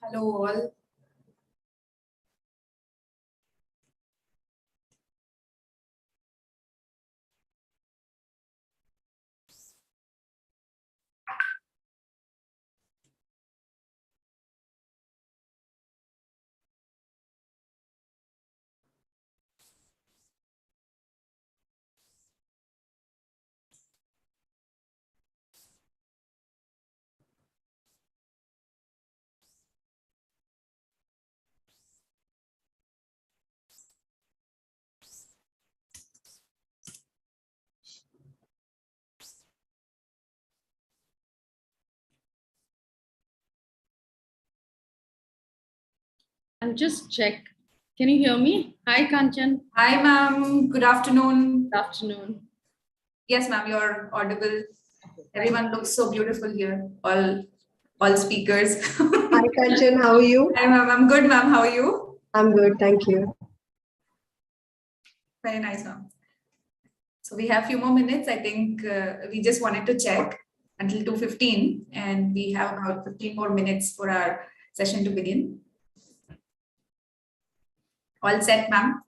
Hello all. I'll just check. Can you hear me? Hi, Kanchan. Hi, ma'am. Good afternoon. Good afternoon. Yes, ma'am, you're audible. Everyone looks so beautiful here. All speakers. Hi, Kanchan. How are you? Hi, ma'am. I'm good, ma'am. How are you? I'm good. Thank you. Very nice, ma'am. So we have a few more minutes. I think we just wanted to check until 2:15, and we have about 15 more minutes for our session to begin. All set, ma'am?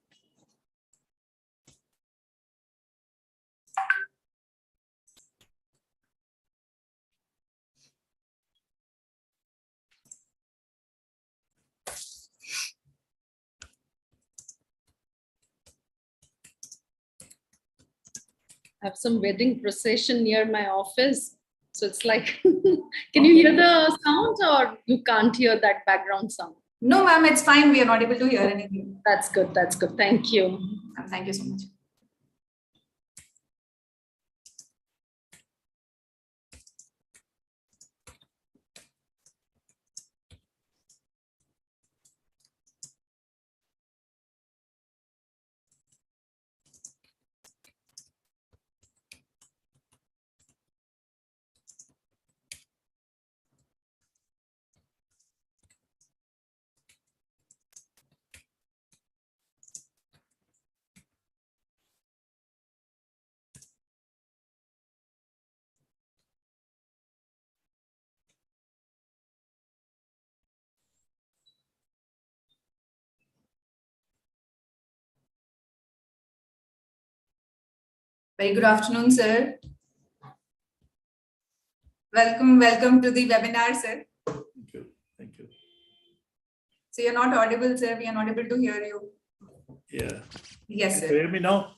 I have some wedding procession near my office. So it's like, can you hear the sound or you can't hear that background sound? No, ma'am, it's fine. We are not able to hear anything. That's good. That's good. Thank you. Thank you so much. Very good afternoon, sir. Welcome to the webinar, sir. Thank you. Thank you. So you're not audible, sir. We are not able to hear you. Yeah. Yes, Can sir. you hear me now?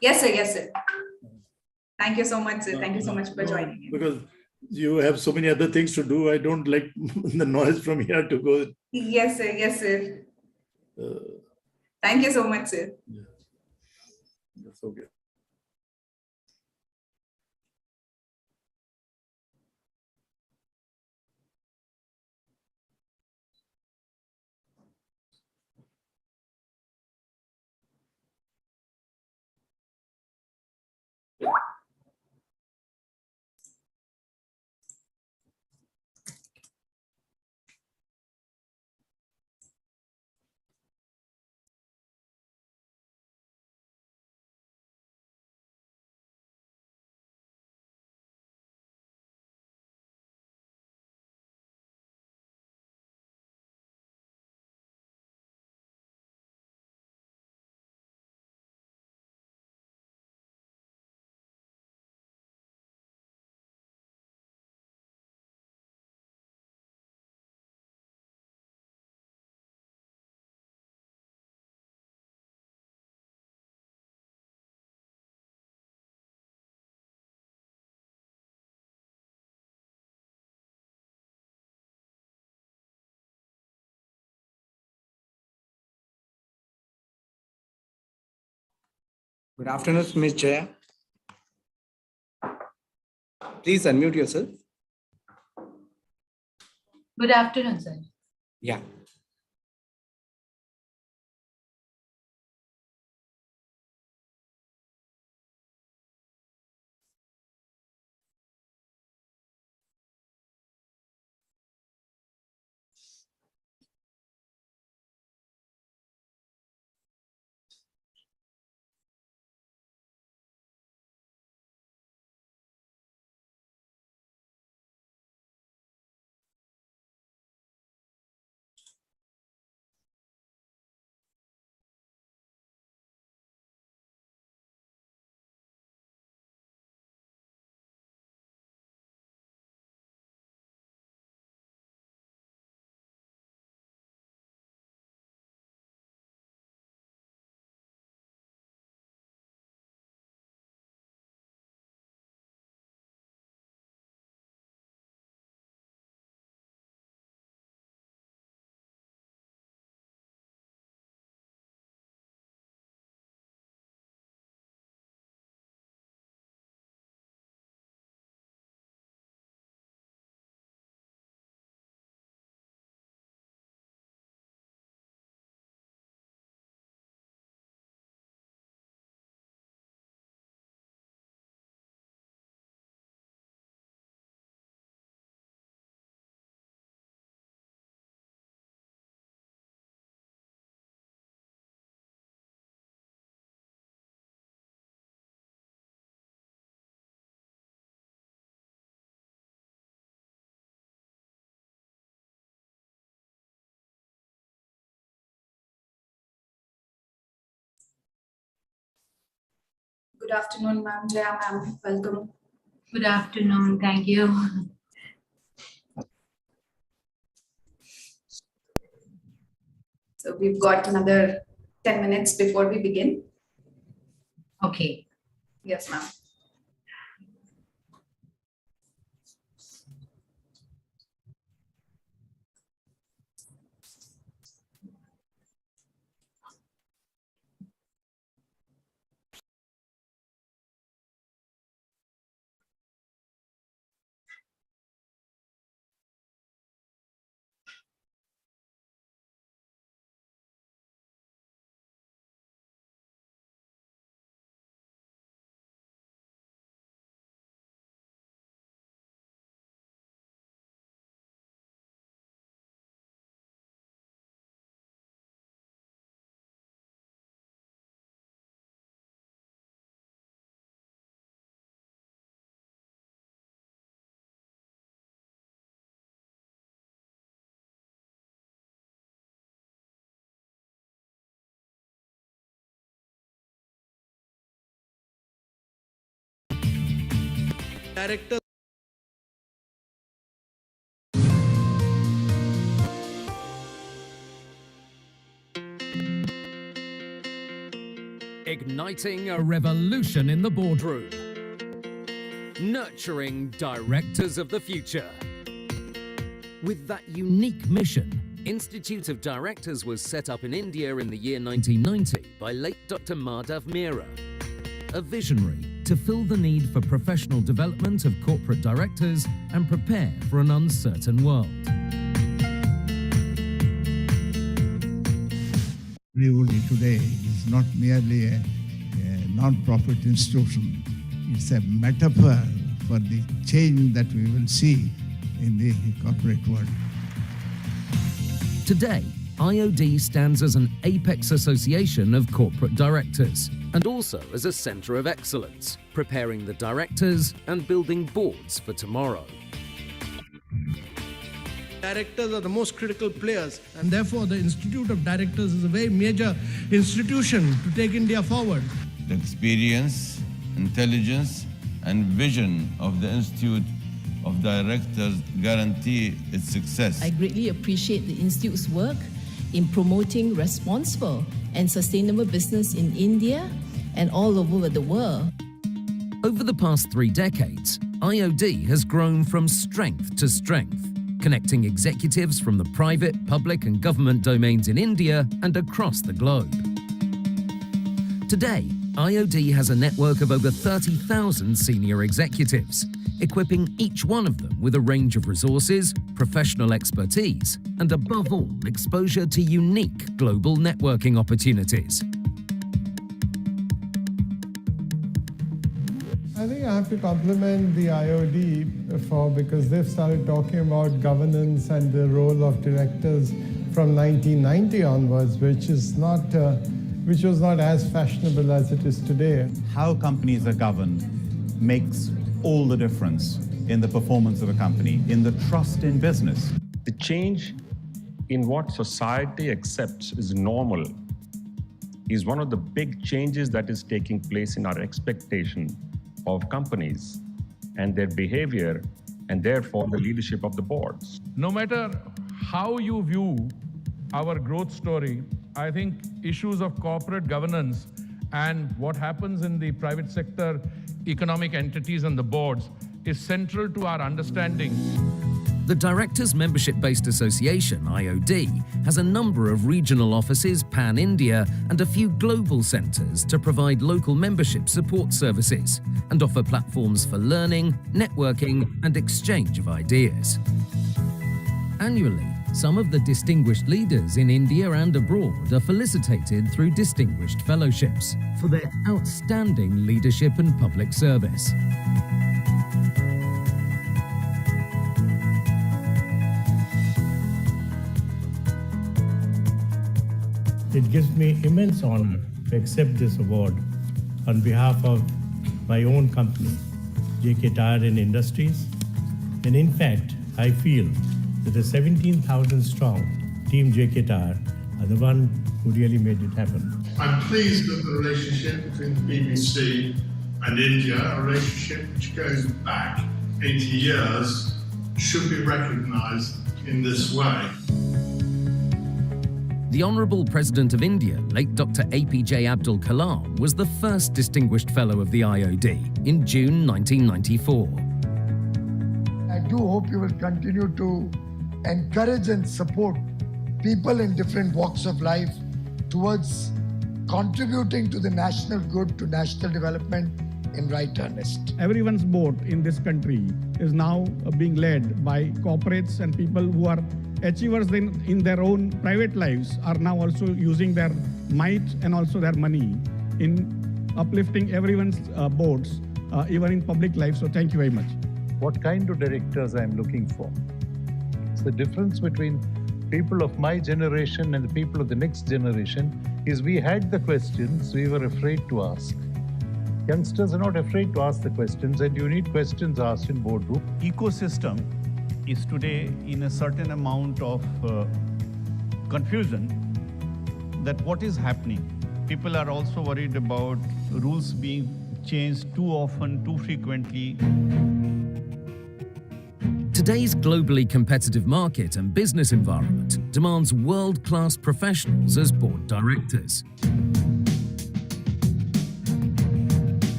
Yes, sir. Yes, sir. Thank you so much, sir. Thank you so much for No, joining in. because you have so many other things to do. I don't like the noise from here to go. Yes, sir. Yes, sir. Uh, Thank you so much, sir. yeah. That's okay. Good afternoon, Ms. Jaya. Please unmute yourself. Good afternoon, sir. Yeah. Good afternoon, ma'am. Jaya, ma'am. Welcome. Good afternoon. Thank you. So we've got another 10 minutes before we begin. Okay. Yes, ma'am. Director. Igniting a revolution in the boardroom. Nurturing directors of the future. With that unique mission, Institute of Directors was set up in India in the year 1990 by late Dr. Madhav Mehra, a visionary to fill the need for professional development of corporate directors and prepare for an uncertain world. Everybody today is not merely a non-profit institution. It's a metaphor for the change that we will see in the corporate world. Today, IOD stands as an apex association of corporate directors and also as a centre of excellence, preparing the directors and building boards for tomorrow. Directors are the most critical players, and therefore the Institute of Directors is a very major institution to take India forward. The experience, intelligence, and vision of the Institute of Directors guarantee its success. I greatly appreciate the Institute's work in promoting responsible and sustainable business in India and all over the world. Over the past 3 decades, IOD has grown from strength to strength, connecting executives from the private, public, and government domains in India and across the globe. Today, IOD has a network of over 30,000 senior executives, equipping each one of them with a range of resources, professional expertise, and above all, exposure to unique global networking opportunities. I think I have to compliment the IOD because they've started talking about governance and the role of directors from 1990 onwards, which was not as fashionable as it is today. How companies are governed makes all the difference in the performance of a company, in the trust in business. The change in what society accepts is normal is one of the big changes that is taking place in our expectation of companies and their behavior, and therefore the leadership of the boards. No matter how you view our growth story, I think issues of corporate governance and what happens in the private sector, economic entities and the boards is central to our understanding. The Directors Membership-Based Association, IOD, has a number of regional offices pan-India and a few global centres to provide local membership support services and offer platforms for learning, networking and exchange of ideas. Annually, some of the distinguished leaders in India and abroad are felicitated through distinguished fellowships for their outstanding leadership and public service. It gives me immense honor to accept this award on behalf of my own company, JK Tyre & Industries. And in fact, I feel that the 17,000 strong Team JK Tyre are the one who really made it happen. I'm pleased that the relationship between the BBC and India, a relationship which goes back 80 years, should be recognised in this way. The Honourable President of India, late Dr. APJ Abdul Kalam, was the first Distinguished Fellow of the IOD in June 1994. I do hope you will continue to encourage and support people in different walks of life towards contributing to the national good, to national development in right earnest. Everyone's boat in this country is now being led by corporates, and people who are achievers in their own private lives are now also using their might and also their money in uplifting everyone's boats, even in public life. So thank you very much. What kind of directors I'm looking for? It's the difference between people of my generation and the people of the next generation is we had the questions we were afraid to ask. Youngsters are not afraid to ask the questions, and you need questions asked in boardroom. Ecosystem is today in a certain amount of confusion that what is happening. People are also worried about rules being changed too often, too frequently. Today's globally competitive market and business environment demands world-class professionals as board directors.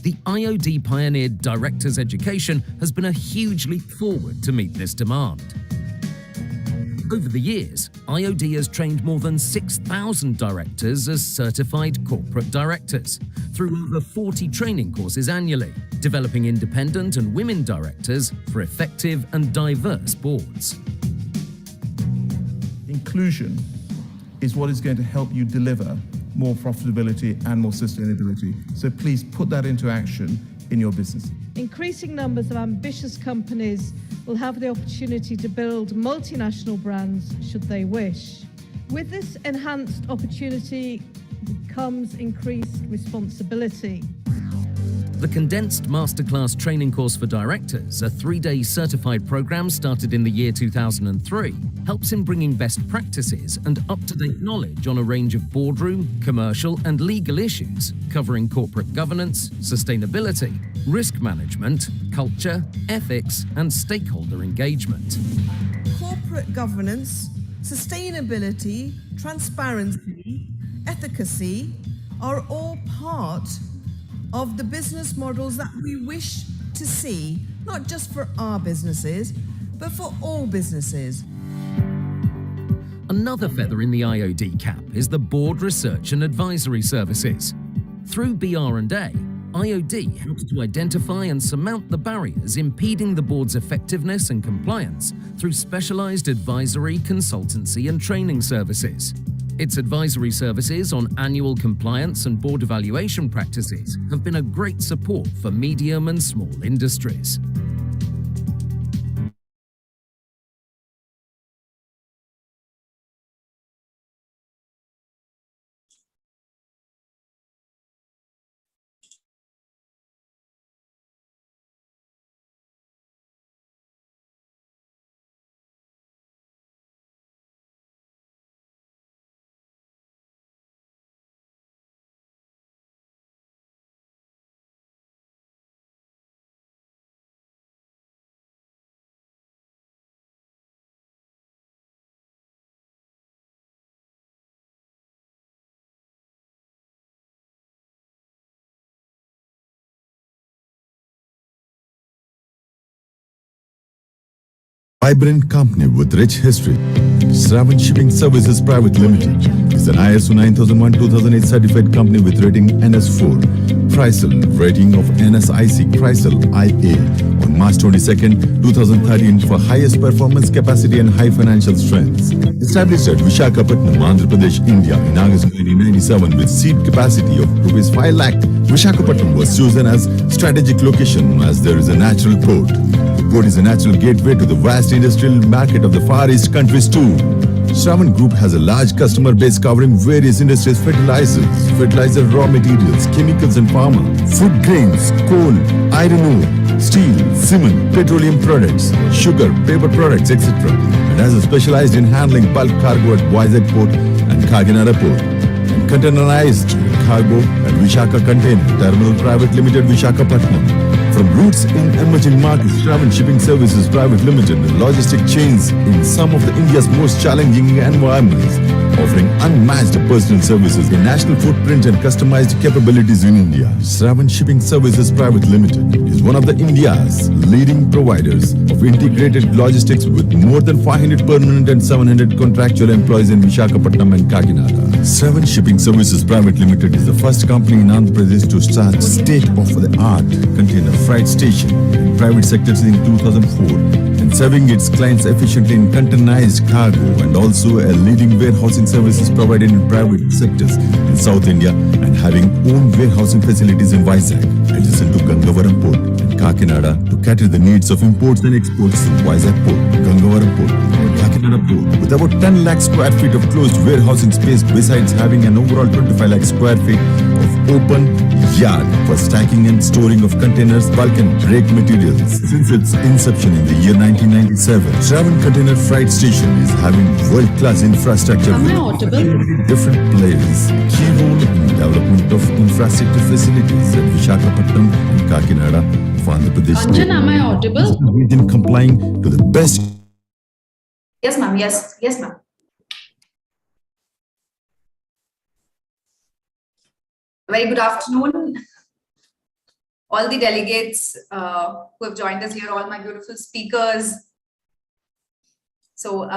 The IOD pioneered directors' education has been a huge leap forward to meet this demand. Over the years, IOD has trained more than 6,000 directors as certified corporate directors through over 40 training courses annually, developing independent and women directors for effective and diverse boards. Inclusion is what is going to help you deliver more profitability and more sustainability. So please put that into action in your business. Increasing numbers of ambitious companies will have the opportunity to build multinational brands should they wish. With this enhanced opportunity comes increased responsibility. The condensed masterclass training course for directors, a 3-day certified program started in the year 2003, helps in bringing best practices and up-to-date knowledge on a range of boardroom, commercial and legal issues covering corporate governance, sustainability, risk management, culture, ethics and stakeholder engagement. Corporate governance, sustainability, transparency, efficacy are all part of the business models that we wish to see, not just for our businesses, but for all businesses. Another feather in the IOD cap is the Board Research and Advisory Services. Through BR&A, IOD helps to identify and surmount the barriers impeding the board's effectiveness and compliance through specialized advisory, consultancy and training services. Its advisory services on annual compliance and board evaluation practices have been a great support for medium and small industries. Vibrant company with rich history. Shravan Shipping Services Private Limited is an ISO 9001-2008 certified company with rating NS4. Chrysler rating of NSIC Chrysler IA on March 22nd, 2013 for highest performance capacity and high financial strength. Established at Visakhapatnam, Andhra Pradesh, India in August 1997 with seat capacity of Rs 5 lakh, Visakhapatnam was chosen as strategic location as there is a natural port. The port is a natural gateway to the vast industrial market of the Far East countries too. Shravan Group has a large customer base covering various industries: fertilizer, raw materials, chemicals and pharma, food grains, coal, iron ore, steel, cement, petroleum products, sugar, paper products, etc. and has specialized in handling bulk cargo at Vizag Port and Kakinada Port. And containerized cargo at Vishaka Container Terminal Private Limited, Vishakhapatnam. From roots in emerging markets, Shravan Shipping Services Private Limited, logistic chains in some of India's most challenging environments, offering unmatched personal services, a national footprint and customized capabilities in India. Shravan Shipping Services Private Limited is one of India's leading providers of integrated logistics with more than 500 permanent and 700 contractual employees in Vishakhapatnam and Kakinada. Shravan Shipping Services Private Limited is the first company in Andhra Pradesh to start state-of-the-art container freight station in private sectors in 2004 and serving its clients efficiently in containerized cargo, and also a leading warehousing services provided in private sectors in South India and having own warehousing facilities in Vizag, adjacent to Gangavaram Port and Kakinada, to cater the needs of imports and exports through Vizag Port, Gangavaram Port and Kakinada Port. With about 10 lakh square feet of closed warehousing space, besides having an overall 25 lakh square feet of open yard for stacking and storing of containers, bulk and break materials. Since its inception in the year 1997, Shravan Container Freight Station is having world-class infrastructure Am I audible? with different players. Key role in the development of infrastructure facilities at Vishakhapatnam and Kakinada of Andhra Pradesh. Anjan, am I audible? Region complying to the best. Yes, ma'am. Yes, yes, ma'am. Very good afternoon, all the delegates who have joined us here, all my beautiful speakers. So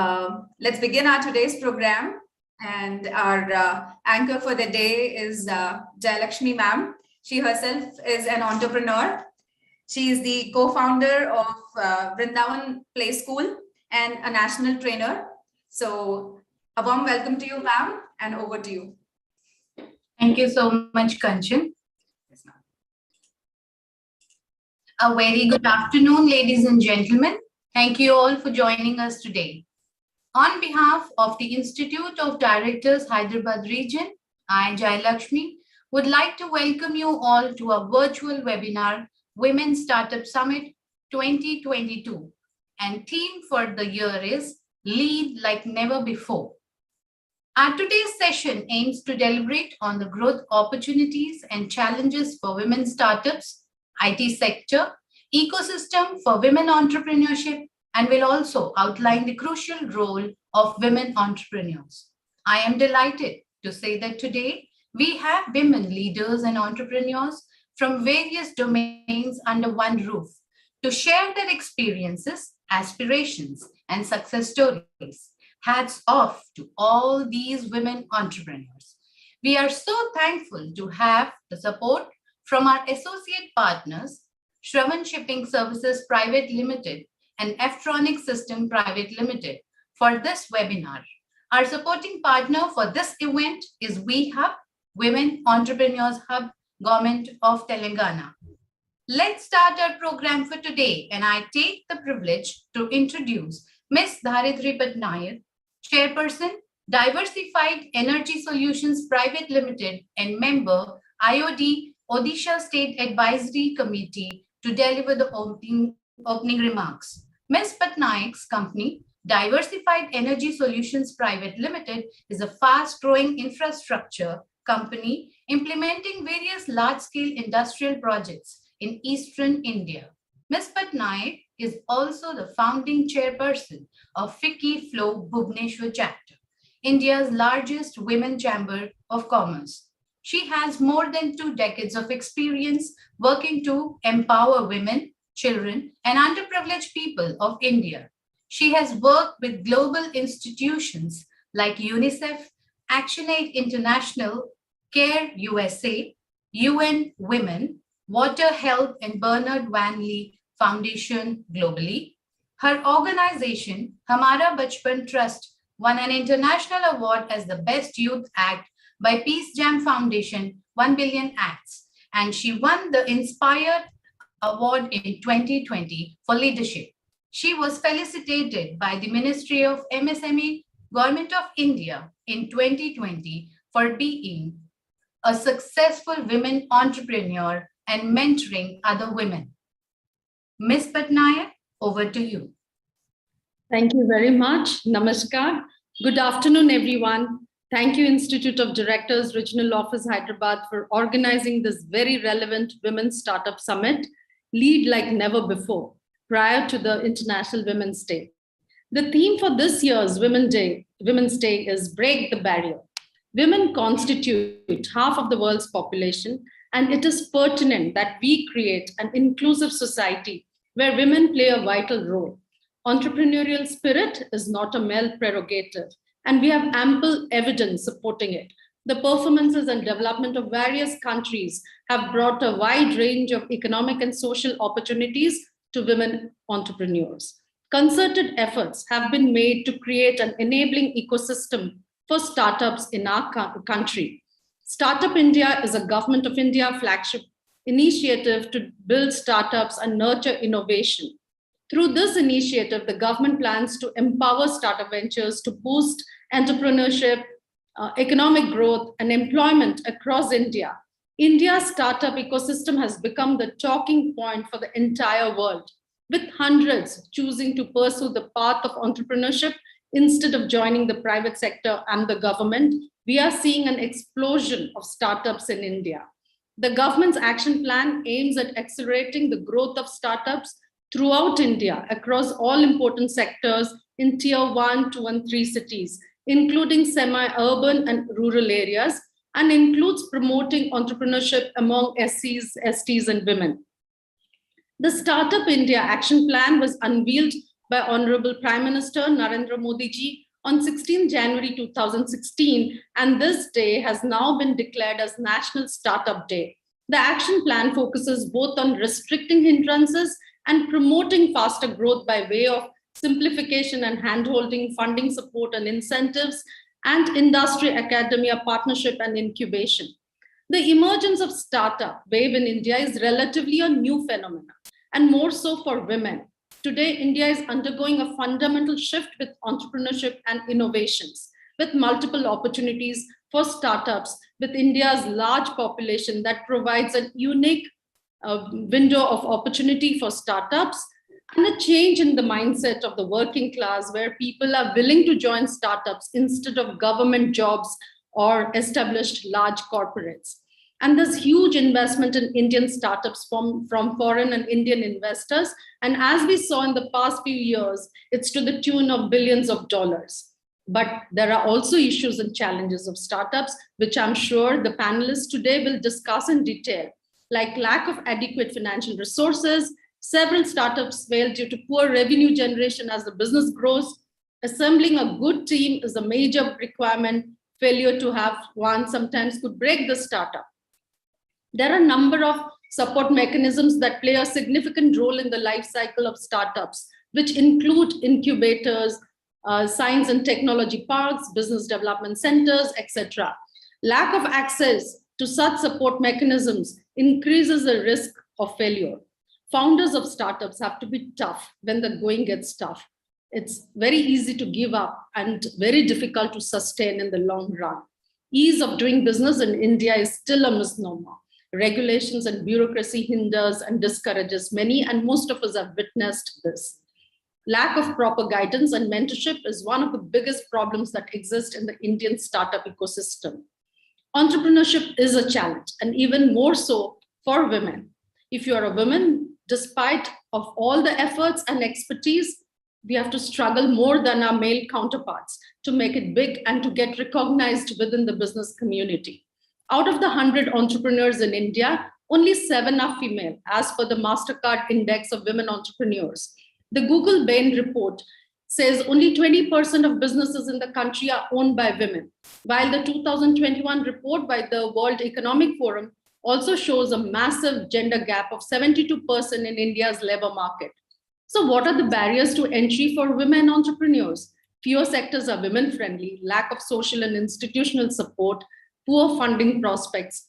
let's begin our today's program. And our anchor for the day is Jayalakshmi ma'am. She herself is an entrepreneur. She is the co-founder of Vrindavan Play School and a national trainer. So a warm welcome to you, ma'am, and over to you. Thank you so much, Kanchan. Yes, ma'am. A very good afternoon, ladies and gentlemen. Thank you all for joining us today. On behalf of the Institute of Directors, Hyderabad region, I, Jayalakshmi, would like to welcome you all to a virtual webinar, Women Startup Summit 2022. And theme for the year is Lead Like Never Before. Our today's session aims to deliberate on the growth opportunities and challenges for women startups, IT sector, ecosystem for women entrepreneurship, and will also outline the crucial role of women entrepreneurs. I am delighted to say that today we have women leaders and entrepreneurs from various domains under one roof to share their experiences, aspirations, and success stories. Hats off to all these women entrepreneurs. We are so thankful to have the support from our associate partners, Shravan Shipping Services Private Limited and Eftronic System Private Limited, for this webinar. Our supporting partner for this event is WeHub, Women Entrepreneurs Hub, Government of Telangana. Let's start our program for today, and I take the privilege to introduce Ms. Dharitri Patnaik, Chairperson, Diversified Energy Solutions Private Limited and member, IOD, Odisha State Advisory Committee, to deliver the opening remarks. Ms. Patnaik's company, Diversified Energy Solutions Private Limited, is a fast-growing infrastructure company implementing various large-scale industrial projects in Eastern India. Ms. Patnaik is also the founding chairperson of FICCI Flow Bhubaneswar chapter, India's largest women chamber of commerce. She has more than 2 decades of experience working to empower women, children, and underprivileged people of India. She has worked with global institutions like UNICEF, ActionAid International, CARE USA, UN Women, Water Health, and Bernard Van Lee Foundation globally. Her organization, Hamara Bachpan Trust, won an international award as the Best Youth Act by Peace Jam Foundation 1 Billion Acts, and she won the Inspired Award in 2020 for leadership. She was felicitated by the Ministry of MSME, Government of India in 2020 for being a successful women entrepreneur and mentoring other women. Ms. Patnaik, over to you. Thank you very much. Namaskar. Good afternoon, everyone. Thank you, Institute of Directors, Regional Office, Hyderabad, for organizing this very relevant Women's Startup Summit, Lead Like Never Before, prior to the International Women's Day. The theme for this year's Women's Day is Break the Barrier. Women constitute half of the world's population, and it is pertinent that we create an inclusive society where women play a vital role. Entrepreneurial spirit is not a male prerogative, and we have ample evidence supporting it. The performances and development of various countries have brought a wide range of economic and social opportunities to women entrepreneurs. Concerted efforts have been made to create an enabling ecosystem for startups in our country. Startup India is a Government of India flagship initiative to build startups and nurture innovation. Through this initiative, the government plans to empower startup ventures to boost entrepreneurship, economic growth, and employment across India. India's startup ecosystem has become the talking point for the entire world, with hundreds choosing to pursue the path of entrepreneurship instead of joining the private sector and the government. We are seeing an explosion of startups in India. The government's action plan aims at accelerating the growth of startups throughout India across all important sectors in Tier 1, 2, and 3 cities, including semi-urban and rural areas, and includes promoting entrepreneurship among SCs, STs, and women. The Startup India Action Plan was unveiled by Honorable Prime Minister Narendra Modi ji on 16 January 2016, and this day has now been declared as National Startup Day. The action plan focuses both on restricting hindrances and promoting faster growth by way of simplification and handholding, funding support and incentives, and industry-academia partnership and incubation. The emergence of startup wave in India is relatively a new phenomenon, and more so for women. Today, India is undergoing a fundamental shift with entrepreneurship and innovations, with multiple opportunities for startups, with India's large population that provides a unique window of opportunity for startups, and a change in the mindset of the working class where people are willing to join startups instead of government jobs or established large corporates. And there's huge investment in Indian startups from foreign and Indian investors. And as we saw in the past few years, it's to the tune of billions of dollars. But there are also issues and challenges of startups, which I'm sure the panelists today will discuss in detail, like lack of adequate financial resources. Several startups fail due to poor revenue generation as the business grows. Assembling a good team is a major requirement. Failure to have one sometimes could break the startup. There are a number of support mechanisms that play a significant role in the life cycle of startups, which include incubators, science and technology parks, business development centers, etc. Lack of access to such support mechanisms increases the risk of failure. Founders of startups have to be tough when the going gets tough. It's very easy to give up and very difficult to sustain in the long run. Ease of doing business in India is still a misnomer. Regulations and bureaucracy hinders and discourages many, and most of us have witnessed this. Lack of proper guidance and mentorship is one of the biggest problems that exist in the Indian startup ecosystem. Entrepreneurship is a challenge, and even more so for women. If you are a woman, despite of all the efforts and expertise, we have to struggle more than our male counterparts to make it big and to get recognized within the business community. Out of the 100 entrepreneurs in India, only 7 are female, as per the MasterCard Index of Women Entrepreneurs. The Google Bain report says only 20% of businesses in the country are owned by women, while the 2021 report by the World Economic Forum also shows a massive gender gap of 72% in India's labor market. So what are the barriers to entry for women entrepreneurs? Fewer sectors are women-friendly, lack of social and institutional support, poor funding prospects,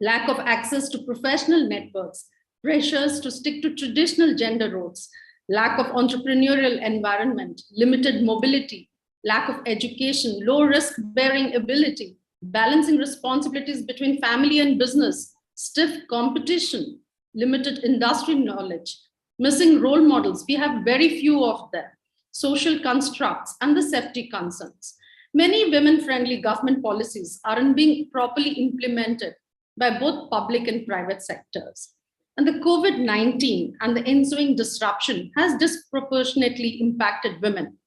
lack of access to professional networks, pressures to stick to traditional gender roles, lack of entrepreneurial environment, limited mobility, lack of education, low risk-bearing ability, balancing responsibilities between family and business, stiff competition, limited industry knowledge, Missing role models, we have very few of them. Social constructs and the safety concerns. Many women-friendly government policies aren't being properly implemented by both public and private sectors. And the COVID-19 and the ensuing disruption has disproportionately impacted women.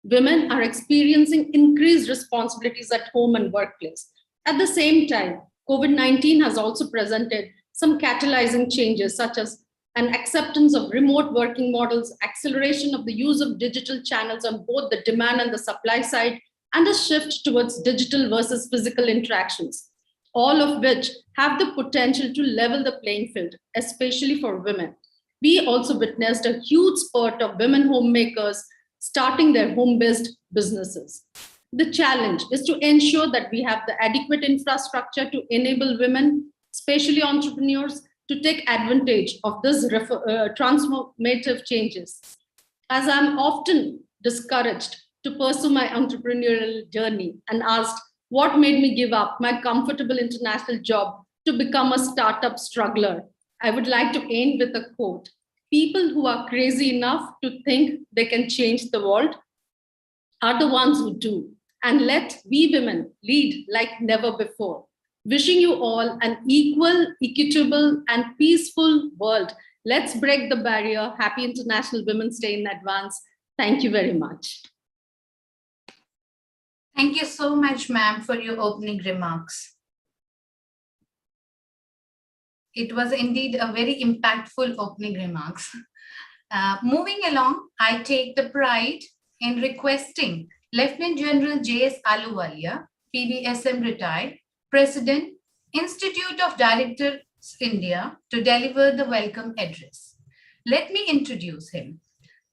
Women are experiencing increased responsibilities at home and workplace. At the same time, COVID-19 has also presented some catalyzing changes, such as an acceptance of remote working models, acceleration of the use of digital channels on both the demand and the supply side, and a shift towards digital versus physical interactions, all of which have the potential to level the playing field, especially for women. We also witnessed a huge spurt of women homemakers starting their home-based businesses. The challenge is to ensure that we have the adequate infrastructure to enable women, especially entrepreneurs, to take advantage of this transformative changes. As I'm often discouraged to pursue my entrepreneurial journey and asked what made me give up my comfortable international job to become a startup struggler, I would like to end with a quote. People who are crazy enough to think they can change the world are the ones who do. And let we women lead like never before. Wishing you all an equal, equitable, and peaceful world. Let's break the barrier. Happy International Women's Day in advance. Thank you very much. Thank you so much, ma'am, for your opening remarks. It was indeed a very impactful opening remarks. Moving along, I take the pride in requesting Lieutenant General J.S. Ahluwalia, PDSM retired, President, Institute of Directors, India, to deliver the welcome address. Let me introduce him.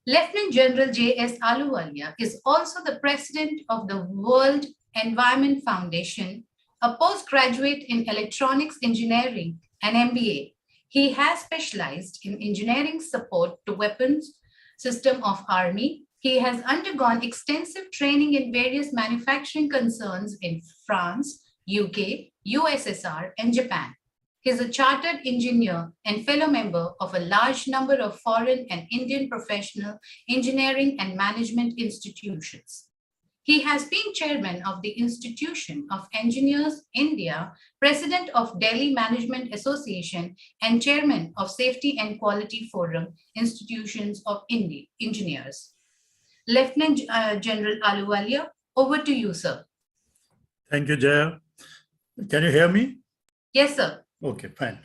Lieutenant General J.S. Ahluwalia is also the President of the World Environment Foundation, a postgraduate in electronics engineering and MBA. He has specialized in engineering support to weapons system of Army. He has undergone extensive training in various manufacturing concerns in France, UK, USSR, and Japan. He is a chartered engineer and fellow member of a large number of foreign and Indian professional engineering and management institutions. He has been chairman of the Institution of Engineers India, president of Delhi Management Association, and chairman of Safety and Quality Forum Institutions of Engineers. Lieutenant General Ahluwalia, over to you, sir. Thank you, Jaya. Can you hear me? Yes, sir. Okay, fine.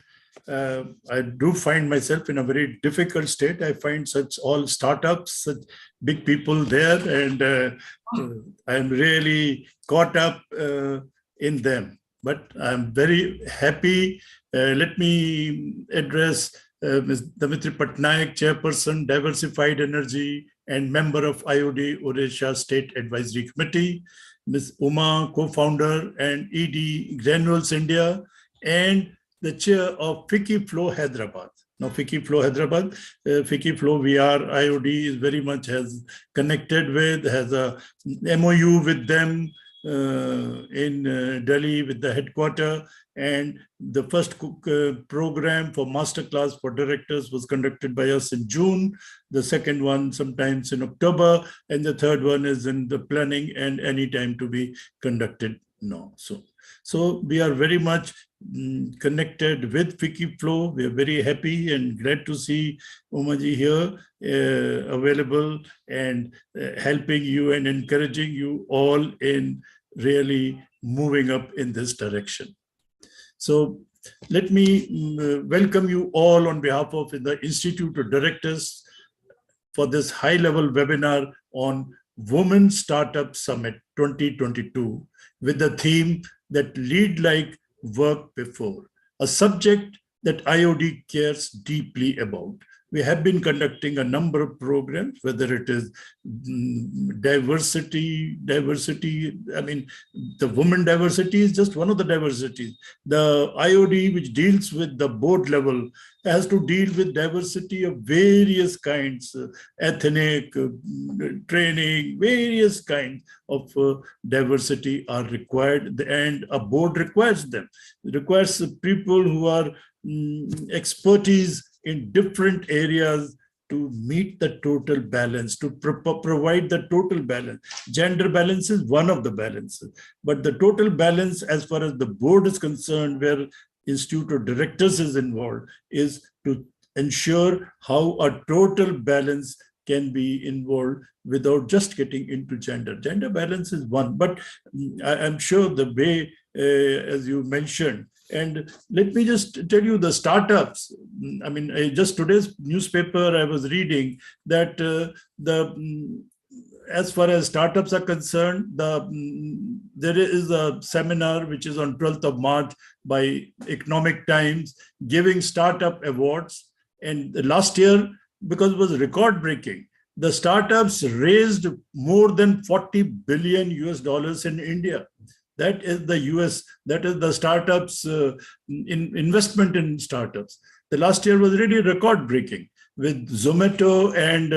I do find myself in a very difficult state. I find such all startups, such big people there, and I'm really caught up in them. But I'm very happy. Let me address Ms. Damitri Patnaik, Chairperson, Diversified Energy, and member of IOD Odisha State Advisory Committee, Ms. Uma, co-founder and ED Granules India, and the chair of FICCI Flow Hyderabad. Now, FICCI Flow Hyderabad, FICCI Flow VR IOD is very much has connected with, has a MOU with them in Delhi with the headquarters, and the first program for masterclass for directors was conducted by us in June, the second one sometimes in October, and the third one is in the planning and any time to be conducted now. So we are very much connected with FICCI Flow. We are very happy and glad to see Umaji here available and helping you and encouraging you all in really moving up in this direction. So let me welcome you all on behalf of the Institute of Directors for this high-level webinar on Women Startup Summit 2022 with the theme that lead like work before, a subject that IOD cares deeply about. We have been conducting a number of programs, whether it is diversity, I mean, the women diversity is just one of the diversities. The IOD, which deals with the board level, has to deal with diversity of various kinds, ethnic, training, various kinds of diversity are required, and a board requires them. It requires people who are expertise in different areas to meet the total balance, to provide the total balance. Gender balance is one of the balances, but the total balance as far as the board is concerned, where Institute of Directors is involved, is to ensure how a total balance can be involved without just getting into gender. Gender balance is one, but I'm sure the way, as you mentioned, and let me just tell you the startups. I mean, just today's newspaper, I was reading that as far as startups are concerned, there is a seminar which is on 12th of March by Economic Times giving startup awards. And last year, because it was record breaking, the startups raised more than $40 billion in India. That is the US, that is the startups, investment in startups. The last year was really record breaking, with Zomato and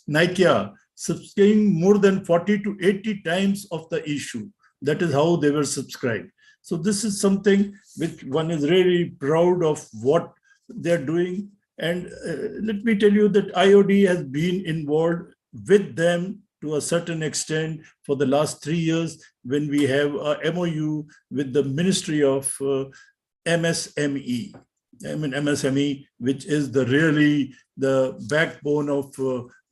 Nokia subscribing more than 40 to 80 times of the issue. That is how they were subscribed. So this is something which one is really proud of what they're doing. And let me tell you that IOD has been involved with them to a certain extent for the last 3 years, when we have a MOU with the Ministry of MSME. I mean, MSME, which is really the backbone of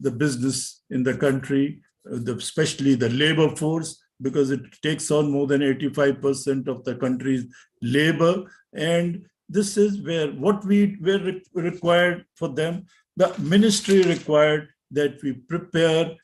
the business in the country, especially the labor force, because it takes on more than 85% of the country's labor. And this is where what we were required for them. The ministry required that we prepare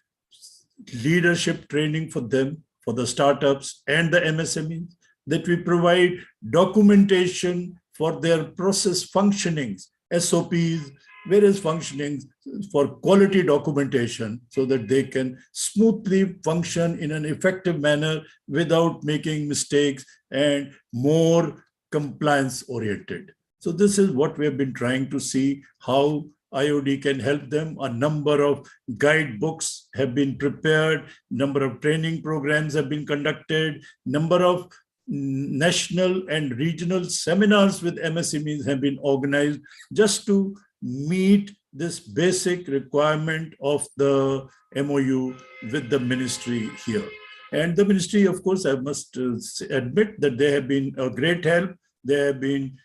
leadership training for them, for the startups and the MSMEs, that we provide documentation for their process functionings, SOPs, various functionings for quality documentation, so that they can smoothly function in an effective manner without making mistakes and more compliance oriented. So this is what we have been trying to see, how IOD can help them. A number of guidebooks have been prepared, number of training programs have been conducted, number of national and regional seminars with MSMEs have been organized just to meet this basic requirement of the MOU with the ministry here. And the ministry, of course, I must admit that they have been a great help. They have been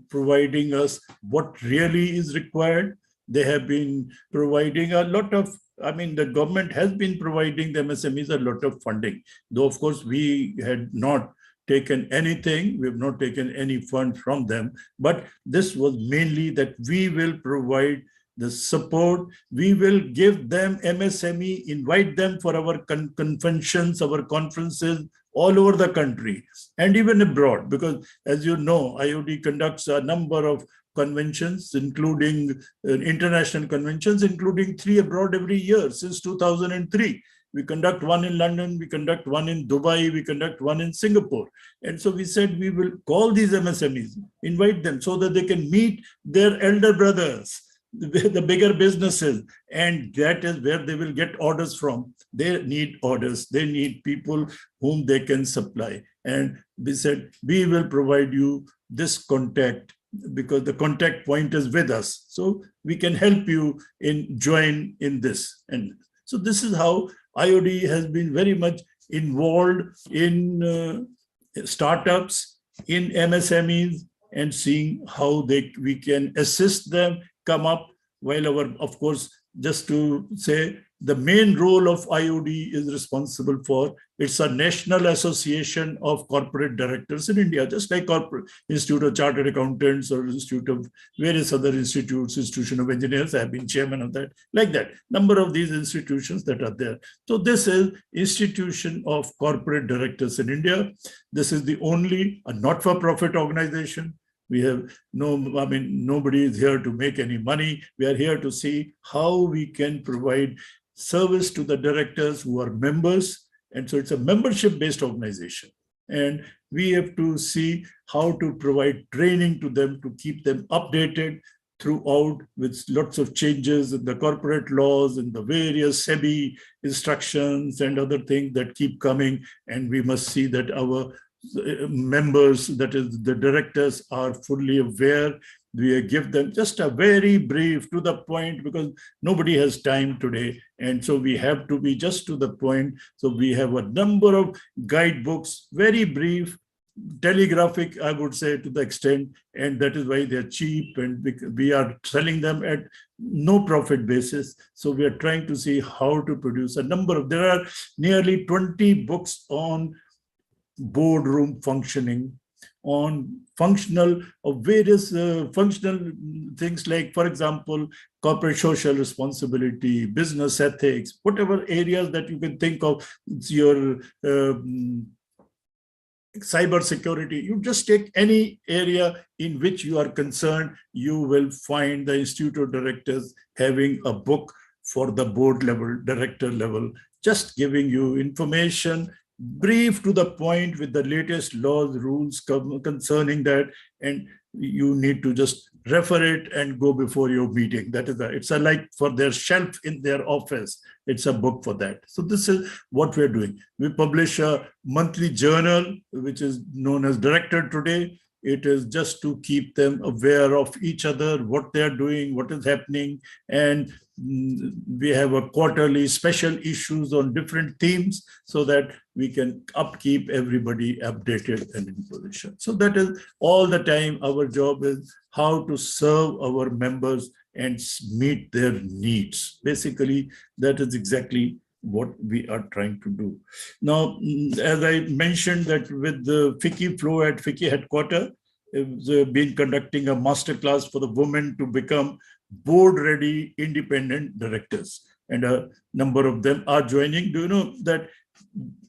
providing us what really is required. They have been providing a lot of, I mean, the government has been providing the MSMEs a lot of funding, though, of course, we had not taken anything. We have not taken any funds from them, but this was mainly that we will provide the support. We will give them MSME, invite them for our conventions, our conferences all over the country and even abroad, because as you know, IOD conducts a number of conventions, including international conventions, including 3 abroad every year since 2003. We conduct one in London, we conduct one in Dubai, we conduct one in Singapore. And so we said we will call these MSMEs, invite them so that they can meet their elder brothers, the bigger businesses, and that is where they will get orders from. They need orders, they need people whom they can supply. And we said, we will provide you this contact, because the contact point is with us. So we can help you in join in this. And so this is how IOD has been very much involved in startups, in MSMEs, and seeing how we can assist them come up, while our, of course, just to say, the main role of IOD is responsible for, it's a national association of corporate directors in India, just like Corporate Institute of Chartered Accountants or Institute of various other institutes, Institution of Engineers. I have been chairman of that, like that, number of these institutions that are there. So this is Institution of Corporate Directors in India. This is the only a not-for-profit organization. We have nobody is here to make any money. We are here to see how we can provide service to the directors who are members. And so it's a membership-based organization. And we have to see how to provide training to them to keep them updated throughout, with lots of changes in the corporate laws and the various SEBI instructions and other things that keep coming. And we must see that our members, that is the directors, are fully aware we give them just a very brief, to the point, because nobody has time today. And so we have to be just to the point. So we have a number of guidebooks, very brief, telegraphic, I would say, to the extent, and that is why they're cheap, and we are selling them at no profit basis. So we are trying to see how to produce a number of, there are nearly 20 books on boardroom functioning, on functional of various functional things, like, for example, corporate social responsibility, business ethics, whatever areas that you can think of, it's your cyber security. You just take any area in which you are concerned, you will find the Institute of Directors having a book for the board level, director level, just giving you information, brief to the point, with the latest laws, rules concerning that, and you need to just refer it and go before your meeting. That is it's a like for their shelf in their office. It's a book for that. So this is what we're doing. We publish a monthly journal, which is known as Director Today. It is just to keep them aware of each other, what they're doing, what is happening. And we have a quarterly special issues on different themes, so that we can upkeep everybody updated and in position. So that is all the time our job is how to serve our members and meet their needs. Basically, that is exactly what we are trying to do. Now, as I mentioned, that with the FICCI Flow at FICCI headquarters, we've been conducting a masterclass for the women to become board-ready independent directors. And a number of them are joining. Do you know that,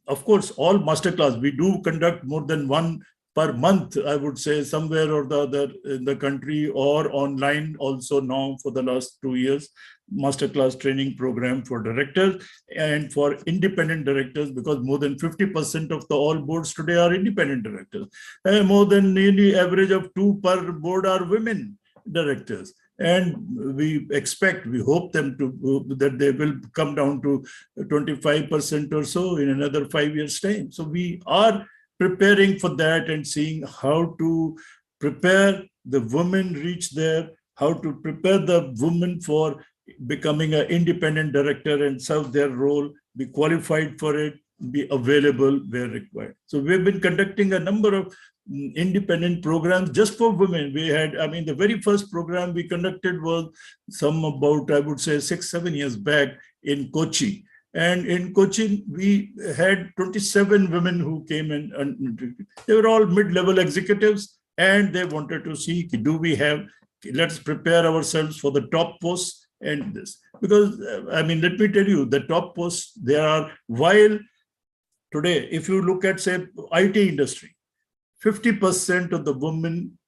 of course, all masterclass, we do conduct more than one per month, I would say, somewhere or the other in the country, or online also now for the last 2 years, masterclass training program for directors and for independent directors, because more than 50% of the all boards today are independent directors. More than nearly average of 2 per board are women directors. And we expect, we hope them to, that they will come down to 25% or so in another 5 years' time. So we are preparing for that and seeing how to prepare the women reach there, how to prepare the women for becoming an independent director and serve their role, be qualified for it, be available where required. So we've been conducting a number of independent programs just for women. We had, I mean, the very first program we conducted was some about, I would say, 6-7 years back in Kochi. And in Kochi, we had 27 women who came in, and they were all mid-level executives, and they wanted to see, do we have, let's prepare ourselves for the top posts and this. Because, I mean, let me tell you, the top posts, there are, while today, if you look at, say, IT industry, 50% of the women,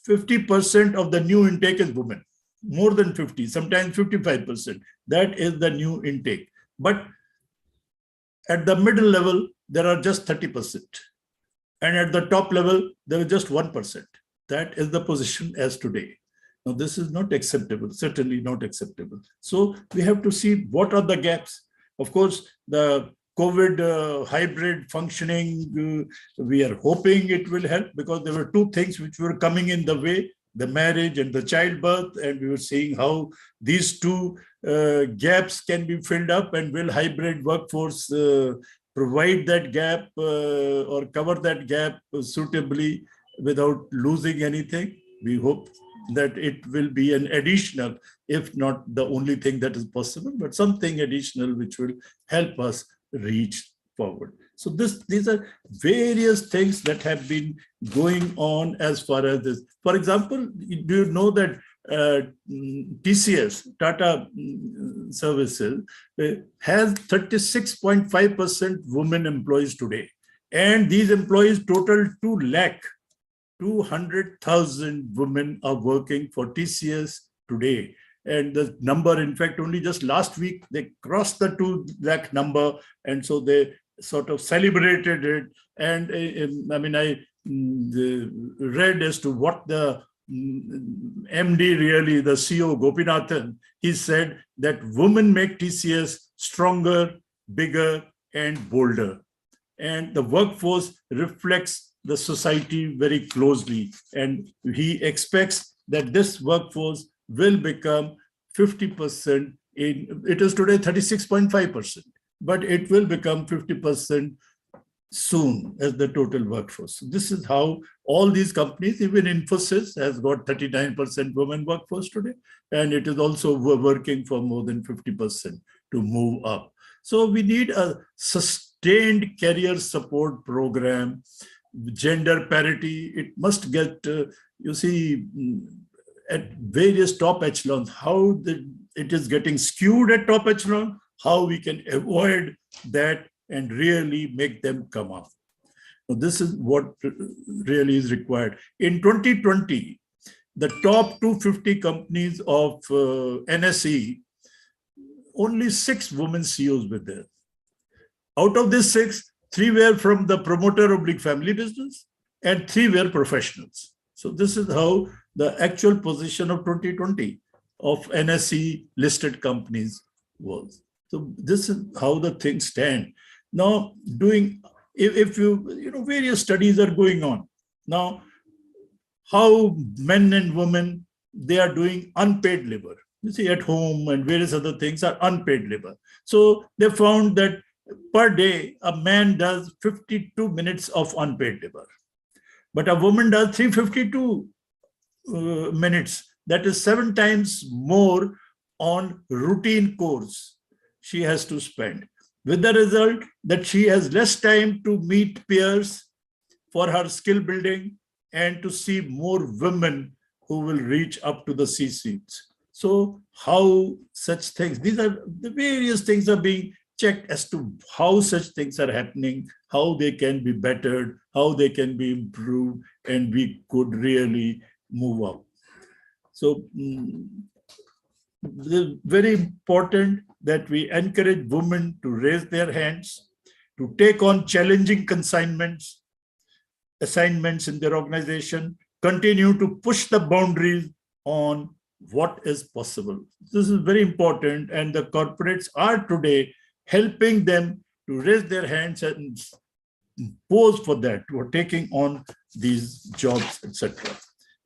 50% of the new intake is women, more than 50, sometimes 55%. That is the new intake. But at the middle level, there are just 30%. And at the top level, there is just 1%. That is the position as today. Now, this is not acceptable, certainly not acceptable. So we have to see what are the gaps. Of course, the COVID hybrid functioning, we are hoping it will help, because there were 2 things which were coming in the way, the marriage and the childbirth, and we were seeing how these 2 gaps can be filled up, and will hybrid workforce provide that gap or cover that gap suitably without losing anything. We hope that it will be an additional, if not the only thing that is possible, but something additional which will help us reach forward. So these are various things that have been going on as far as this. For example, do you know that TCS, Tata Services, has 36.5% women employees today. And these employees total 200,000 women are working for TCS today. And the number, in fact, only just last week, they crossed the 2 lakh number. And so they sort of celebrated it. And I mean, I read as to what the MD really, the CEO, Gopinathan, he said that women make TCS stronger, bigger, and bolder. And the workforce reflects the society very closely. And he expects that this workforce will become 50%. It is today 36.5%, but it will become 50% soon as the total workforce. So this is how all these companies, even Infosys has got 39% women workforce today, and it is also working for more than 50% to move up. So we need a sustained career support program, gender parity. It must get, you see, at various top echelons, how it is getting skewed at top echelon, how we can avoid that and really make them come up. So this is what really is required. In 2020, the top 250 companies of NSE, only 6 women CEOs were there. Out of these 6, 3 were from the promoter oblique family business and 3 were professionals. So this is how the actual position of 2020 of NSE listed companies was. So this is how the things stand. Now, if you various studies are going on now, how men and women, they are doing unpaid labor. You see, at home and various other things are unpaid labor. So they found that per day, a man does 52 minutes of unpaid labor, but a woman does 352 minutes. That is 7 times more on routine chores she has to spend, with the result that she has less time to meet peers for her skill building and to see more women who will reach up to the C-suites. So how such things, these are the various things are being checked as to how such things are happening, how they can be bettered, how they can be improved, and we could really move up. So it's very important that we encourage women to raise their hands, to take on challenging assignments in their organization, continue to push the boundaries on what is possible. This is very important, and the corporates are today helping them to raise their hands and pose for that, for taking on these jobs, etc.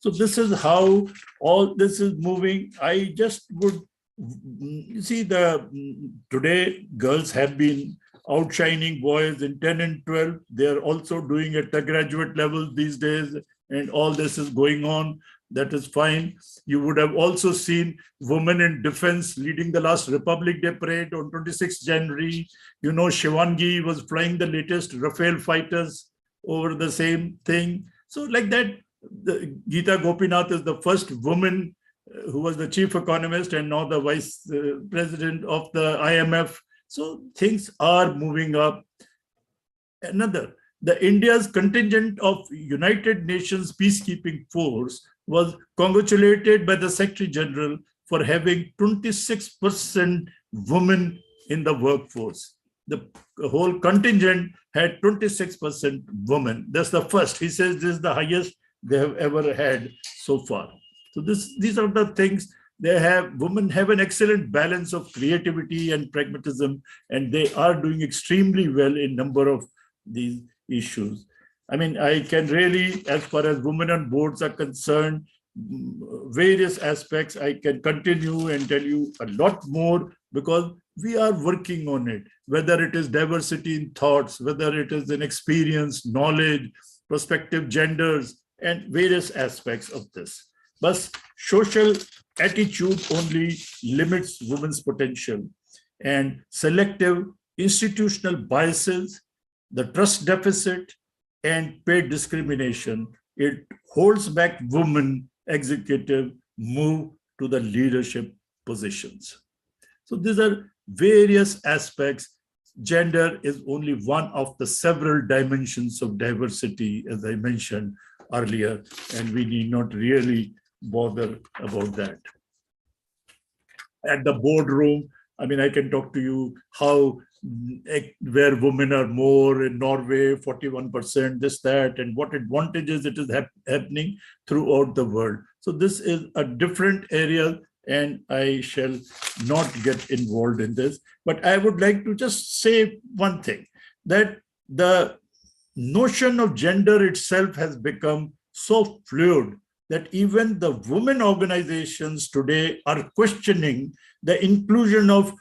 So this is how all this is moving. I just would, you see, today girls have been outshining boys in 10 and 12. They are also doing at the graduate level these days, and all this is going on. That is fine. You would have also seen women in defense leading the last Republic Day parade on 26th January. You know, Shivangi was flying the latest Rafale fighters over the same thing. So like that, Geeta Gopinath is the first woman who was the chief economist and now the vice president of the IMF. So things are moving up. The India's contingent of United Nations peacekeeping force was congratulated by the Secretary General for having 26% women in the workforce. The whole contingent had 26% women. That's the first. He says this is the highest they have ever had so far. So these are the things. Women have an excellent balance of creativity and pragmatism, and they are doing extremely well in number of these issues. I mean, I can really, as far as women on boards are concerned, various aspects, I can continue and tell you a lot more because we are working on it, whether it is diversity in thoughts, whether it is in experience, knowledge, prospective genders, and various aspects of this. But social attitude only limits women's potential, and selective institutional biases, the trust deficit, and paid discrimination, it holds back women executive move to the leadership positions. So these are various aspects. Gender is only one of the several dimensions of diversity, as I mentioned earlier, and we need not really bother about that. At the boardroom, I mean, I can talk to you how where women are more in Norway, 41%, this, that, and what advantages it is happening throughout the world. So this is a different area, and I shall not get involved in this. But I would like to just say one thing, that the notion of gender itself has become so fluid that even the women organizations today are questioning the inclusion of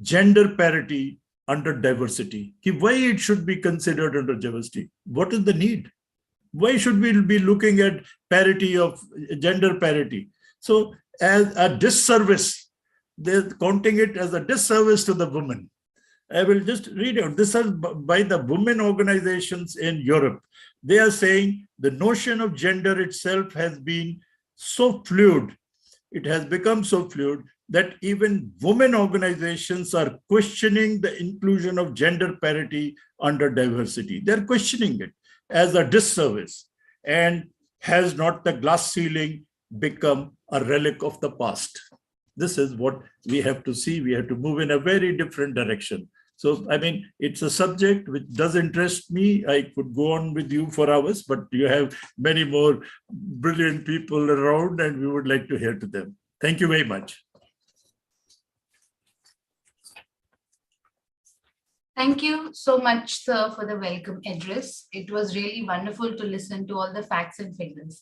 gender parity under diversity. Why it should be considered under diversity? What is the need? Why should we be looking at parity of gender parity? So as a disservice, they're counting it as a disservice to the women. I will just read out. This is by the women organizations in Europe. They are saying the notion of gender itself has been so fluid. It has become so fluid that even women organizations are questioning the inclusion of gender parity under diversity. They're questioning it as a disservice. And has not the glass ceiling become a relic of the past? This is what we have to see. We have to move in a very different direction. So, I mean, it's a subject which does interest me. I could go on with you for hours, but you have many more brilliant people around and we would like to hear to them. Thank you very much. Thank you so much, sir, for the welcome address. It was really wonderful to listen to all the facts and figures.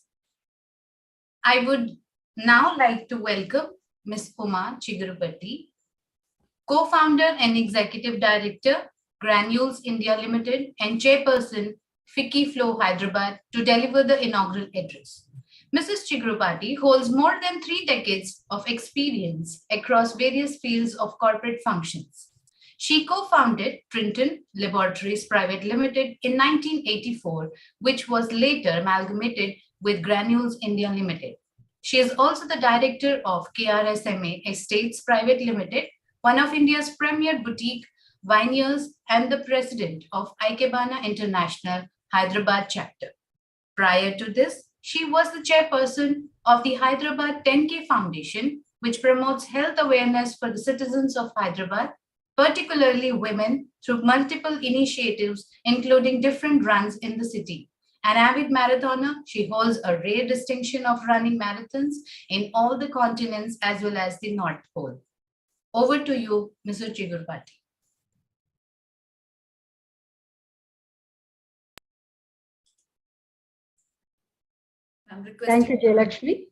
I would now like to welcome Ms. Uma Chigurupati, co-founder and executive director, Granules India Limited, and chairperson, FICCI Flow Hyderabad, to deliver the inaugural address. Mrs. Chigurupati holds more than 3 decades of experience across various fields of corporate functions. She co-founded Trinton Laboratories Private Limited in 1984, which was later amalgamated with Granules India Limited. She is also the director of KRSMA Estates Private Limited, one of India's premier boutique wineries, and the president of Ikebana International Hyderabad chapter. Prior to this, she was the chairperson of the Hyderabad 10K Foundation, which promotes health awareness for the citizens of Hyderabad, particularly women, through multiple initiatives, including different runs in the city. An avid marathoner, she holds a rare distinction of running marathons in all the continents as well as the North Pole. Over to you, Mr. Chigurupati. Thank you, Jayalakshmi.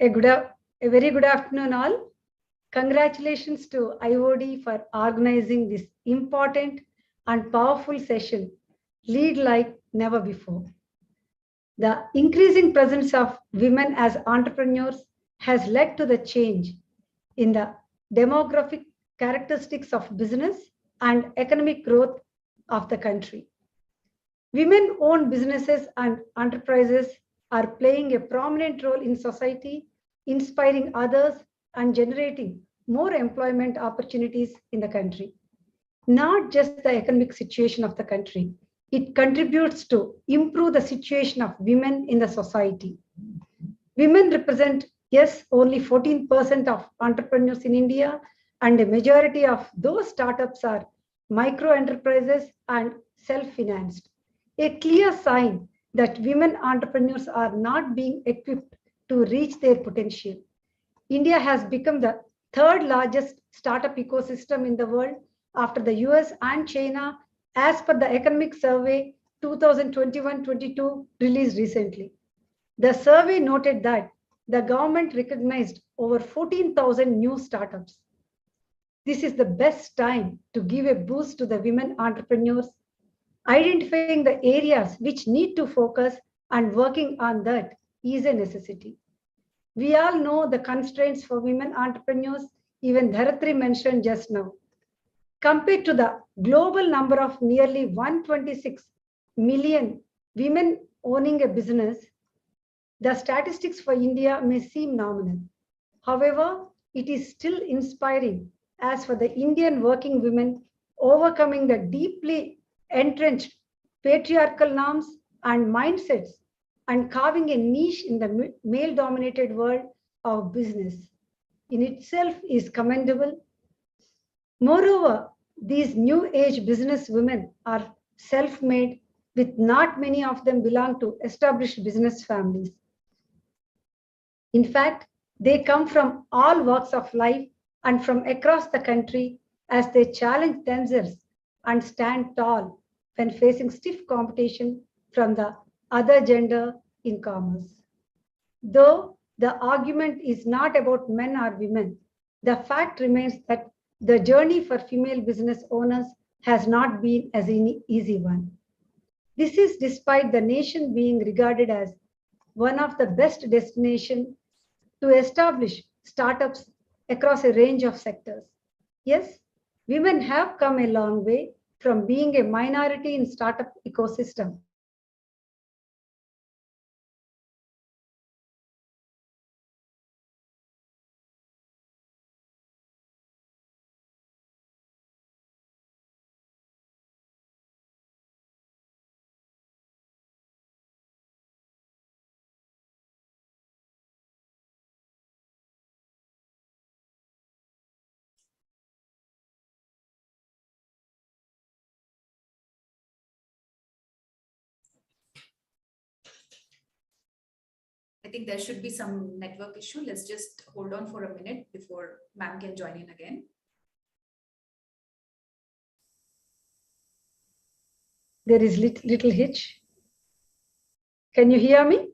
A very good afternoon, all. Congratulations to IOD for organizing this important and powerful session, Lead Like Never Before. The increasing presence of women as entrepreneurs has led to the change in the demographic characteristics of business and economic growth of the country. Women-owned businesses and enterprises are playing a prominent role in society, inspiring others and generating more employment opportunities in the country. Not just the economic situation of the country, it contributes to improve the situation of women in the society. Women represent, yes, only 14% of entrepreneurs in India, and a majority of those startups are micro enterprises and self-financed. A clear sign that women entrepreneurs are not being equipped to reach their potential. India has become the third largest startup ecosystem in the world after the US and China, as per the Economic Survey 2021-22 released recently. The survey noted that the government recognized over 14,000 new startups. This is the best time to give a boost to the women entrepreneurs, identifying the areas which need to focus and working on that is a necessity. We all know the constraints for women entrepreneurs, even Dharatri mentioned just now. Compared to the global number of nearly 126 million women owning a business, the statistics for India may seem nominal. However, it is still inspiring as for the Indian working women overcoming the deeply entrenched patriarchal norms and mindsets and carving a niche in the male-dominated world of business in itself is commendable. Moreover, these new age business women are self-made, with not many of them belong to established business families. In fact, they come from all walks of life and from across the country as they challenge themselves and stand tall when facing stiff competition from the other gender in commerce. Though the argument is not about men or women, the fact remains that the journey for female business owners has not been as an easy one. This is despite the nation being regarded as one of the best destinations to establish startups across a range of sectors. Yes, women have come a long way from being a minority in startup ecosystem. I think there should be some network issue. Let's just hold on for a minute before ma'am can join in again. There is little hitch. Can you hear me?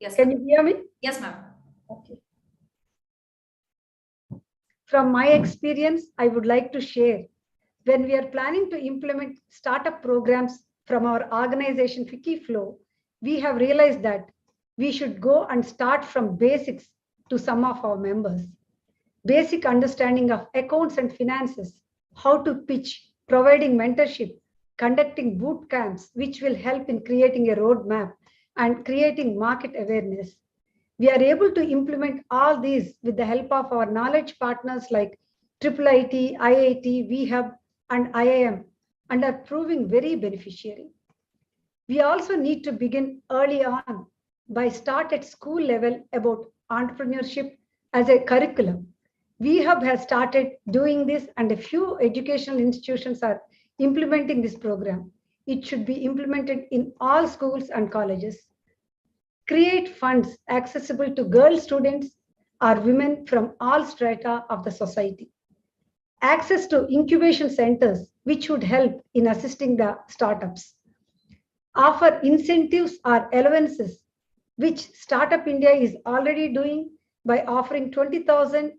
Yes. Can you hear me? Yes, ma'am. Okay. From my experience, I would like to share when we are planning to implement startup programs from our organization Wikiflow, we have realized that we should go and start from basics to some of our members. Basic understanding of accounts and finances, how to pitch, providing mentorship, conducting boot camps, which will help in creating a roadmap and creating market awareness. We are able to implement all these with the help of our knowledge partners like IIIT, IIT, VHub, and IIM, and are proving very beneficiary. We also need to begin early on by start at school level about entrepreneurship as a curriculum. VHub has started doing this and a few educational institutions are implementing this program. It should be implemented in all schools and colleges. Create funds accessible to girl students or women from all strata of the society. Access to incubation centers, which would help in assisting the startups. Offer incentives or allowances, which Startup India is already doing by offering 20,000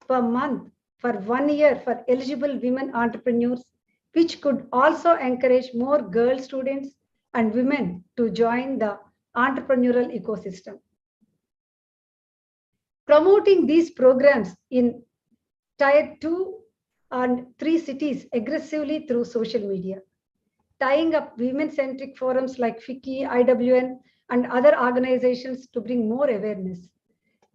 per month for 1 year for eligible women entrepreneurs, which could also encourage more girl students and women to join the entrepreneurial ecosystem. Promoting these programs in Tier 2 and 3 cities aggressively through social media. Tying up women-centric forums like FICCI, IWN, and other organizations to bring more awareness.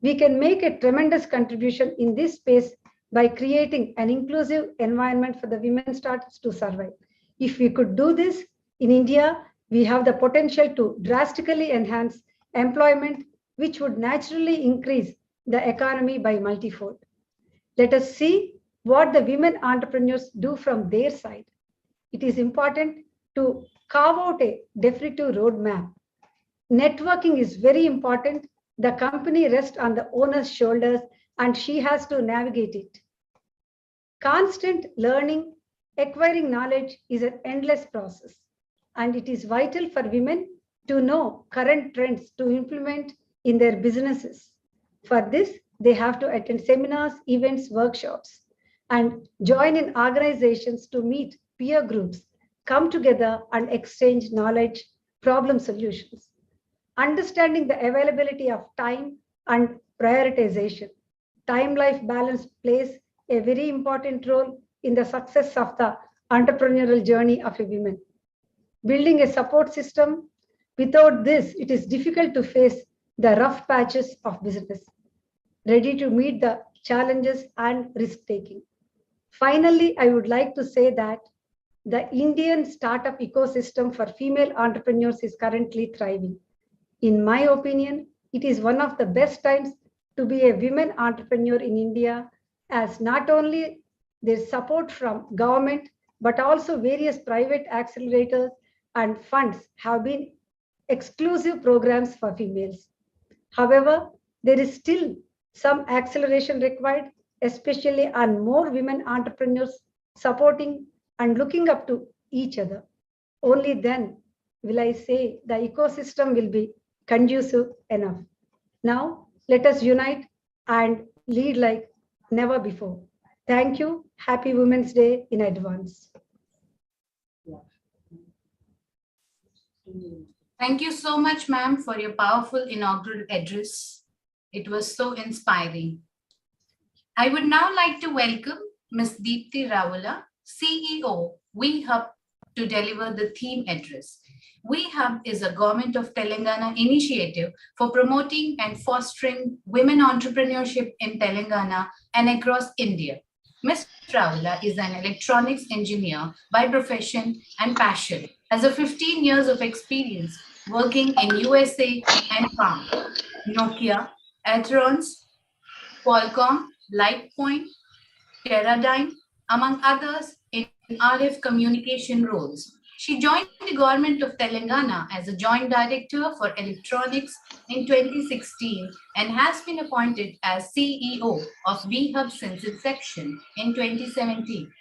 We can make a tremendous contribution in this space by creating an inclusive environment for the women startups to survive. If we could do this in India, we have the potential to drastically enhance employment, which would naturally increase the economy by multifold. Let us see what the women entrepreneurs do from their side. It is important to carve out a definitive roadmap. Networking is very important. The company rests on the owner's shoulders and she has to navigate it. Constant learning, acquiring knowledge is an endless process, and it is vital for women to know current trends to implement in their businesses. For this, they have to attend seminars, events, workshops, and join in organizations to meet peer groups, come together and exchange knowledge, problem solutions. Understanding the availability of time and prioritization. Time-life balance plays a very important role in the success of the entrepreneurial journey of a woman. Building a support system, without this, it is difficult to face the rough patches of business, ready to meet the challenges and risk-taking. Finally, I would like to say that the Indian startup ecosystem for female entrepreneurs is currently thriving. In my opinion, it is one of the best times to be a women entrepreneur in India, as not only there's support from government, but also various private accelerators and funds have been exclusive programs for females. However, there is still some acceleration required, especially on more women entrepreneurs supporting and looking up to each other. Only then will I say the ecosystem will be conducive enough. Now, let us unite and lead like never before. Thank you. Happy Women's Day in advance. Thank you so much, ma'am, for your powerful inaugural address. It was so inspiring. I would now like to welcome Ms. Deepthi Rawala, CEO, We Hub, to deliver the theme address. We Hub is a Government of Telangana initiative for promoting and fostering women entrepreneurship in Telangana and across India. Ms. Rawala is an electronics engineer by profession and passion, has a 15 years of experience working in USA and Palm, Nokia, Atherons, Qualcomm, Lightpoint, Teradyne, among others in RF communication roles. She joined the government of Telangana as a joint director for electronics in 2016 and has been appointed as CEO of VHub since inception in 2017.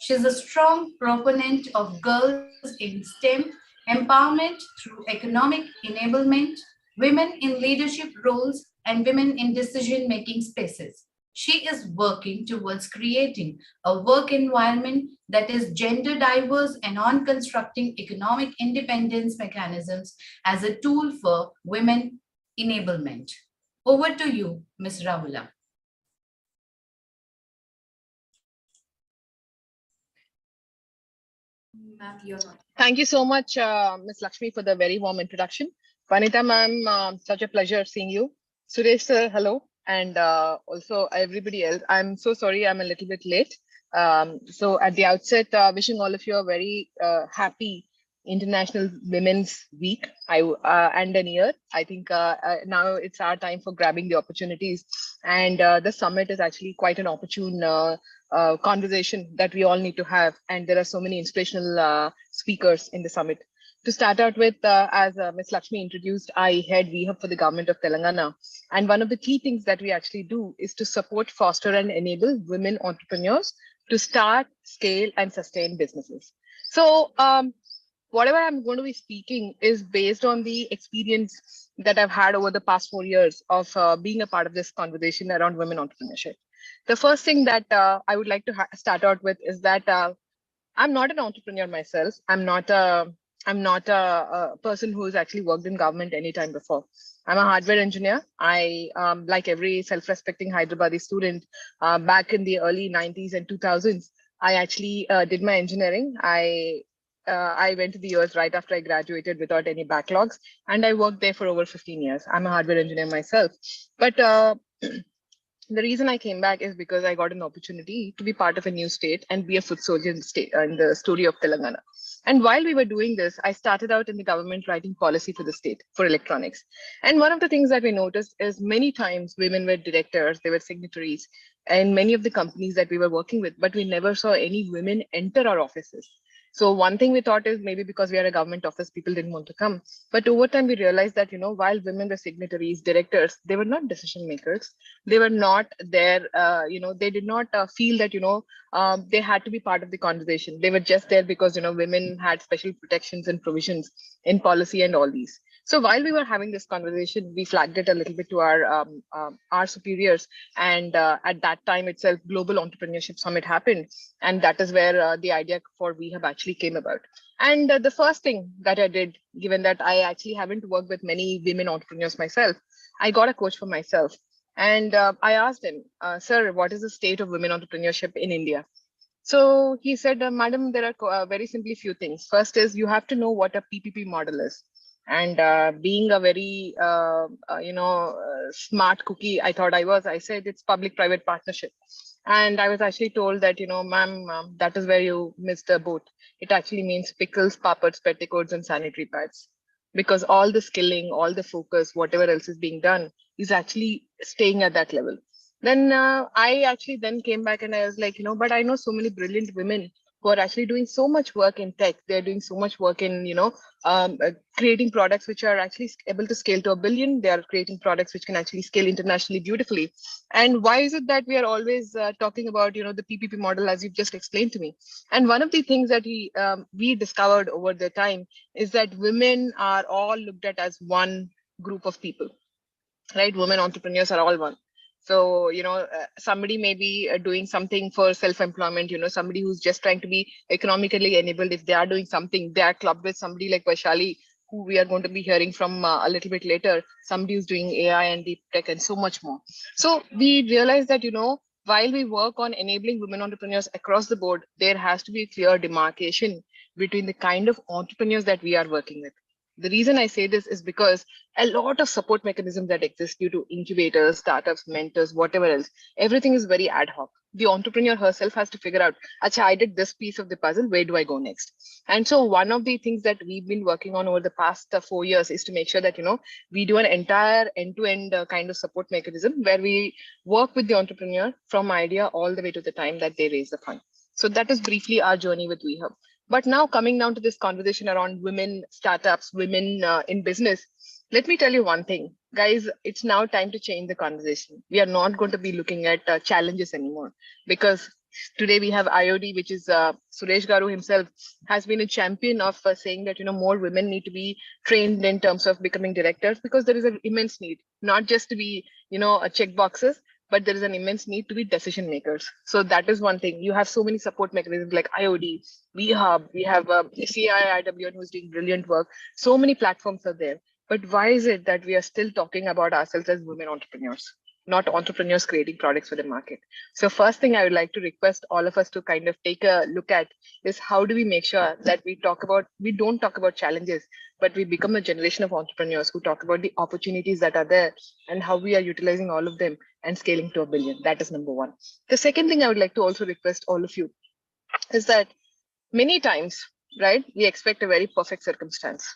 She is a strong proponent of girls in STEM, empowerment through economic enablement, women in leadership roles, and women in decision-making spaces. She is working towards creating a work environment that is gender diverse and on constructing economic independence mechanisms as a tool for women enablement. Over to you, Ms. Rawala. Thank you so much, Ms. Lakshmi, for the very warm introduction. Vanita ma'am, such a pleasure seeing you. Suresh sir, hello. And also everybody else. I'm so sorry I'm a little bit late. So at the outset, wishing all of you a very happy International Women's Week and a year. I think now it's our time for grabbing the opportunities. And the summit is actually quite an opportune conversation that we all need to have. And there are so many inspirational speakers in the summit. To start out with, as Ms. Lakshmi introduced, I head VHub for the government of Telangana. And one of the key things that we actually do is to support, foster, and enable women entrepreneurs to start, scale, and sustain businesses. So whatever I'm going to be speaking is based on the experience that I've had over the past 4 years of being a part of this conversation around women entrepreneurship. The first thing that I would like to start out with is that I'm not an entrepreneur myself. I'm not a person who's actually worked in government anytime before. I'm a hardware engineer. I, like every self-respecting Hyderabadi student, back in the early 90s and 2000s, I actually did my engineering. I went to the US right after I graduated without any backlogs, and I worked there for over 15 years. I'm a hardware engineer myself. But the reason I came back is because I got an opportunity to be part of a new state and be a foot soldier in the story of Telangana. And while we were doing this, I started out in the government writing policy for the state for electronics. And one of the things that we noticed is many times women were directors, they were signatories, and many of the companies that we were working with, but we never saw any women enter our offices. So one thing we thought is maybe because we are a government office, people didn't want to come. But over time, we realized that, while women were signatories, directors, they were not decision makers. They were not there, they did not feel that, they had to be part of the conversation. They were just there because, women had special protections and provisions in policy and all these. So while we were having this conversation, we flagged it a little bit to our superiors. And at that time itself, Global Entrepreneurship Summit happened. And that is where the idea for VHub actually came about. And the first thing that I did, given that I actually haven't worked with many women entrepreneurs myself, I got a coach for myself. And I asked him, sir, what is the state of women entrepreneurship in India? So he said, madam, there are very simply few things. First is you have to know what a PPP model is. And being a very, smart cookie, I thought I said it's public-private partnership. And I was actually told that, ma'am, that is where you missed the boat. It actually means pickles, papads, petticoats, and sanitary pads. Because all the skilling, all the focus, whatever else is being done is actually staying at that level. Then I actually then came back and I was like, but I know so many brilliant women who are actually doing so much work in tech. They're doing so much work in, creating products which are actually able to scale to 1 billion. They are creating products which can actually scale internationally beautifully. And why is it that we are always talking about, the PPP model, as you've just explained to me? And one of the things that we discovered over the time is that women are all looked at as one group of people, right? Women entrepreneurs are all one. So, somebody may be doing something for self-employment, somebody who's just trying to be economically enabled. If they are doing something, they are clubbed with somebody like Vaishali, who we are going to be hearing from a little bit later, somebody who's doing AI and deep tech and so much more. So we realize that, while we work on enabling women entrepreneurs across the board, there has to be a clear demarcation between the kind of entrepreneurs that we are working with. The reason I say this is because a lot of support mechanisms that exist due to incubators, startups, mentors, whatever else, everything is very ad hoc. The entrepreneur herself has to figure out, Acha, I did this piece of the puzzle, where do I go next? And so one of the things that we've been working on over the past 4 years is to make sure that, we do an entire end-to-end kind of support mechanism where we work with the entrepreneur from idea all the way to the time that they raise the fund. So that is briefly our journey with WeHub. But now coming down to this conversation around women startups, women in business, let me tell you one thing, guys, it's now time to change the conversation. We are not going to be looking at challenges anymore, because today we have IOD, which is Suresh Garu himself has been a champion of saying that, more women need to be trained in terms of becoming directors, because there is an immense need, not just to be, a check boxes, but there is an immense need to be decision makers. So that is one thing. You have so many support mechanisms like IOD, WeHub, we have CIIWN who's doing brilliant work. So many platforms are there. But why is it that we are still talking about ourselves as women entrepreneurs, not entrepreneurs creating products for the market? So first thing I would like to request all of us to kind of take a look at is, how do we make sure that we don't talk about challenges, but we become a generation of entrepreneurs who talk about the opportunities that are there and how we are utilizing all of them and scaling to 1 billion. That is number one. The second thing I would like to also request all of you is that many times, right, we expect a very perfect circumstance.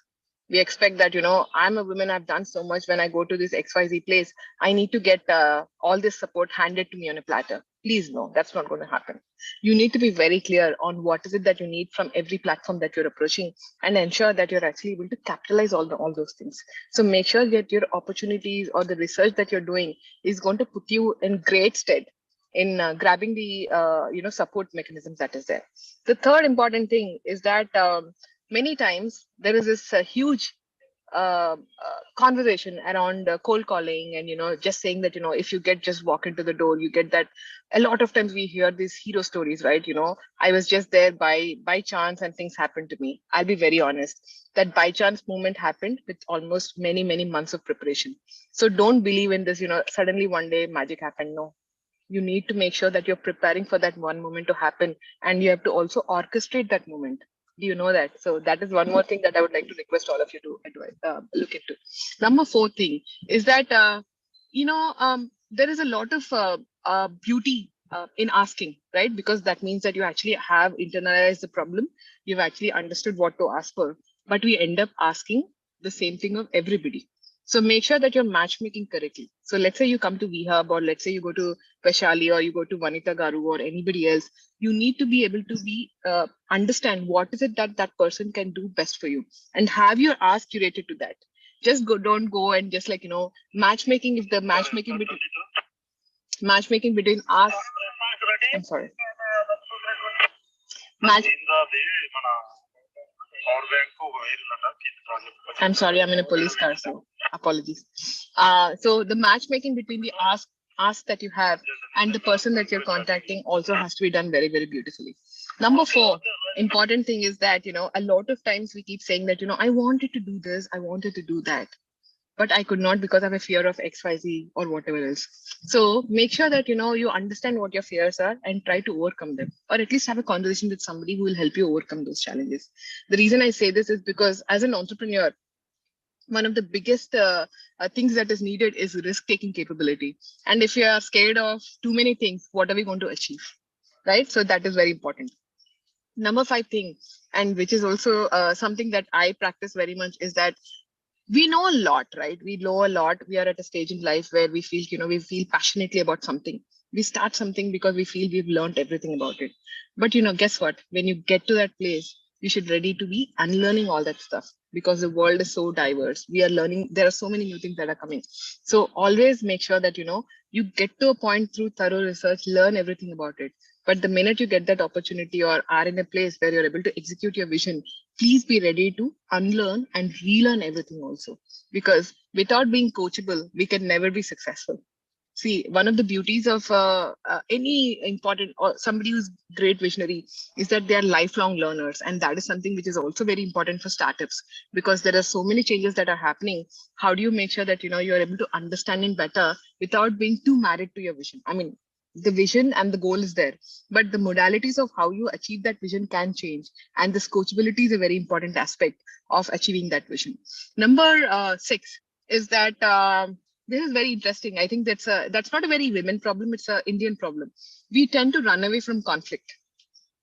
We expect that, I'm a woman, I've done so much. When I go to this XYZ place, I need to get all this support handed to me on a platter. Please, no, that's not going to happen. You need to be very clear on what is it that you need from every platform that you're approaching, and ensure that you're actually able to capitalize all those things. So make sure that your opportunities or the research that you're doing is going to put you in great stead in grabbing the support mechanisms that is there. The third important thing is that many times there is this huge conversation around cold calling and just saying that if you just walk into the door, you get that. A lot of times we hear these hero stories, right? I was just there by chance and things happened to me. I'll be very honest, that by chance moment happened with almost many months of preparation. So don't believe in this suddenly one day magic happened. No, you need to make sure that you're preparing for that one moment to happen, and you have to also orchestrate that moment. Do you know that? So that is one more thing that I would like to request all of you to look into. Number 4 thing is that, there is a lot of beauty in asking, right? Because that means that you actually have internalized the problem. You've actually understood what to ask for, but we end up asking the same thing of everybody. So make sure that you're matchmaking correctly. So let's say you come to WeHub, or let's say you go to Vaishali, or you go to Vanita Garu or anybody else. You need to be able to understand what is it that person can do best for you, and have your ask curated to that. Just don't go and just matchmaking. If the matchmaking between us, I'm sorry. I'm sorry, I'm in a police car, so apologies. So the matchmaking between the ask that you have and the person that you're contacting also has to be done very beautifully. Number 4, important thing is that, a lot of times we keep saying that, I wanted to do this, I wanted to do that, but I could not because I have a fear of XYZ or whatever else. So make sure that, you understand what your fears are and try to overcome them, or at least have a conversation with somebody who will help you overcome those challenges. The reason I say this is because as an entrepreneur, one of the biggest things that is needed is risk-taking capability. And if you are scared of too many things, what are we going to achieve, right? So that is very important. Number 5 thing, and which is also something that I practice very much, is that we know a lot, right? We know a lot. We are at a stage in life where we feel, we feel passionately about something. We start something because we feel we've learned everything about it. But guess what? When you get to that place, you should ready to be unlearning all that stuff, because the world is so diverse. We are learning. There are so many new things that are coming. So always make sure that, you get to a point through thorough research, learn everything about it. But the minute you get that opportunity or are in a place where you're able to execute your vision, please be ready to unlearn and relearn everything also. Because without being coachable, we can never be successful. See, one of the beauties of any important or somebody who's great visionary is that they are lifelong learners. And that is something which is also very important for startups, because there are so many changes that are happening. How do you make sure that, you're able to understand it better without being too married to your vision? I mean, the vision and the goal is there, but the modalities of how you achieve that vision can change. And this coachability is a very important aspect of achieving that vision. Number 6 is that, this is very interesting. I think that's not a very women problem. It's an Indian problem. We tend to run away from conflict,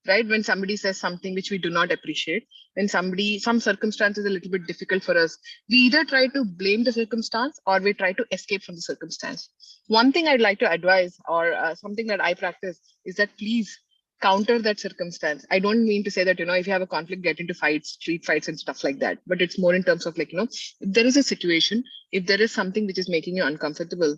right? When somebody says something which we do not appreciate, when some circumstance is a little bit difficult for us, we either try to blame the circumstance or we try to escape from the circumstance. One thing I'd like to advise, or something that I practice, is that please counter that circumstance. I don't mean to say that, if you have a conflict, get into fights, street fights and stuff like that. But it's more in terms of if there is a situation, if there is something which is making you uncomfortable,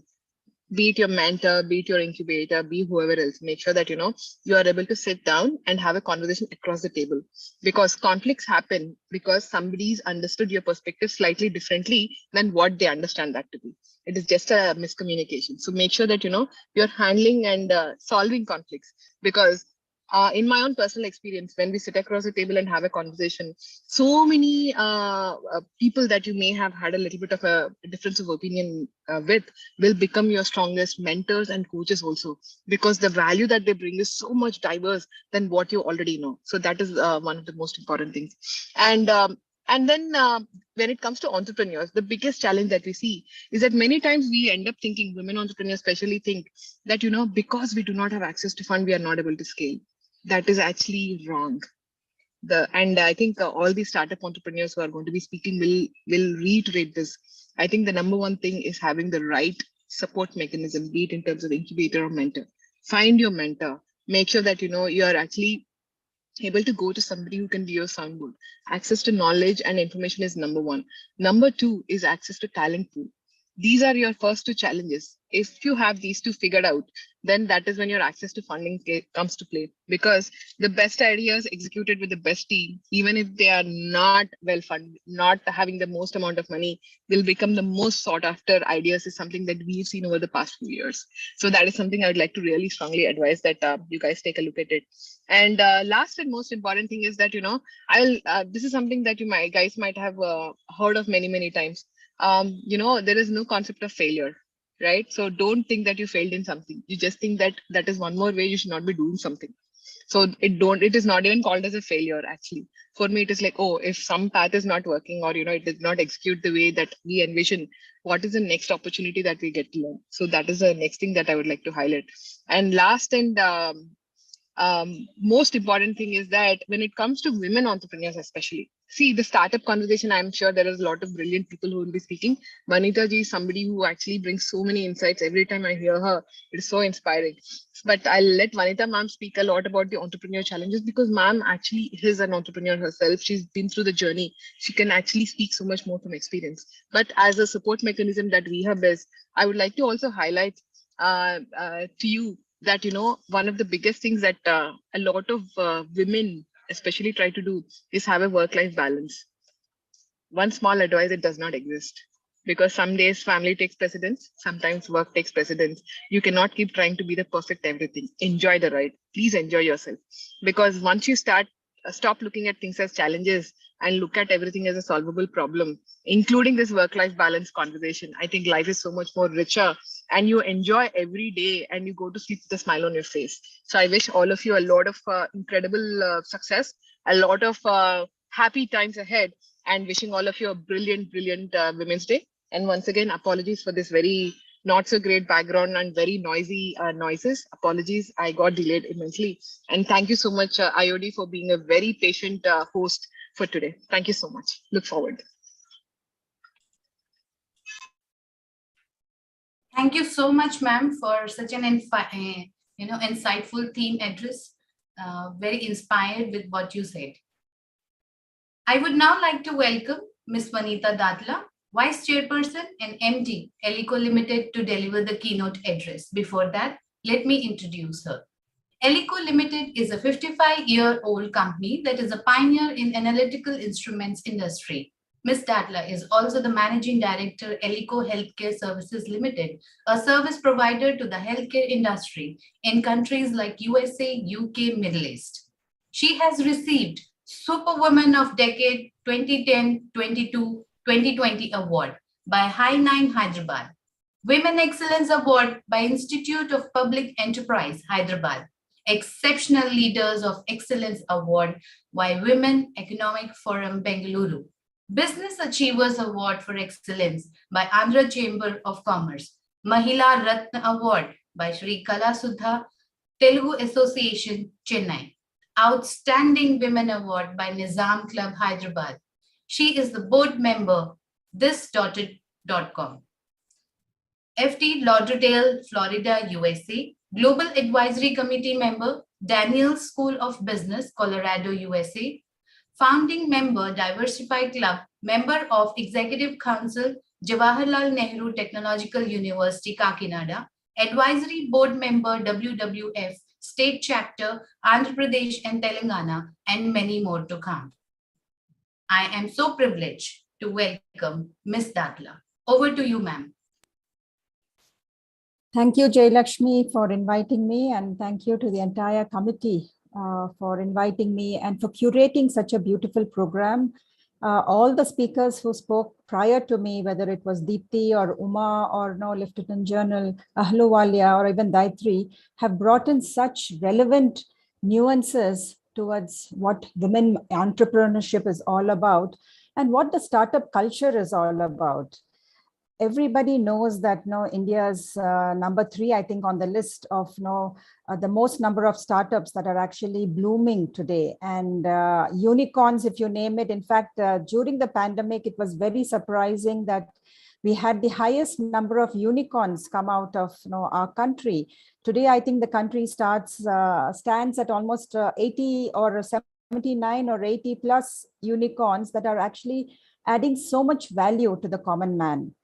be it your mentor, be it your incubator, be whoever else, make sure that, you are able to sit down and have a conversation across the table. Because conflicts happen because somebody's understood your perspective slightly differently than what they understand that to be. It is just a miscommunication. So make sure that, you're handling and solving conflicts. Because in my own personal experience, when we sit across the table and have a conversation, so many people that you may have had a little bit of a difference of opinion with will become your strongest mentors and coaches also, because the value that they bring is so much diverse than what you already know. So that is one of the most important things. And then when it comes to entrepreneurs, the biggest challenge that we see is that many times we end up thinking, women entrepreneurs especially think that, because we do not have access to fund, we are not able to scale. That is actually wrong. And I think all the startup entrepreneurs who are going to be speaking will reiterate this. I think the number one thing is having the right support mechanism, be it in terms of incubator or mentor. Find your mentor. Make sure that, you are actually able to go to somebody who can be your soundboard. Access to knowledge and information is number 1. Number 2 is access to talent pool. These are your first 2 challenges. If you have these 2 figured out, then that is when your access to funding comes to play. Because the best ideas executed with the best team, even if they are not well funded, not having the most amount of money, will become the most sought after ideas, is something that we've seen over the past few years. So that is something I would like to really strongly advise that you guys take a look at it. And last and most important thing is that, this is something that you guys might have heard of many times. There is no concept of failure, right? So don't think that you failed in something. You just think that that is one more way you should not be doing something. So it is not even called as a failure, actually. For me, it is like, oh, if some path is not working, or, it did not execute the way that we envision, what is the next opportunity that we get to learn? So that is the next thing that I would like to highlight. And last and most important thing is that when it comes to women entrepreneurs, especially, see the startup conversation, I'm sure there is a lot of brilliant people who will be speaking. Vanita ji is somebody who actually brings so many insights. Every time I hear her, it is so inspiring. But I'll let Vanita ma'am speak a lot about the entrepreneur challenges, because ma'am actually is an entrepreneur herself. She's been through the journey. She can actually speak so much more from experience. But as a support mechanism that we have is, I would like to also highlight to you that, one of the biggest things that a lot of women especially try to do is have a work-life balance. One small advice: it does not exist, because some days family takes precedence, sometimes work takes precedence. You cannot keep trying to be the perfect everything. Enjoy the ride. Please enjoy yourself, because once you stop looking at things as challenges and look at everything as a solvable problem, including this work-life balance conversation, I think life is so much more richer, and you enjoy every day and you go to sleep with a smile on your face. So I wish all of you a lot of incredible success, a lot of happy times ahead, and wishing all of you a brilliant Women's Day. And once again, apologies for this very not so great background and very noisy noises. Apologies, I got delayed immensely. And thank you so much, IOD, for being a very patient host for today. Thank you so much. Look forward. Thank you so much, ma'am, for such an insightful theme address. Very inspired with what you said. I would now like to welcome Ms. Vanita Dadla, Vice Chairperson and MD, Elico Limited, to deliver the keynote address. Before that, let me introduce her. Elico Limited is a 55-year-old company that is a pioneer in analytical instruments industry. Ms. Dadla is also the Managing Director, Elico Healthcare Services Limited, a service provider to the healthcare industry in countries like USA, UK, Middle East. She has received Superwoman of Decade 2010, 22, 2020 Award by High Nine Hyderabad, Women Excellence Award by Institute of Public Enterprise Hyderabad, Exceptional Leaders of Excellence Award by Women Economic Forum Bengaluru, Business Achievers Award for Excellence by Andhra Chamber of Commerce, Mahila Ratna Award by Shri Kala Sudha Telugu Association, Chennai, Outstanding Women Award by Nizam Club Hyderabad. She is the board member, this.com. FT Lauderdale, Florida, USA, Global Advisory Committee member, Daniels School of Business, Colorado, USA, founding member, Diversify Club, member of Executive Council, Jawaharlal Nehru Technological University, Kakinada, advisory board member, WWF, State Chapter, Andhra Pradesh and Telangana, and many more to come. I am so privileged to welcome Ms. Dadla. Over to you, ma'am. Thank you, Jayalakshmi, for inviting me, and thank you to the entire committee for inviting me and for curating such a beautiful program. All the speakers who spoke prior to me, whether it was Deepthi or Uma or no Lieutenant General Ahluwalia or even Gayatri, have brought in such relevant nuances towards what women entrepreneurship is all about and what the startup culture is all about. Everybody knows that India is number 3, I think, on the list of the most number of startups that are actually blooming today, and unicorns, if you name it. In fact, during the pandemic, it was very surprising that we had the highest number of unicorns come out of our country. Today, I think the country stands at almost 80 or 79 or 80 plus unicorns that are actually adding so much value to the common man.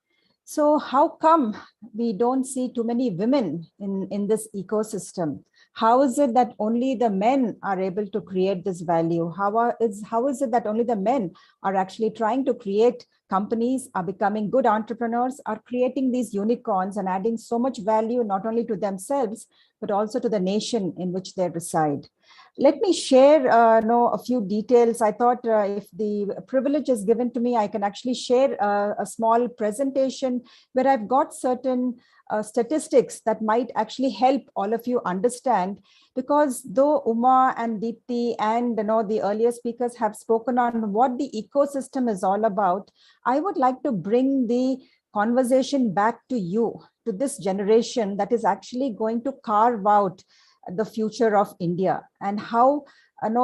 So how come we don't see too many women in this ecosystem? How is it that only the men are able to create this value? How is it that only the men are actually trying to create companies, are becoming good entrepreneurs, are creating these unicorns and adding so much value not only to themselves, but also to the nation in which they reside? Let me share a few details. I thought if the privilege is given to me, I can actually share a small presentation where I've got certain statistics that might actually help all of you understand, because though Uma and Deepthi and the earlier speakers have spoken on what the ecosystem is all about, I would like to bring the conversation back to you, to this generation that is actually going to carve out the future of India, and how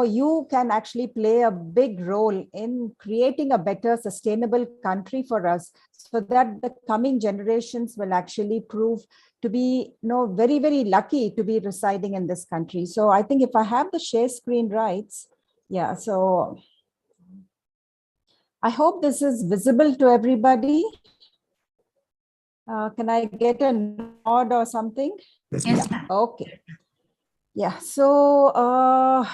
you can actually play a big role in creating a better sustainable country for us, so that the coming generations will actually prove to be very, very lucky to be residing in this country. So I think if I have the share screen rights, yeah, so I hope this is visible to everybody. Can I get a nod or something? Yes, yeah. Okay. Yeah, so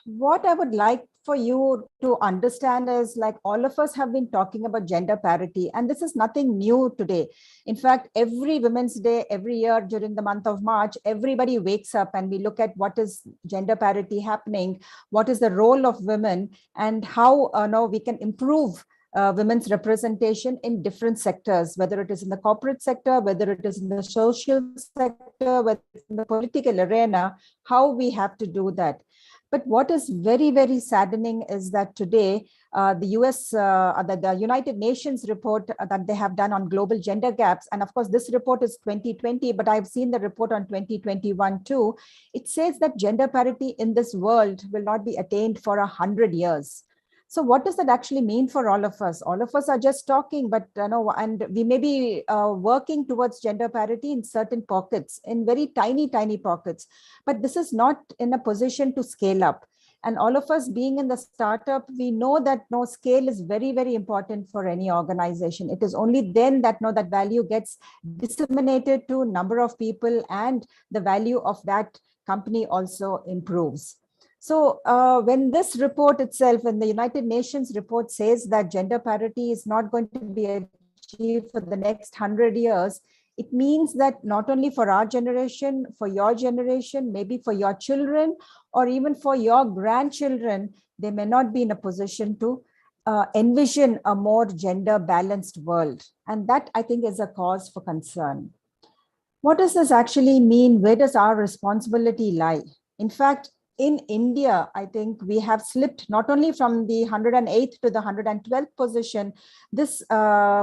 what I would like for you to understand is, like, all of us have been talking about gender parity, and this is nothing new today. In fact, every Women's Day, every year during the month of March, everybody wakes up and we look at what is gender parity happening, what is the role of women, and how we can improve women's representation in different sectors, whether it is in the corporate sector, whether it is in the social sector, whether it's in the political arena, how we have to do that. But what is very, very saddening is that today, the United Nations report that they have done on global gender gaps, and of course, this report is 2020, but I've seen the report on 2021 too. It says that gender parity in this world will not be attained for 100 years. So what does that actually mean for all of us? All of us are just talking, but and we may be working towards gender parity in certain pockets, in very tiny pockets, but this is not in a position to scale up. And all of us being in the startup, we know that scale is very, very important for any organization. It is only then that that value gets disseminated to a number of people, and the value of that company also improves. So when this report itself, when the United Nations report says that gender parity is not going to be achieved for the next 100 years, it means that not only for our generation, for your generation, maybe for your children, or even for your grandchildren, they may not be in a position to envision a more gender balanced world. And that, I think, is a cause for concern. What does this actually mean? Where does our responsibility lie? In fact, in India, I think we have slipped not only from the 108th to the 112th position. This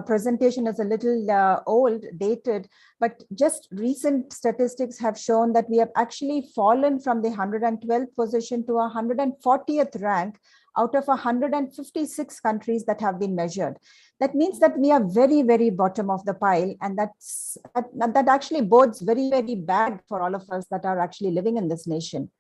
presentation is a little old, dated, but just recent statistics have shown that we have actually fallen from the 112th position to a 140th rank out of 156 countries that have been measured. That means that we are very, very bottom of the pile, and that actually bodes very, very bad for all of us that are actually living in this nation.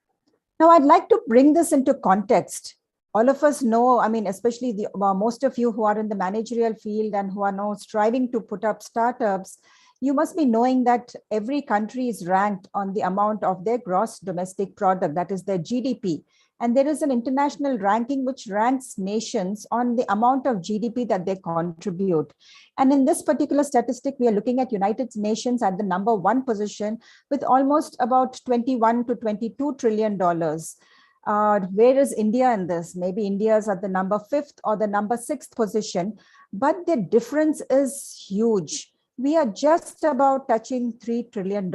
Now, I'd like to bring this into context. All of us know, I mean, especially most of you who are in the managerial field and who are now striving to put up startups, you must be knowing that every country is ranked on the amount of their gross domestic product, that is their GDP. And there is an international ranking which ranks nations on the amount of GDP that they contribute. And in this particular statistic, we are looking at United Nations at the number 1 position with almost about $21 to $22 trillion. Where is India in this? Maybe India is at the number 5th or the number 6th position, but the difference is huge. We are just about touching $3 trillion,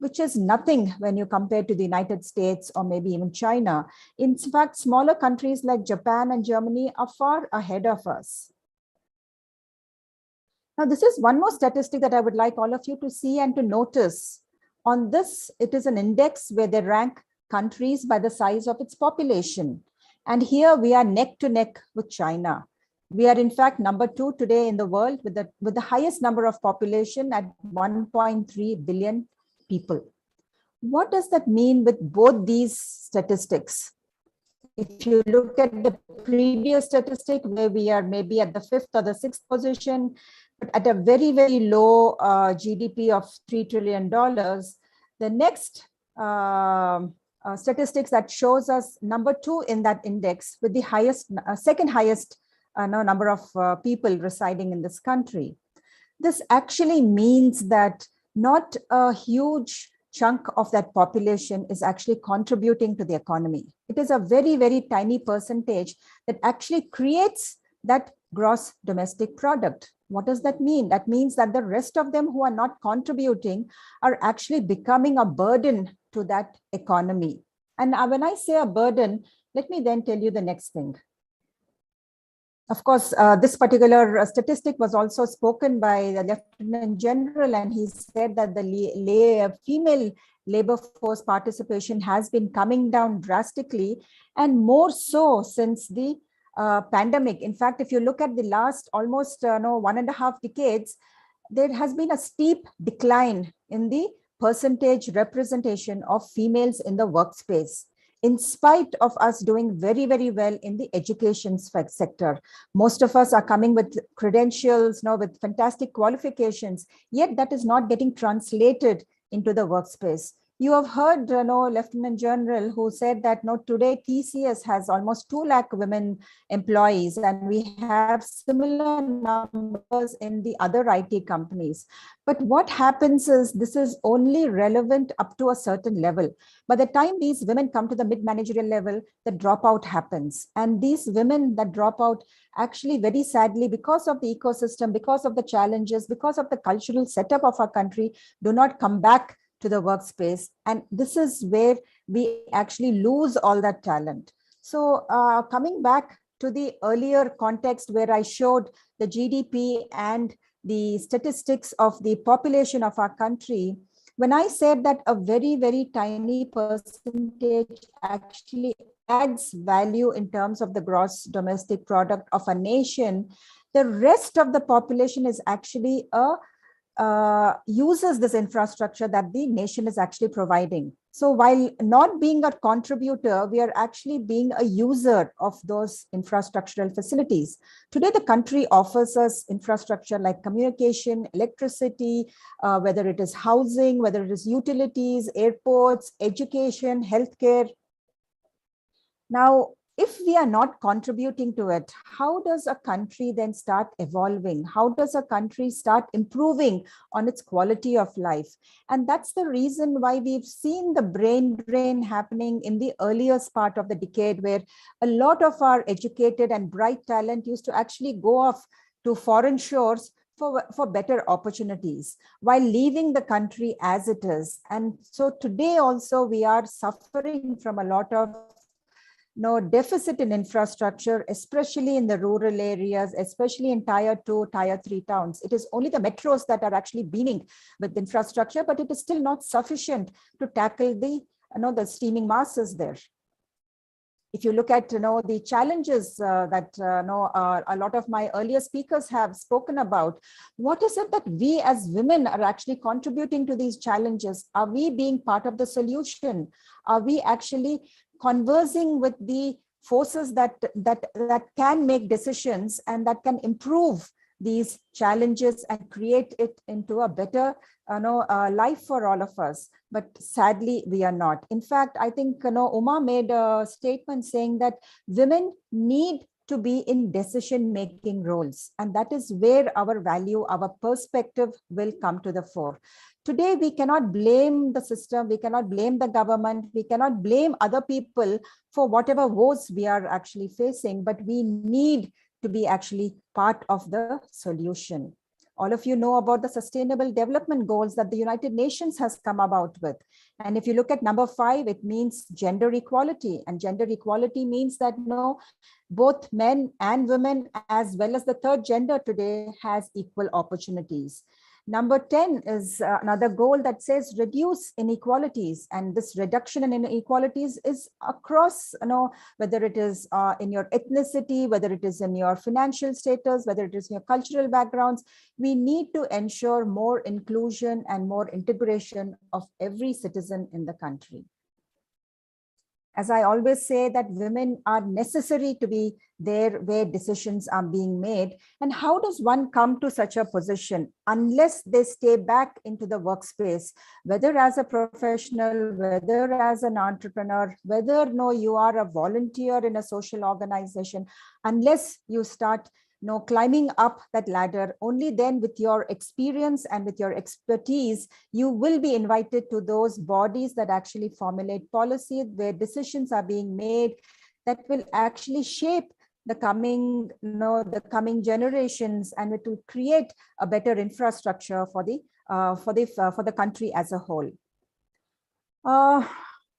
which is nothing when you compare to the United States or maybe even China. In fact, smaller countries like Japan and Germany are far ahead of us. Now, this is one more statistic that I would like all of you to see and to notice. On this, it is an index where they rank countries by the size of its population. And here we are neck to neck with China. We are in fact number 2 today in the world with the highest number of population at 1.3 billion people. What does that mean with both these statistics? If you look at the previous statistic where we are maybe at the 5th or the 6th position, but at a very, very low GDP of $3 trillion, the next statistics that shows us number 2 in that index with the highest, second highest number of people residing in this country. This actually means that not a huge chunk of that population is actually contributing to the economy. It is a very, very tiny percentage that actually creates that gross domestic product. What does that mean? That means that the rest of them who are not contributing are actually becoming a burden to that economy. And when I say a burden, let me then tell you the next thing. Of course, this particular statistic was also spoken by the Lieutenant General, and he said that the female labor force participation has been coming down drastically, and more so since the pandemic. In fact, if you look at the last almost 1.5 decades, there has been a steep decline in the percentage representation of females in the workspace, in spite of us doing very, very well in the education sector. Most of us are coming with credentials, with fantastic qualifications, yet that is not getting translated into the workspace. You have heard Lieutenant General who said that today TCS has almost 2 lakh women employees, and we have similar numbers in the other IT companies. But what happens is this is only relevant up to a certain level. By the time these women come to the mid-managerial level, the dropout happens. And these women that drop out actually very sadly, because of the ecosystem, because of the challenges, because of the cultural setup of our country, do not come back to the workspace. And this is where we actually lose all that talent. So coming back to the earlier context where I showed the GDP and the statistics of the population of our country, when I said that a very, very tiny percentage actually adds value in terms of the gross domestic product of a nation, the rest of the population is actually uses this infrastructure that the nation is actually providing. So while not being a contributor, we are actually being a user of those infrastructural facilities. Today, the country offers us infrastructure like communication, electricity, whether it is housing, whether it is utilities, airports, education, healthcare. Now, if we are not contributing to it, how does a country then start evolving? How does a country start improving on its quality of life? And that's the reason why we've seen the brain drain happening in the earliest part of the decade, where a lot of our educated and bright talent used to actually go off to foreign shores for better opportunities while leaving the country as it is. And so today also we are suffering from a lot of deficit in infrastructure, especially in the rural areas, especially in tier 2, tier 3 towns. It is only the metros that are actually beaming with infrastructure, but it is still not sufficient to tackle the steaming masses there. If you look at the challenges that a lot of my earlier speakers have spoken about, what is it that we as women are actually contributing to these challenges? Are we being part of the solution? Are we actually conversing with the forces that can make decisions and that can improve these challenges and create it into a better life for all of us? But sadly, we are not. In fact, I think Uma made a statement saying that women need to be in decision-making roles. And that is where our value, our perspective will come to the fore. Today, we cannot blame the system, we cannot blame the government, we cannot blame other people for whatever woes we are actually facing, but we need to be actually part of the solution. All of you know about the Sustainable Development Goals that the United Nations has come about with. And if you look at number 5, it means gender equality. And gender equality means that both men and women, as well as the third gender today, has equal opportunities. Number 10 is another goal that says reduce inequalities. And this reduction in inequalities is across, whether it is in your ethnicity, whether it is in your financial status, whether it is in your cultural backgrounds. We need to ensure more inclusion and more integration of every citizen in the country. As I always say, that women are necessary to be there where decisions are being made. And how does one come to such a position unless they stay back into the workspace, whether as a professional, whether as an entrepreneur, whether you are a volunteer in a social organization, unless you start climbing up that ladder, only then with your experience and with your expertise, you will be invited to those bodies that actually formulate policy, where decisions are being made that will actually shape the coming generations, and it will create a better infrastructure for the country as a whole.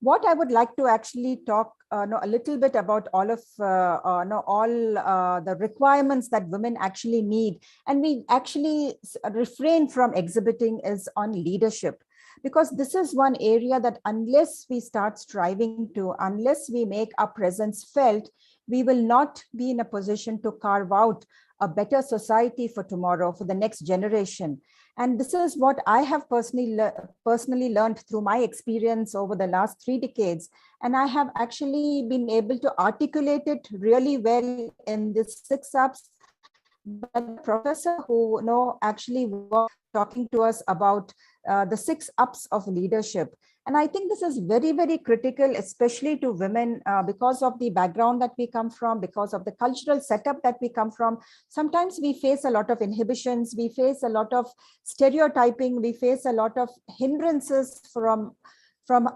What I would like to actually talk a little bit about all of the requirements that women actually need, and we actually refrain from exhibiting, is on leadership. Because this is one area that unless we start striving to, unless we make our presence felt, we will not be in a position to carve out a better society for tomorrow, for the next generation. And this is what I have personally learned through my experience over the last 3 decades. And I have actually been able to articulate it really well in this 6 ups. But the professor who actually was talking to us about the 6 ups of leadership. And I think this is very, very critical, especially to women, because of the background that we come from, because of the cultural setup that we come from. Sometimes we face a lot of inhibitions, we face a lot of stereotyping, we face a lot of hindrances from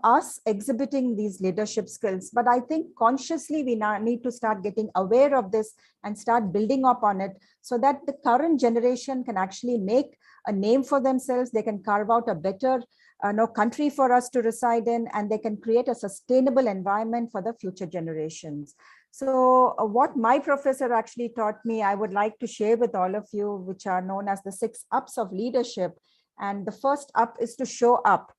us exhibiting these leadership skills. But I think consciously we now need to start getting aware of this and start building up on it, so that the current generation can actually make a name for themselves. They can carve out a better country for us to reside in, and they can create a sustainable environment for the future generations. So what my professor actually taught me, I would like to share with all of you, which are known as the 6 ups of leadership. And the first up is to show up.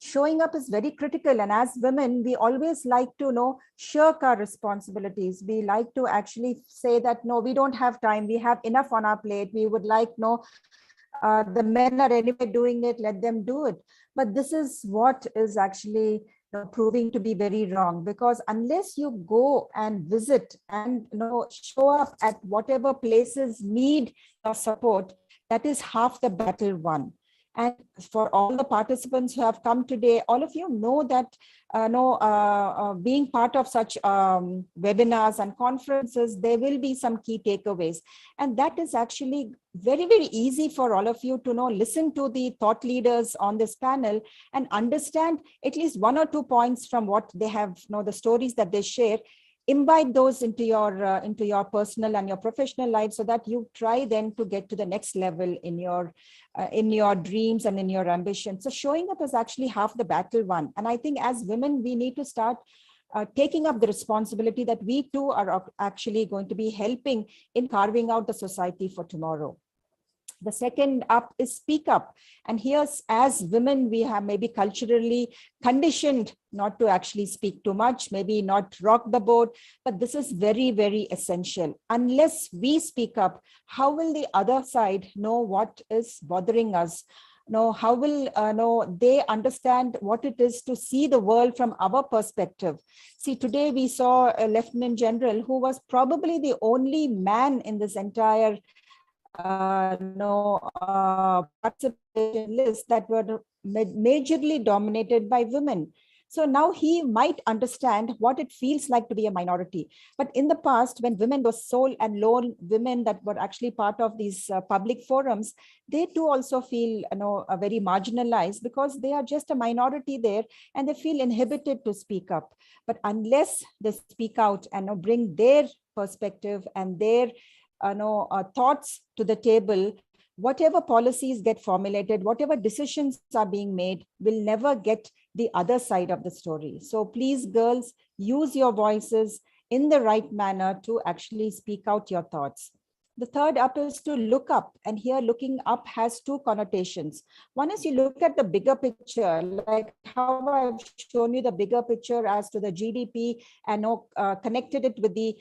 showing up is very critical. And as women, we always like to shirk our responsibilities. We like to actually say that, no, we don't have time. We have enough on our plate. We would like, the men are anyway doing it, let them do it. But this is what is actually proving to be very wrong, because unless you go and visit and show up at whatever places need your support, that is half the battle won. And for all the participants who have come today, all of you know that being part of such webinars and conferences, there will be some key takeaways. And that is actually very, very easy for all of you to listen to the thought leaders on this panel and understand at least 1 or 2 points from what they have, the stories that they share. Imbibe those into your personal and your professional life, so that you try then to get to the next level in your dreams and in your ambition. So showing up is actually half the battle won. And I think as women, we need to start taking up the responsibility that we too are actually going to be helping in carving out the society for tomorrow. The second up is speak up. And here's, as women, we have maybe culturally conditioned not to actually speak too much, maybe not rock the boat, but this is very, very essential. Unless we speak up, how will the other side know what is bothering us? How will they understand what it is to see the world from our perspective? See, today we saw a Lieutenant General who was probably the only man in this entire participation list that were majorly dominated by women. So now he might understand what it feels like to be a minority. But in the past, when women were sole and lone women that were actually part of these public forums, they too also feel very marginalized, because they are just a minority there and they feel inhibited to speak up. But unless they speak out and bring their perspective and their thoughts to the table, whatever policies get formulated, whatever decisions are being made, will never get the other side of the story. So please, girls, use your voices in the right manner to actually speak out your thoughts. The third up is to look up. And here looking up has two connotations. One is you look at the bigger picture, like how I've shown you the bigger picture as to the GDP and connected it with the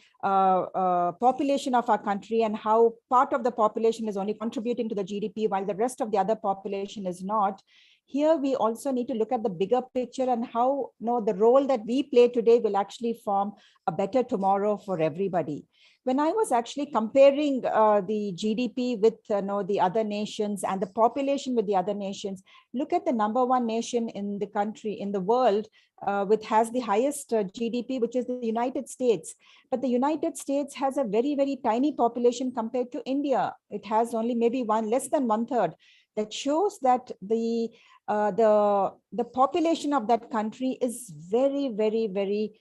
population of our country, and how part of the population is only contributing to the GDP while the rest of the other population is not. Here we also need to look at the bigger picture and how the role that we play today will actually form a better tomorrow for everybody. When I was actually comparing the GDP with the other nations and the population with the other nations, look at the #1 nation in the country, in the world, which has the highest GDP, which is the United States. But the United States has a very, very tiny population compared to India. It has only maybe less than 1/3. That shows that the population of that country is very, very, very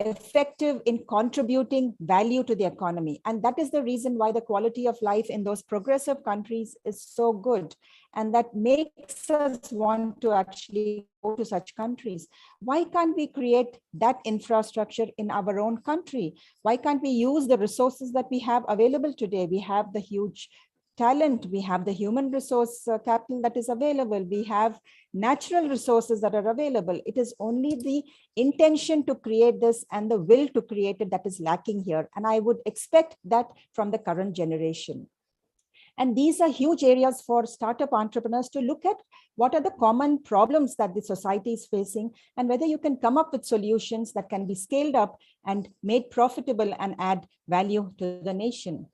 effective in contributing value to the economy. And that is the reason why the quality of life in those progressive countries is so good. And that makes us want to actually go to such countries. Why can't we create that infrastructure in our own country? Why can't we use the resources that we have available today? We have the huge talent, we have the human resource capital that is available, we have natural resources that are available. It is only the intention to create this and the will to create it that is lacking here. And I would expect that from the current generation. And these are huge areas for startup entrepreneurs to look at what are the common problems that the society is facing, and whether you can come up with solutions that can be scaled up and made profitable and add value to the nation.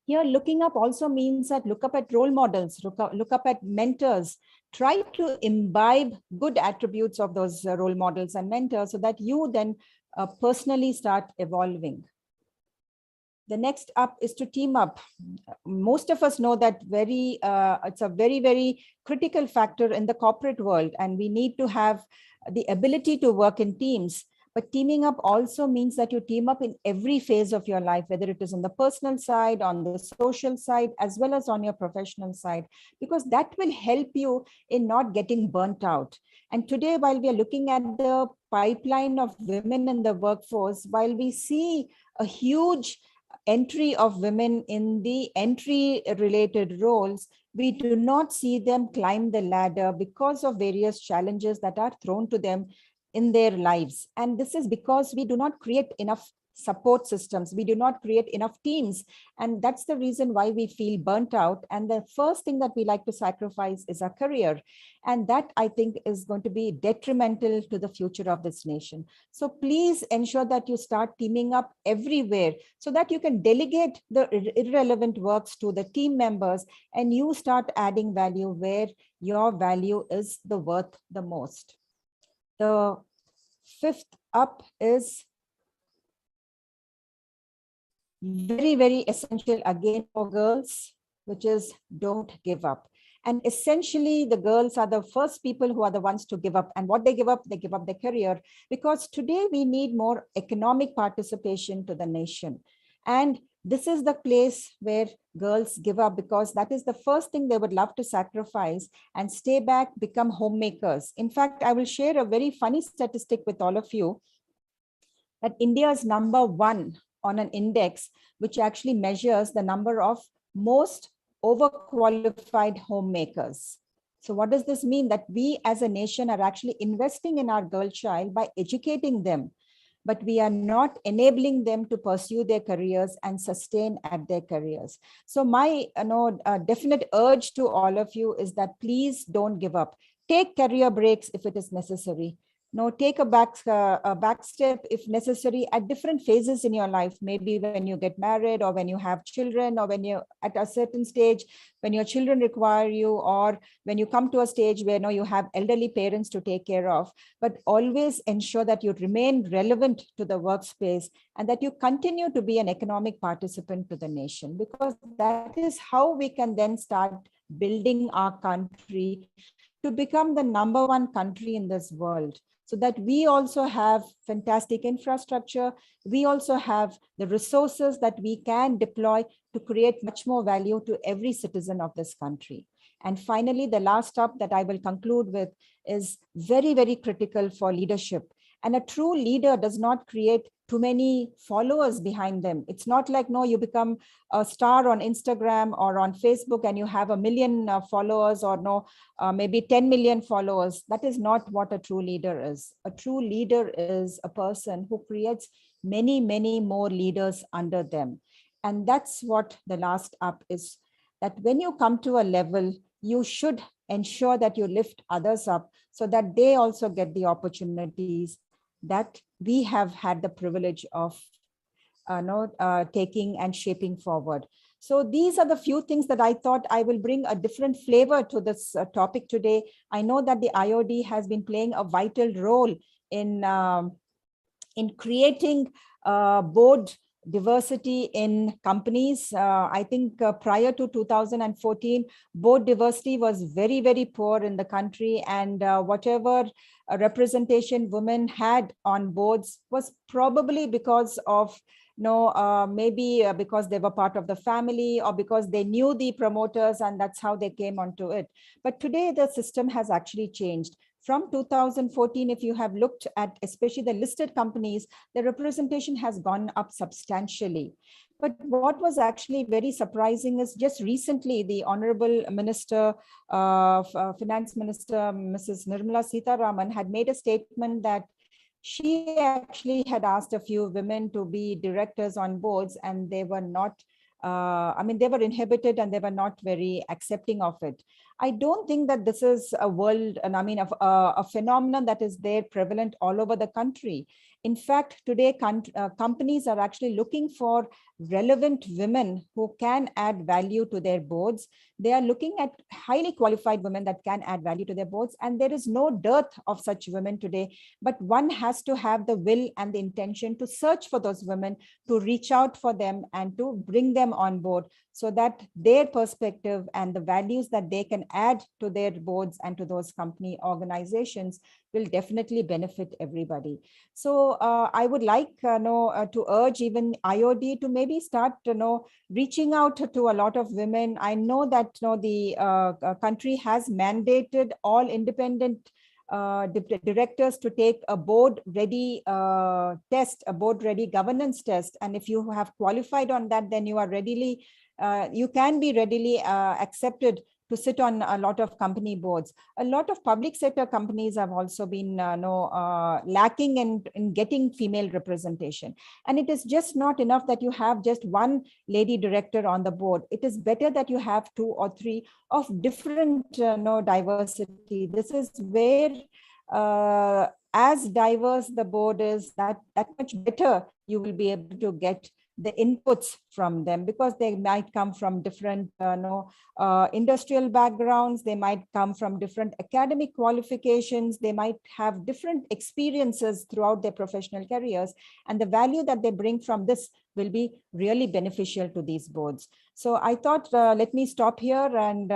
Here, looking up also means that look up at role models, look up at mentors, try to imbibe good attributes of those role models and mentors so that you then personally start evolving. The next up is to team up. Most of us know that it's a very, very critical factor in the corporate world, and we need to have the ability to work in teams. But teaming up also means that you team up in every phase of your life, whether it is on the personal side, on the social side, as well as on your professional side, because that will help you in not getting burnt out. And today, while we are looking at the pipeline of women in the workforce, while we see a huge entry of women in the entry related roles, we do not see them climb the ladder because of various challenges that are thrown to them in their lives. And this is because we do not create enough support systems. We do not create enough teams. And that's the reason why we feel burnt out. And the first thing that we like to sacrifice is our career. And that, I think, is going to be detrimental to the future of this nation. So please ensure that you start teaming up everywhere so that you can delegate the irrelevant works to the team members and you start adding value where your value is the worth the most. The fifth up is very, very essential again for girls, which is don't give up. And essentially, the girls are the first people who are the ones to give up. And what they give up their career, because today we need more economic participation to the nation. And this is the place where girls give up, because that is the first thing they would love to sacrifice and stay back, become homemakers. In fact, I will share a very funny statistic with all of you that India is #1 on an index which actually measures the number of most overqualified homemakers. So what does this mean? That we as a nation are actually investing in our girl child by educating them, but we are not enabling them to pursue their careers and sustain at their careers. So my definite urge to all of you is that please don't give up. Take career breaks if it is necessary. No, take a back step if necessary at different phases in your life, maybe when you get married or when you have children or when you're at a certain stage, when your children require you, or when you come to a stage where you have elderly parents to take care of. But always ensure that you remain relevant to the workspace and that you continue to be an economic participant to the nation, because that is how we can then start building our country to become the #1 country in this world, so that we also have fantastic infrastructure. We also have the resources that we can deploy to create much more value to every citizen of this country. And finally, the last stop that I will conclude with is very, very critical for leadership. And a true leader does not create too many followers behind them. It's not like, you become a star on Instagram or on Facebook and you have 1 million followers or maybe 10 million followers. That is not what a true leader is. A true leader is a person who creates many, many more leaders under them. And that's what the last up is, that when you come to a level, you should ensure that you lift others up so that they also get the opportunities that we have had the privilege of taking and shaping forward. So these are the few things that I thought I will bring a different flavor to this topic today. I know that the IOD has been playing a vital role in creating board diversity in companies. I think prior to 2014, board diversity was very, very poor in the country, and whatever representation women had on boards was probably because of maybe because they were part of the family or because they knew the promoters and that's how they came onto it. But today the system has actually changed. From 2014, if you have looked at especially the listed companies, the representation has gone up substantially. But what was actually very surprising is just recently, the Honorable Minister, Finance Minister, Mrs. Nirmala Sitharaman, had made a statement that she actually had asked a few women to be directors on boards, and they were not, they were inhibited and they were not very accepting of it. I don't think that this is a world, a phenomenon that is there prevalent all over the country. In fact, today companies are actually looking for relevant women who can add value to their boards. They are looking at highly qualified women that can add value to their boards, and there is no dearth of such women today, but one has to have the will and the intention to search for those women, to reach out for them and to bring them on board, so that their perspective and the values that they can add to their boards and to those company organizations will definitely benefit everybody. So I would like to urge even IOD to maybe start reaching out to a lot of women. I know that the country has mandated all independent directors to take a board-ready test, a board-ready governance test. And if you have qualified on that, then you are readily, you can be readily accepted to sit on a lot of company boards. A lot of public sector companies have also been lacking in getting female representation. And it is just not enough that you have just one lady director on the board. It is better that you have 2 or 3 of different diversity. This is where as diverse the board is, that much better you will be able to get the inputs from them, because they might come from different industrial backgrounds, they might come from different academic qualifications, they might have different experiences throughout their professional careers, and the value that they bring from this will be really beneficial to these boards. So I thought, let me stop here, and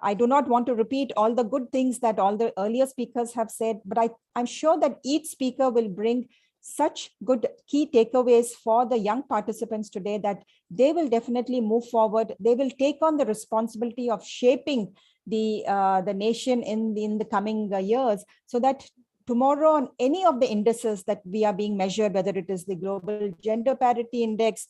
I do not want to repeat all the good things that all the earlier speakers have said, but I'm sure that each speaker will bring such good key takeaways for the young participants today that they will definitely move forward. They will take on the responsibility of shaping the nation in the coming years, so that tomorrow on any of the indices that we are being measured, whether it is the Global Gender Parity Index,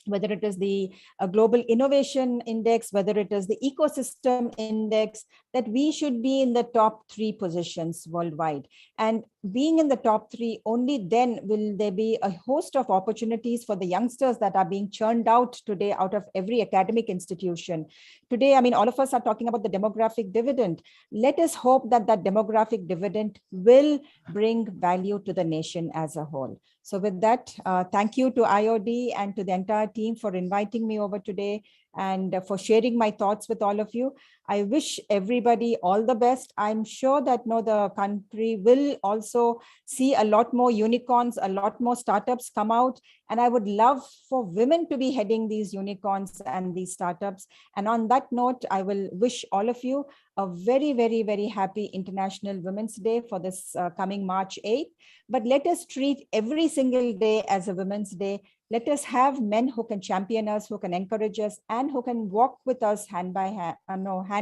whether it is the Global Innovation Index, whether it is the Ecosystem Index, that we should be in the top 3 positions worldwide. And being in the top 3, only then will there be a host of opportunities for the youngsters that are being churned out today out of every academic institution. Today, I mean, all of us are talking about the demographic dividend. Let us hope that that demographic dividend will bring value to the nation as a whole. So with that, thank you to IOD and to the entire team for inviting me over today and for sharing my thoughts with all of you. I wish everybody all the best. I'm sure that the country will also see a lot more unicorns, a lot more startups come out. And I would love for women to be heading these unicorns and these startups. And on that note, I will wish all of you a very, very, very happy International Women's Day for this coming March 8th. But let us treat every single day as a Women's Day. Let us have men who can champion us, who can encourage us, and who can walk with us hand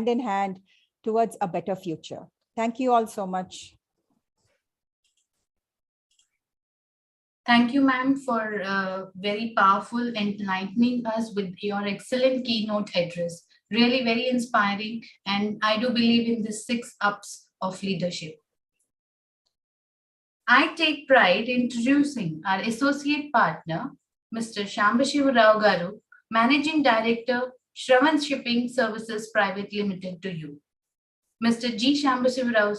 in hand towards a better future. Thank you all so much. Thank you, ma'am, for very powerful enlightening us with your excellent keynote address. Really very inspiring. And I do believe in the 6 ups of leadership. I take pride in introducing our associate partner, Mr. Shambashiva Rao Garu, Managing Director, Shravan Shipping Services Private Limited to you. Mr. G. Shambashiva Rao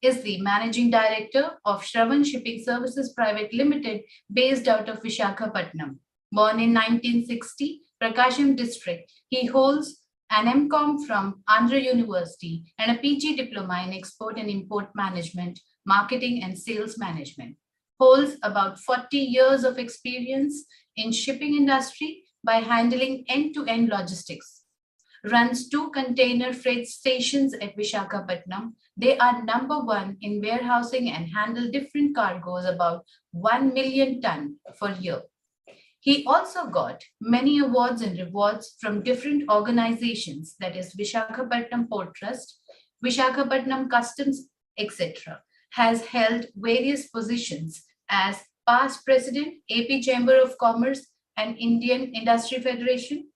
is the Managing Director of Shravan Shipping Services Private Limited, based out of Visakhapatnam. Born in 1960, Prakasham district, he holds an MCom from Andhra University and a PG diploma in Export and Import Management, Marketing and Sales Management. Holds about 40 years of experience in shipping industry by handling end-to-end logistics. Runs 2 container freight stations at Visakhapatnam. They are #1 in warehousing and handle different cargoes, about 1 million ton per year. He also got many awards and rewards from different organizations, that is Visakhapatnam Port Trust, Visakhapatnam Customs, etc. Has held various positions as past President, AP Chamber of Commerce and Indian Industry Federation,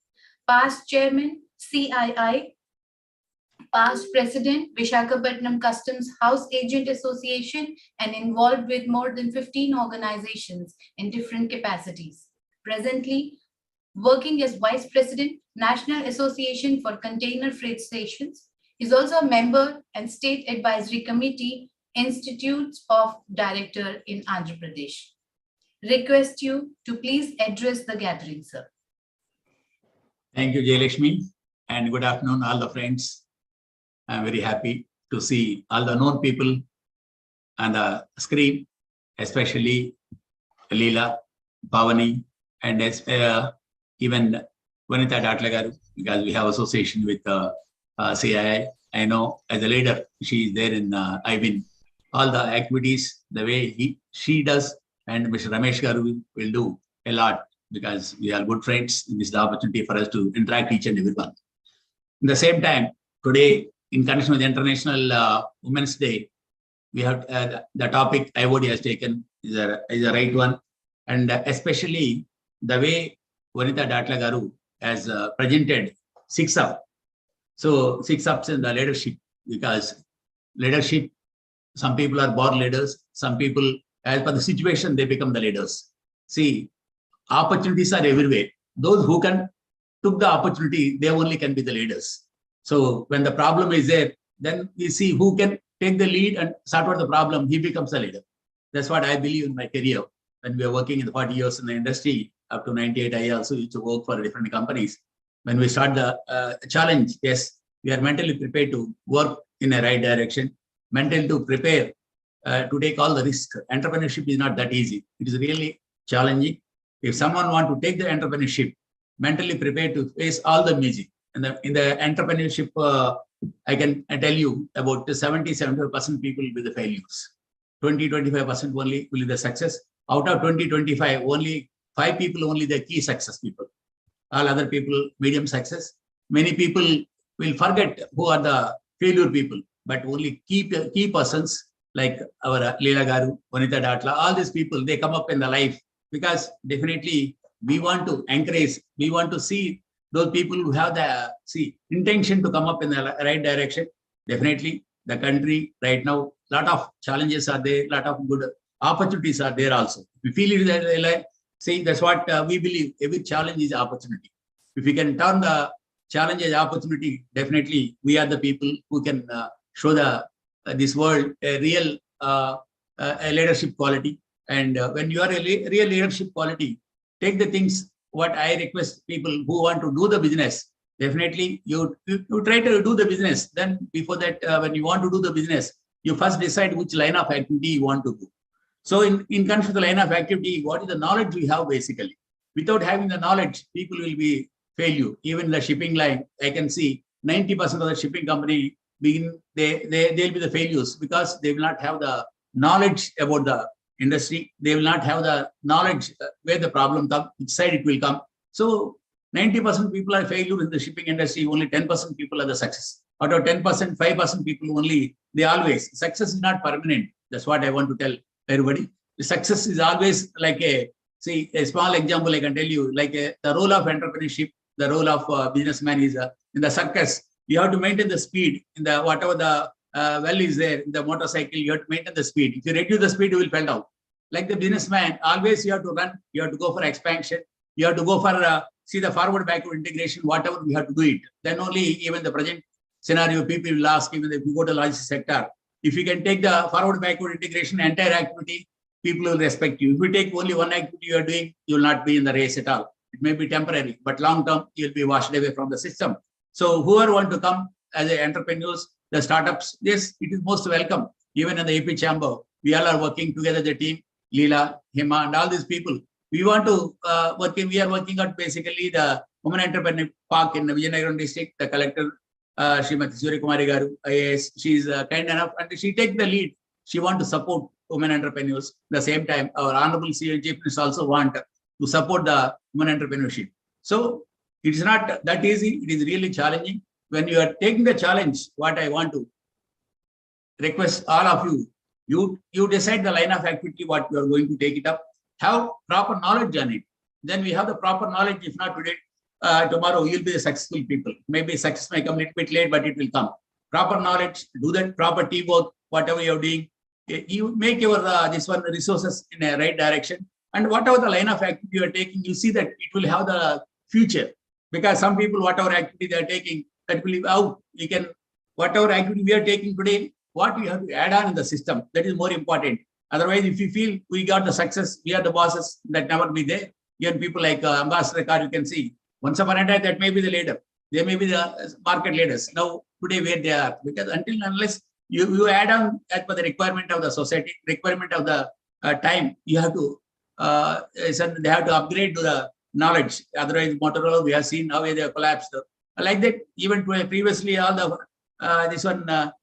past Chairman, CII, past President, Visakhapatnam Customs House Agent Association, and involved with more than 15 organizations in different capacities. Presently, working as Vice President, National Association for Container Freight Stations. He's also a member and State Advisory Committee, Institutes of Director in Andhra Pradesh. Request you to please address the gathering, sir. Thank you, Jayalakshmi, and good afternoon, all the friends. I'm very happy to see all the known people on the screen, especially Leela, Pavni, and even Vanitha Datlagaru, because we have association with CII. I know as a leader, she is there in IBIN. All the activities, the way she does, and Mr. Ramesh Garu will do a lot, because we are good friends. This is the opportunity for us to interact each and every one. At the same time, today, in connection with the International Women's Day, we have the topic IOD has taken is a right one. And especially the way Vanitha Datla Garu has presented 6 up. So 6 ups in the leadership, because leadership, some people are born leaders, some people, as per the situation, they become the leaders. See, opportunities are everywhere. Those who can took the opportunity, they only can be the leaders. So when the problem is there, then we see who can take the lead and sort out the problem, he becomes the leader. That's what I believe in my career. When we are working in the 40 years in the industry, up to 98, I also used to work for different companies. When we start the challenge, yes, we are mentally prepared to work in a right direction, mentally to prepare to take all the risk. Entrepreneurship is not that easy. It is really challenging. If someone wants to take the entrepreneurship, mentally prepared to face all the music. And in the entrepreneurship, I can tell you about 70-75% people will be the failures. 20-25% only will be the success. Out of 20-25, only 5 people only the key success people. All other people, medium success. Many people will forget who are the failure people, but only key persons like our Leela Garu, Vanitha Datla, all these people, they come up in the life because definitely we want to encourage, we want to see those people who have the intention to come up in the right direction. Definitely the country right now, lot of challenges are there, lot of good opportunities are there also. We feel it that, see, that's what we believe. Every challenge is opportunity. If we can turn the challenge as opportunity, definitely we are the people who can show this world a real leadership quality. And when you are a real leadership quality, take the things. What I request people who want to do the business, definitely you try to do the business. Then before that, when you want to do the business, you first decide which line of activity you want to do. So in terms of the line of activity, what is the knowledge we have basically? Without having the knowledge, people will be failure. Even the shipping line, I can see 90% of the shipping company they'll be the failures because they will not have the knowledge about the industry. They will not have the knowledge where the problem comes, which side it will come. So 90% people are failure in the shipping industry. Only 10% people are the success. Out of 10%, 5% people only, they always, success is not permanent. That's what I want to tell everybody. The success is always like a small example I can tell you, like the role of entrepreneurship, the role of businessman is in the circus. You have to maintain the speed in the whatever the well is there in the motorcycle. You have to maintain the speed. If you reduce the speed, you will fall down. Like the businessman, always you have to run. You have to go for expansion. You have to go for see the forward backward integration. Whatever we have to do it. Then only even the present scenario, people will ask, even if you go to logistics sector, if you can take the forward backward integration entire activity, people will respect you. If you take only one activity you are doing, you will not be in the race at all. It may be temporary, but long term you will be washed away from the system. So whoever want to come as entrepreneurs, the startups, yes, it is most welcome. Even in the AP chamber, we all are working together, the team, Leela, Hema, and all these people. We want to we are working out basically the Women Entrepreneur Park in the Vijayanagaram district, the collector, Srimati Surya Kumari Garu, IAS, she is kind enough and she takes the lead. She want to support women entrepreneurs. At the same time, our Honorable CEO Chief Minister also want to support the women entrepreneurship. So it is not that easy. It is really challenging. When you are taking the challenge, what I want to request all of you, you decide the line of activity, what you are going to take it up, have proper knowledge on it. Then we have the proper knowledge. If not today, tomorrow you'll be the successful people. Maybe success may come a little bit late, but it will come. Proper knowledge, do that proper teamwork, whatever you're doing. You make your resources in a right direction. And whatever the line of activity you are taking, you see that it will have the future. Because some people, whatever activity they are taking, that will be out. You can, whatever activity we are taking today, what we have to add on in the system, that is more important. Otherwise, if you feel we got the success, we are the bosses, that never be there. Even people like Ambassador Car, you can see. Once upon a time, that may be the leader. They may be the market leaders. Now, today, where they are. Because until unless you add on as per the requirement of the society, requirement of the time, you have to, they have to upgrade to the knowledge. Otherwise, Motorola, we have seen how they have collapsed. Like that, even previously, all the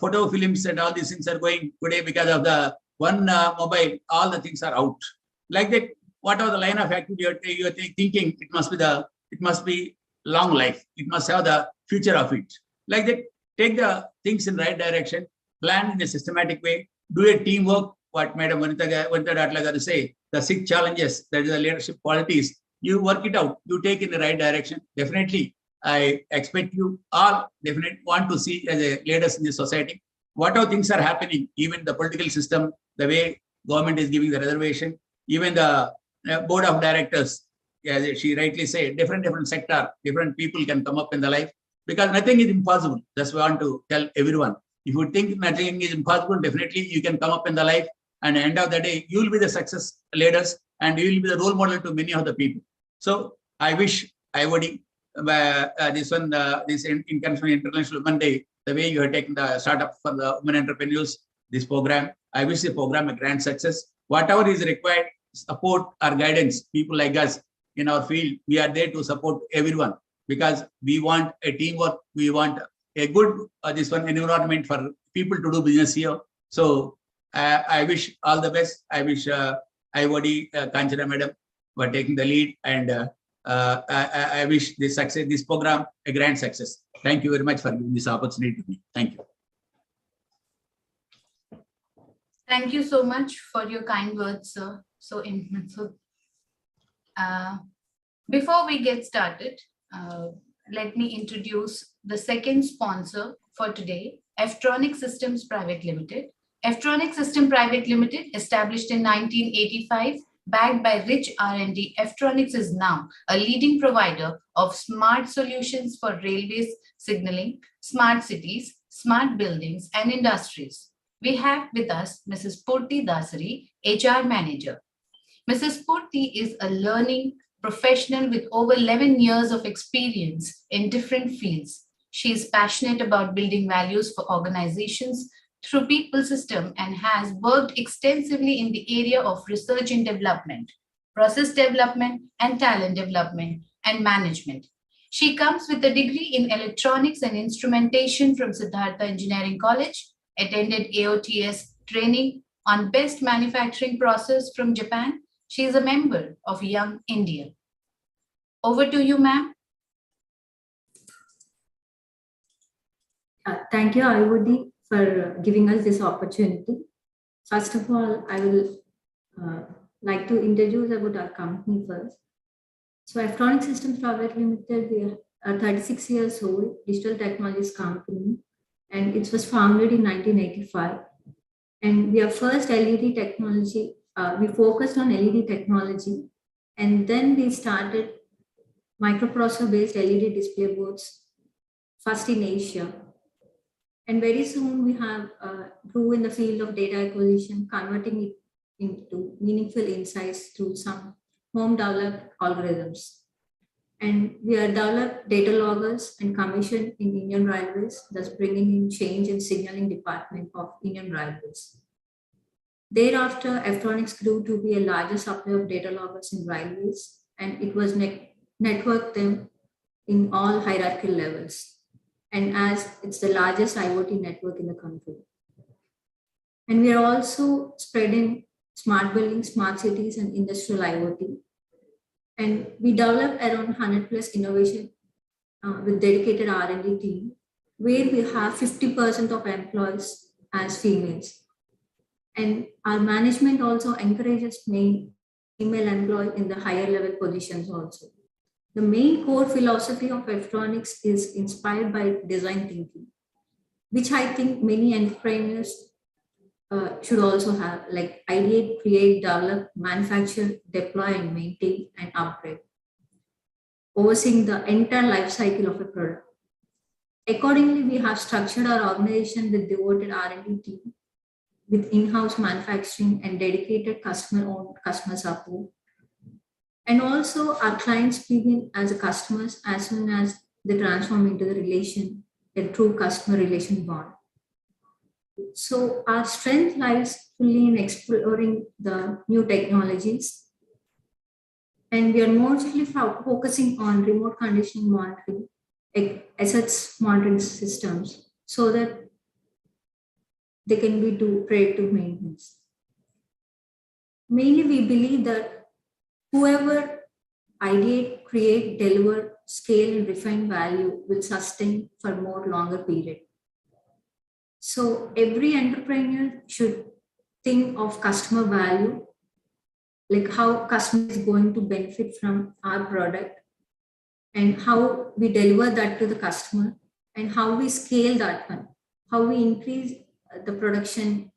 photo films and all these things are going today because of the one mobile. All the things are out. Like that, whatever the line of activity you are thinking, it must be long life. It must have the future of it. Like that, take the things in right direction. plan in a systematic way, do a teamwork, what Madam Vanitha Datla garu say, the 6 challenges, that is the leadership qualities, you work it out, you take in the right direction. Definitely, I expect you all definitely want to see as a leaders in the society. Whatever things are happening, even the political system, the way government is giving the reservation, even the board of directors, as she rightly said, different sector, different people can come up in the life, because nothing is impossible. Just want to tell everyone. If you think nothing is impossible, definitely you can come up in the life, and at the end of the day, you will be the success leaders and you will be the role model to many of the people. So I wish IOD, this International Women Day, the way you have taken the startup for the women entrepreneurs, this program, I wish the program a grand success. Whatever is required, support or guidance, people like us in our field, we are there to support everyone, because we want a teamwork, we want a good environment for people to do business here. So I wish all the best. I wish IOD, Kanchana Madam, for taking the lead, and I wish this program a grand success. Thank you very much for giving this opportunity to me. Thank you. Thank you so much for your kind words, sir. Before we get started, let me introduce the second sponsor for today, Ftronic Systems Private Limited. Ftronic System Private Limited, established in 1985, backed by rich R&D, Ftronics is now a leading provider of smart solutions for railways, signaling, smart cities, smart buildings, and industries. We have with us Mrs. Purti Dasari, HR Manager. Mrs. Purti is a learning professional with over 11 years of experience in different fields. She is passionate about building values for organizations through people system and has worked extensively in the area of research and development, process development, and talent development and management. She comes with a degree in electronics and instrumentation from Siddhartha Engineering College, attended AOTS training on best manufacturing process from Japan. She is a member of Young India. Over to you, ma'am. Thank you, IOD, for giving us this opportunity. First of all, I will like to introduce about our company first. So Ftronic Systems Private Limited, we are 36 years old, digital technologies company, and it was founded in 1985. And we are first LED technology, we focused on LED technology, and then we started microprocessor-based LED display boards, first in Asia. And very soon we have grew in the field of data acquisition, converting it into meaningful insights through some home-developed algorithms. And we are developed data loggers and commissioned in Indian Railways, thus bringing in change in signaling department of Indian Railways. Thereafter, Ftronics grew to be a larger supplier of data loggers in railways, and it was networked them in all hierarchical levels. And as it's the largest IoT network in the country. And we are also spreading smart buildings, smart cities, and industrial IoT. And we developed around 100+ innovation with dedicated R&D team, where we have 50% of employees as females. And our management also encourages female employees in the higher level positions also. The main core philosophy of Ftronics is inspired by design thinking, which I think many entrepreneurs should also have, like ideate, create, develop, manufacture, deploy, and maintain and upgrade, overseeing the entire life cycle of a product. Accordingly, we have structured our organization with devoted R&D team, with in-house manufacturing and dedicated customer-owned customer support. And also our clients begin as a customers as soon as they transform into the relation, a true customer relation bond. So our strength lies fully in exploring the new technologies. And we are mostly focusing on remote conditioning monitoring, assets monitoring systems, so that they can be do predictive maintenance. Mainly, we believe that whoever ideate, create, deliver, scale, and refine value will sustain for more longer period. So every entrepreneur should think of customer value, like how customer is going to benefit from our product and how we deliver that to the customer and how we scale that one, how we increase the production,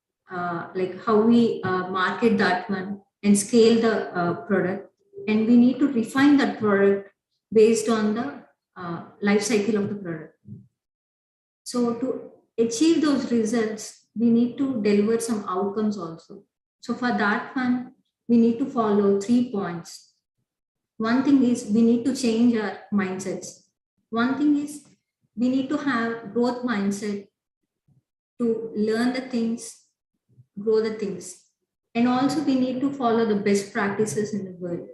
like how we market that one and scale the product. And we need to refine that product based on the life cycle of the product. So to achieve those results, we need to deliver some outcomes also. So for that one, we need to follow 3 points. One thing is we need to change our mindsets. One thing is we need to have growth mindset to learn the things, grow the things. And also we need to follow the best practices in the world.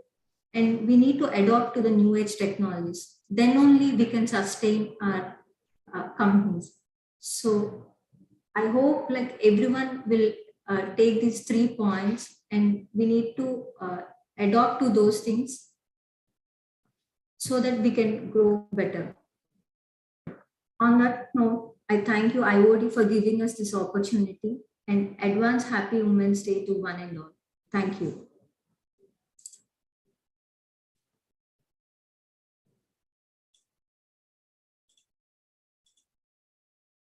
And we need to adopt to the new age technologies. Then only we can sustain our companies. So I hope like everyone will take these 3 points and we need to adopt to those things so that we can grow better. On that note, I thank you IOD for giving us this opportunity and advance happy Women's Day to one and all. Thank you.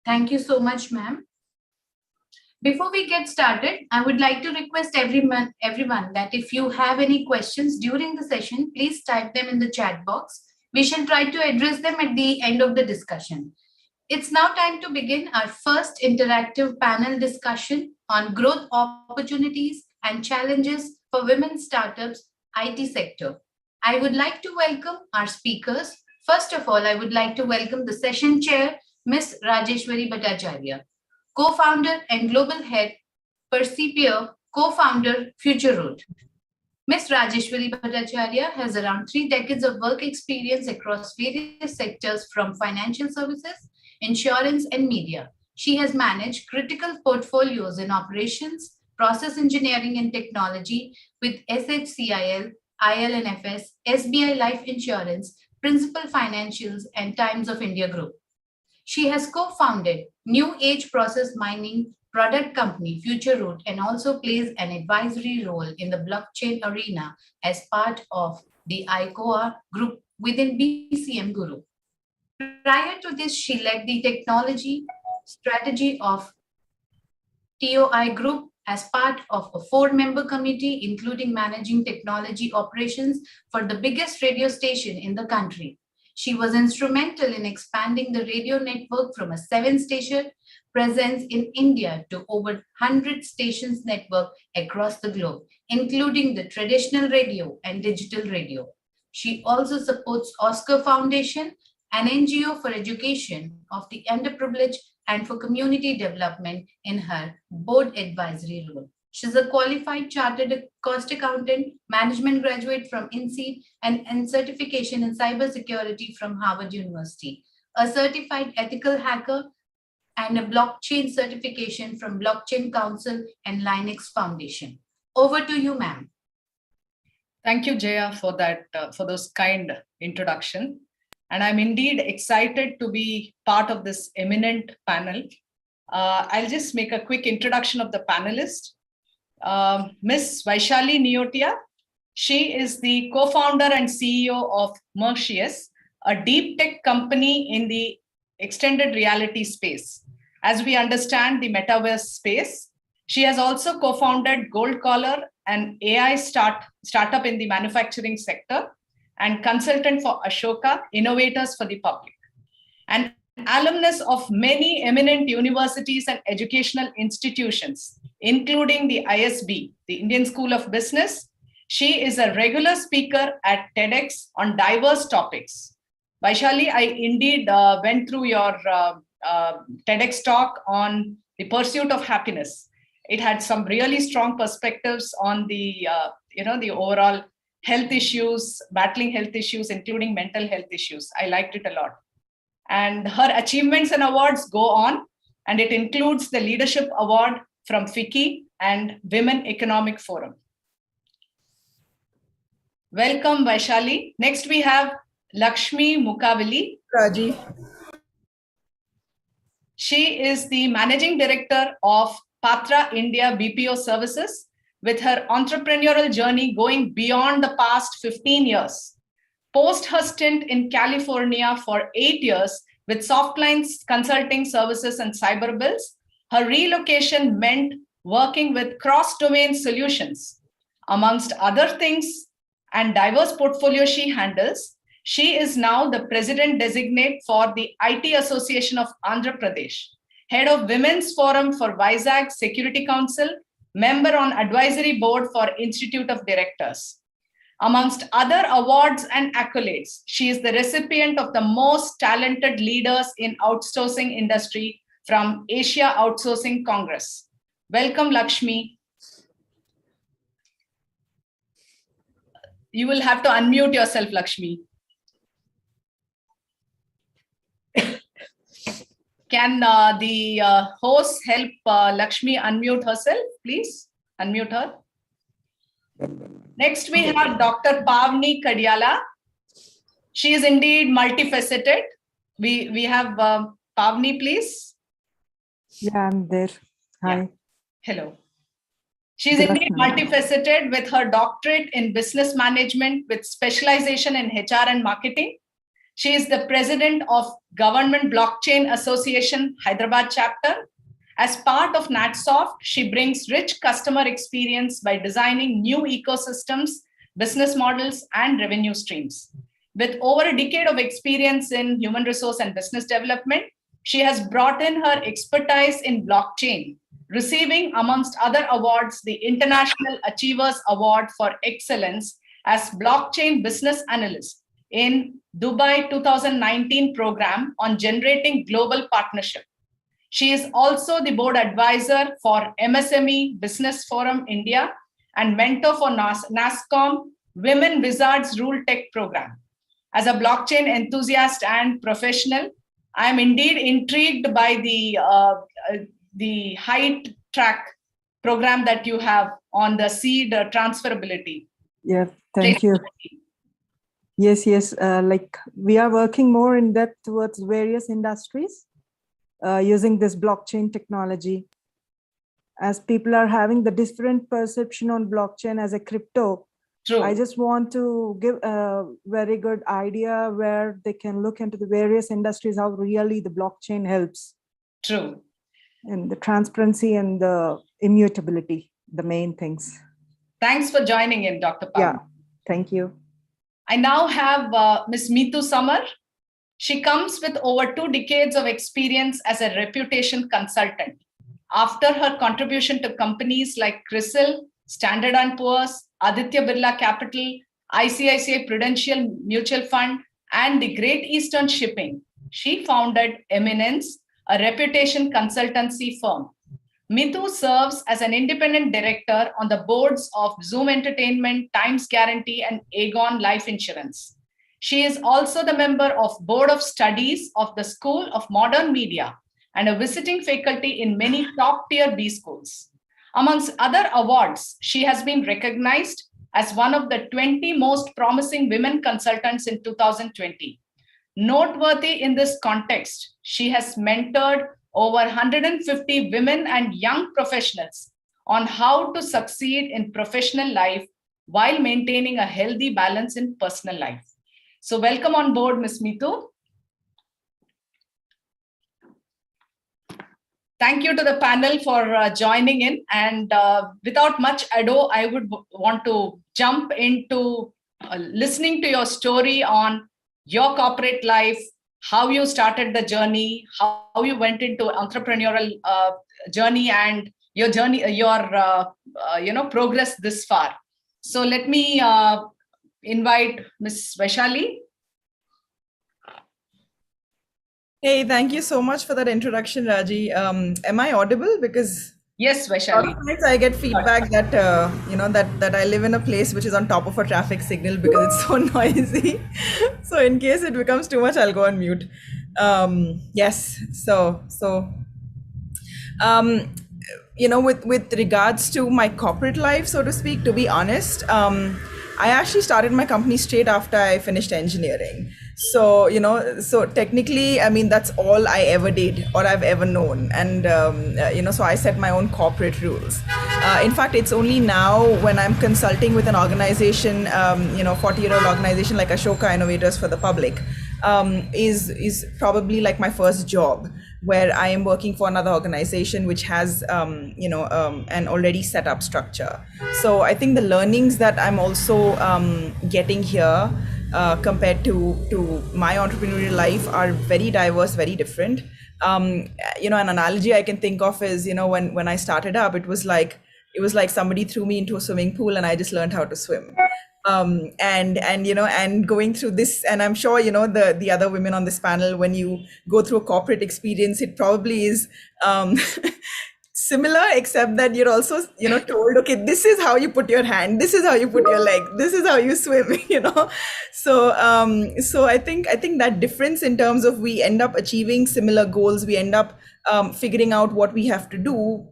Thank you so much, ma'am. Before we get started, I would like to request everyone that if you have any questions during the session, please type them in the chat box. We shall try to address them at the end of the discussion. It's now time to begin our first interactive panel discussion on growth opportunities and challenges for women startups IT sector. I would like to welcome our speakers. First of all, I would like to welcome the session chair, Ms. Rajeshwari Bhattacharya, co-founder and global head, Persepier, co-founder, Future Root. Ms. Rajeshwari Bhattacharya has around 3 decades of work experience across various sectors from financial services, insurance, and media. She has managed critical portfolios in operations, process engineering and technology with SHCIL, IL&FS, SBI Life Insurance, Principal Financials, and Times of India Group. She has co-founded New Age Process Mining product company Future Root and also plays an advisory role in the blockchain arena as part of the ICOA group within BCM Guru. Prior to this, she led the technology strategy of TOI Group as part of a 4-member committee, including managing technology operations for the biggest radio station in the country. She was instrumental in expanding the radio network from a 7-station presence in India to over 100 stations network across the globe, including the traditional radio and digital radio. She also supports Oscar Foundation, an NGO for education of the underprivileged and for community development in her board advisory role. She's a qualified chartered cost accountant, management graduate from INSEAD, and certification in cybersecurity from Harvard University, a certified ethical hacker, and a blockchain certification from Blockchain Council and Linux Foundation. Over to you, ma'am. Thank you, Jaya, for that, for those kind introduction. And I'm indeed excited to be part of this eminent panel. I'll just make a quick introduction of the panelists. Ms. Vaishali Niyotiya, she is the co-founder and CEO of Mercius, a deep tech company in the extended reality space. As we understand the metaverse space, she has also co-founded Gold Collar, an AI startup in the manufacturing sector, and consultant for Ashoka, Innovators for the Public. An alumnus of many eminent universities and educational institutions, including the ISB, the Indian School of Business. She is a regular speaker at TEDx on diverse topics. Vaishali, I indeed went through your TEDx talk on the pursuit of happiness. It had some really strong perspectives on the, the overall health issues, battling health issues, including mental health issues. I liked it a lot. And her achievements and awards go on, and it includes the Leadership Award from FICCI and Women Economic Forum. Welcome, Vaishali. Next, we have Lakshmi Mukaveli. Raji. She is the Managing Director of Patra India BPO Services, with her entrepreneurial journey going beyond the past 15 years. Post her stint in California for 8 years with Softlines Consulting Services and Cyberbills, her relocation meant working with cross-domain solutions. Amongst other things and diverse portfolio she handles, she is now the President Designate for the IT Association of Andhra Pradesh, Head of Women's Forum for Vizag Security Council, member on Advisory Board for Institute of Directors. Amongst other awards and accolades, she is the recipient of the Most Talented Leaders in Outsourcing Industry from Asia Outsourcing Congress. Welcome, Lakshmi. You will have to unmute yourself, Lakshmi. Can the host help Lakshmi unmute herself, please? Unmute her. Next, we have Dr. Pavni Kadyala. She is indeed multifaceted. We have Pavni, please. Yeah, I'm there. Hi. Yeah. Hello. She is indeed multifaceted with her doctorate in business management with specialization in HR and marketing. She is the president of Government Blockchain Association Hyderabad chapter. As part of NatSoft, she brings rich customer experience by designing new ecosystems, business models, and revenue streams. With over a decade of experience in human resource and business development, she has brought in her expertise in blockchain, receiving, amongst other awards, the International Achievers Award for Excellence as Blockchain Business Analyst in Dubai 2019 program on generating global partnership. She is also the board advisor for MSME Business Forum India and mentor for NASSCOM Women Wizards Rule Tech program. As a blockchain enthusiast and professional, I am indeed intrigued by the height track program that you have on the seed transferability. Yeah, thank you. Yes, like we are working more in depth towards various industries using this blockchain technology. As people are having the different perception on blockchain as a crypto, True. I just want to give a very good idea where they can look into the various industries, how really the blockchain helps. True. And the transparency and the immutability, the main things. Thanks for joining in, Dr. Pam. Yeah, thank you. I now have Ms. Meetu Samar. She comes with over 2 decades of experience as a reputation consultant. After her contribution to companies like CRISIL, Standard & Poor's, Aditya Birla Capital, ICICI Prudential Mutual Fund, and the Great Eastern Shipping, she founded Eminence, a reputation consultancy firm. Meetu serves as an independent director on the boards of Zoom Entertainment, Times Guarantee, and Aegon Life Insurance. She is also the member of Board of Studies of the School of Modern Media and a visiting faculty in many top-tier B schools. Amongst other awards, she has been recognized as one of the 20 most promising women consultants in 2020. Noteworthy in this context, she has mentored over 150 women and young professionals on how to succeed in professional life while maintaining a healthy balance in personal life. So welcome on board, Ms. Meetu. Thank you to the panel for joining in. And without much ado, I would want to jump into listening to your story on your corporate life, how you started the journey, how you went into entrepreneurial journey, and your journey, your progress this far. So let me invite Ms. Vaishali. Hey, thank you so much for that introduction, Raji. Am I audible? Because yes, Vaishali. I get feedback that that I live in a place which is on top of a traffic signal because it's so noisy. So in case it becomes too much, I'll go on mute. Yes. With regards to my corporate life, so to speak, to be honest, I actually started my company straight after I finished engineering. So, so technically, I mean, that's all I ever did or I've ever known. And, so I set my own corporate rules. In fact, it's only now when I'm consulting with an organization, 40-year-old organization like Ashoka Innovators for the Public, is probably like my first job, where I am working for another organization which has, an already set up structure. So I think the learnings that I'm also getting here compared to my entrepreneurial life are very diverse, very different. An analogy I can think of is, when I started up, it was like somebody threw me into a swimming pool and I just learned how to swim. And going through this, and I'm sure, the other women on this panel, when you go through a corporate experience, it probably is similar, except that you're also, told, okay, this is how you put your hand, this is how you put your leg, this is how you swim, So I think that difference in terms of we end up achieving similar goals, we end up figuring out what we have to do,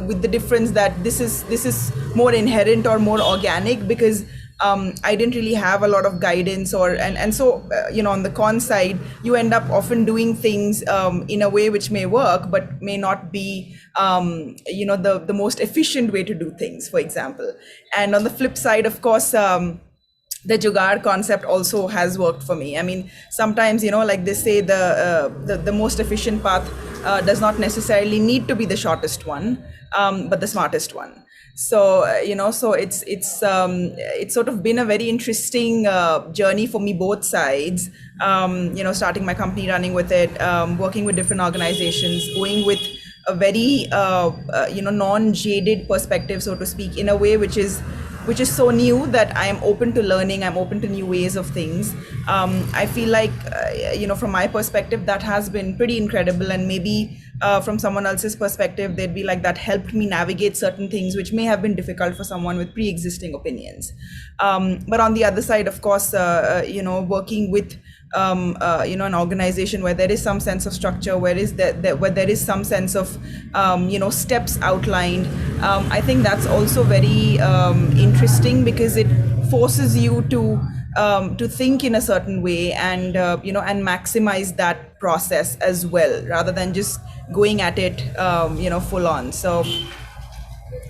with the difference that this is more inherent or more organic, because I didn't really have a lot of guidance, and so on the con side, you end up often doing things in a way which may work but may not be the most efficient way to do things, for example. And on the flip side, of course, the jugaad concept also has worked for me. I mean, sometimes, like they say, the most efficient path does not necessarily need to be the shortest one, but the smartest one. So, so it's sort of been a very interesting journey for me, both sides, starting my company, running with it, working with different organizations, going with a very, non-jaded perspective, so to speak, in a way which is so new that I am open to learning, I'm open to new ways of things. I feel like, from my perspective, that has been pretty incredible. And maybe from someone else's perspective, they'd be like, that helped me navigate certain things which may have been difficult for someone with pre-existing opinions. But on the other side, of course, working with an organization where there is some sense of structure, where there is some sense of steps outlined, I think that's also very interesting, because it forces you to think in a certain way and and maximize that process as well, rather than just going at it full on. So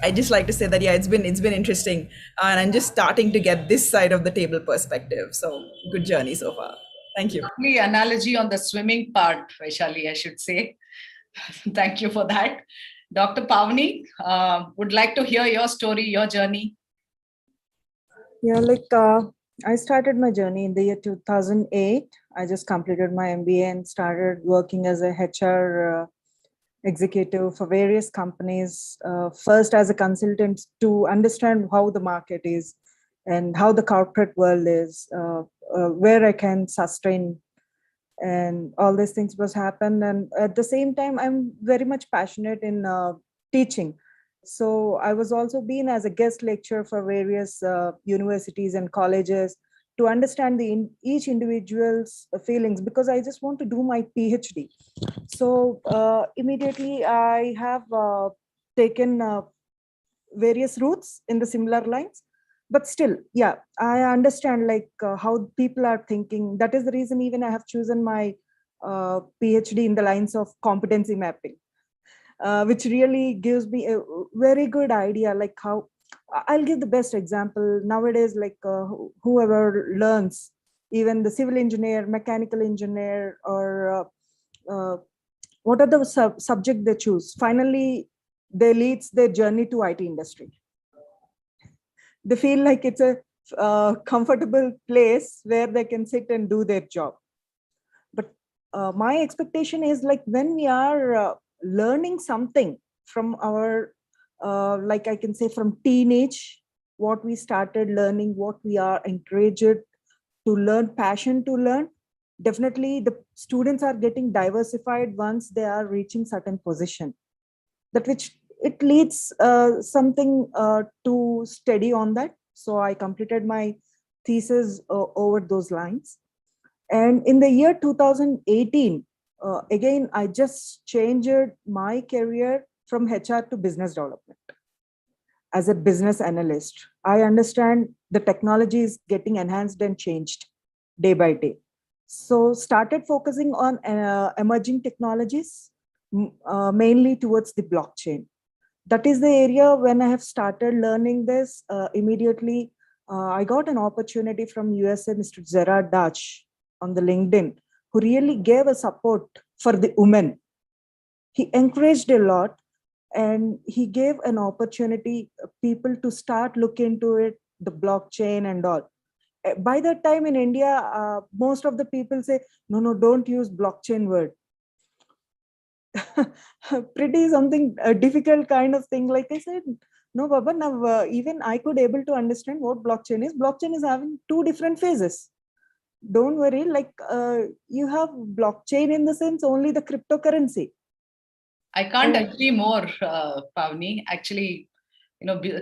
I just like to say that, yeah, it's been interesting, and I'm just starting to get this side of the table perspective. So good journey so far. Thank you. The analogy on the swimming part, Vaishali, I should say. Thank you for that. Dr. Pavni, would like to hear your story, your journey. Yeah, I started my journey in the year 2008. I just completed my MBA and started working as a HR executive for various companies, first as a consultant to understand how the market is and how the corporate world is, where I can sustain, and all these things was happen. And at the same time, I'm very much passionate in teaching. So I was also been as a guest lecturer for various universities and colleges to understand each individual's feelings, because I just want to do my PhD. So immediately I have taken various routes in the similar lines. But still, yeah, I understand how people are thinking. That is the reason even I have chosen my PhD in the lines of competency mapping, which really gives me a very good idea, how I'll give the best example. Nowadays, whoever learns, even the civil engineer, mechanical engineer, or what are the subject they choose, finally, they leads their journey to IT industry. They feel like it's a comfortable place where they can sit and do their job. But my expectation is when we are learning something from our, I can say from teenage, what we started learning, what we are encouraged to learn, passion to learn, definitely the students are getting diversified once they are reaching certain position. That which it leads something to study on that. So I completed my thesis over those lines. And in the year 2018, again, I just changed my career from HR to business development. as a business analyst. I understand the technology is getting enhanced and changed day by day. So started focusing on emerging technologies, mainly towards the blockchain. That is the area when I have started learning this. Immediately, I got an opportunity from USA, Mr. Gerard Dutch on the LinkedIn, who really gave a support for the women. He encouraged a lot, and he gave an opportunity people to start look into it, the blockchain and all. By that time in India, most of the people say, no, don't use blockchain word. Pretty something difficult kind of thing. Like I said, no, Baba, now even I could able to understand what blockchain is. Blockchain is having two different phases. Don't worry, like you have blockchain in the sense only the cryptocurrency. I can't agree more, Pavni. Actually,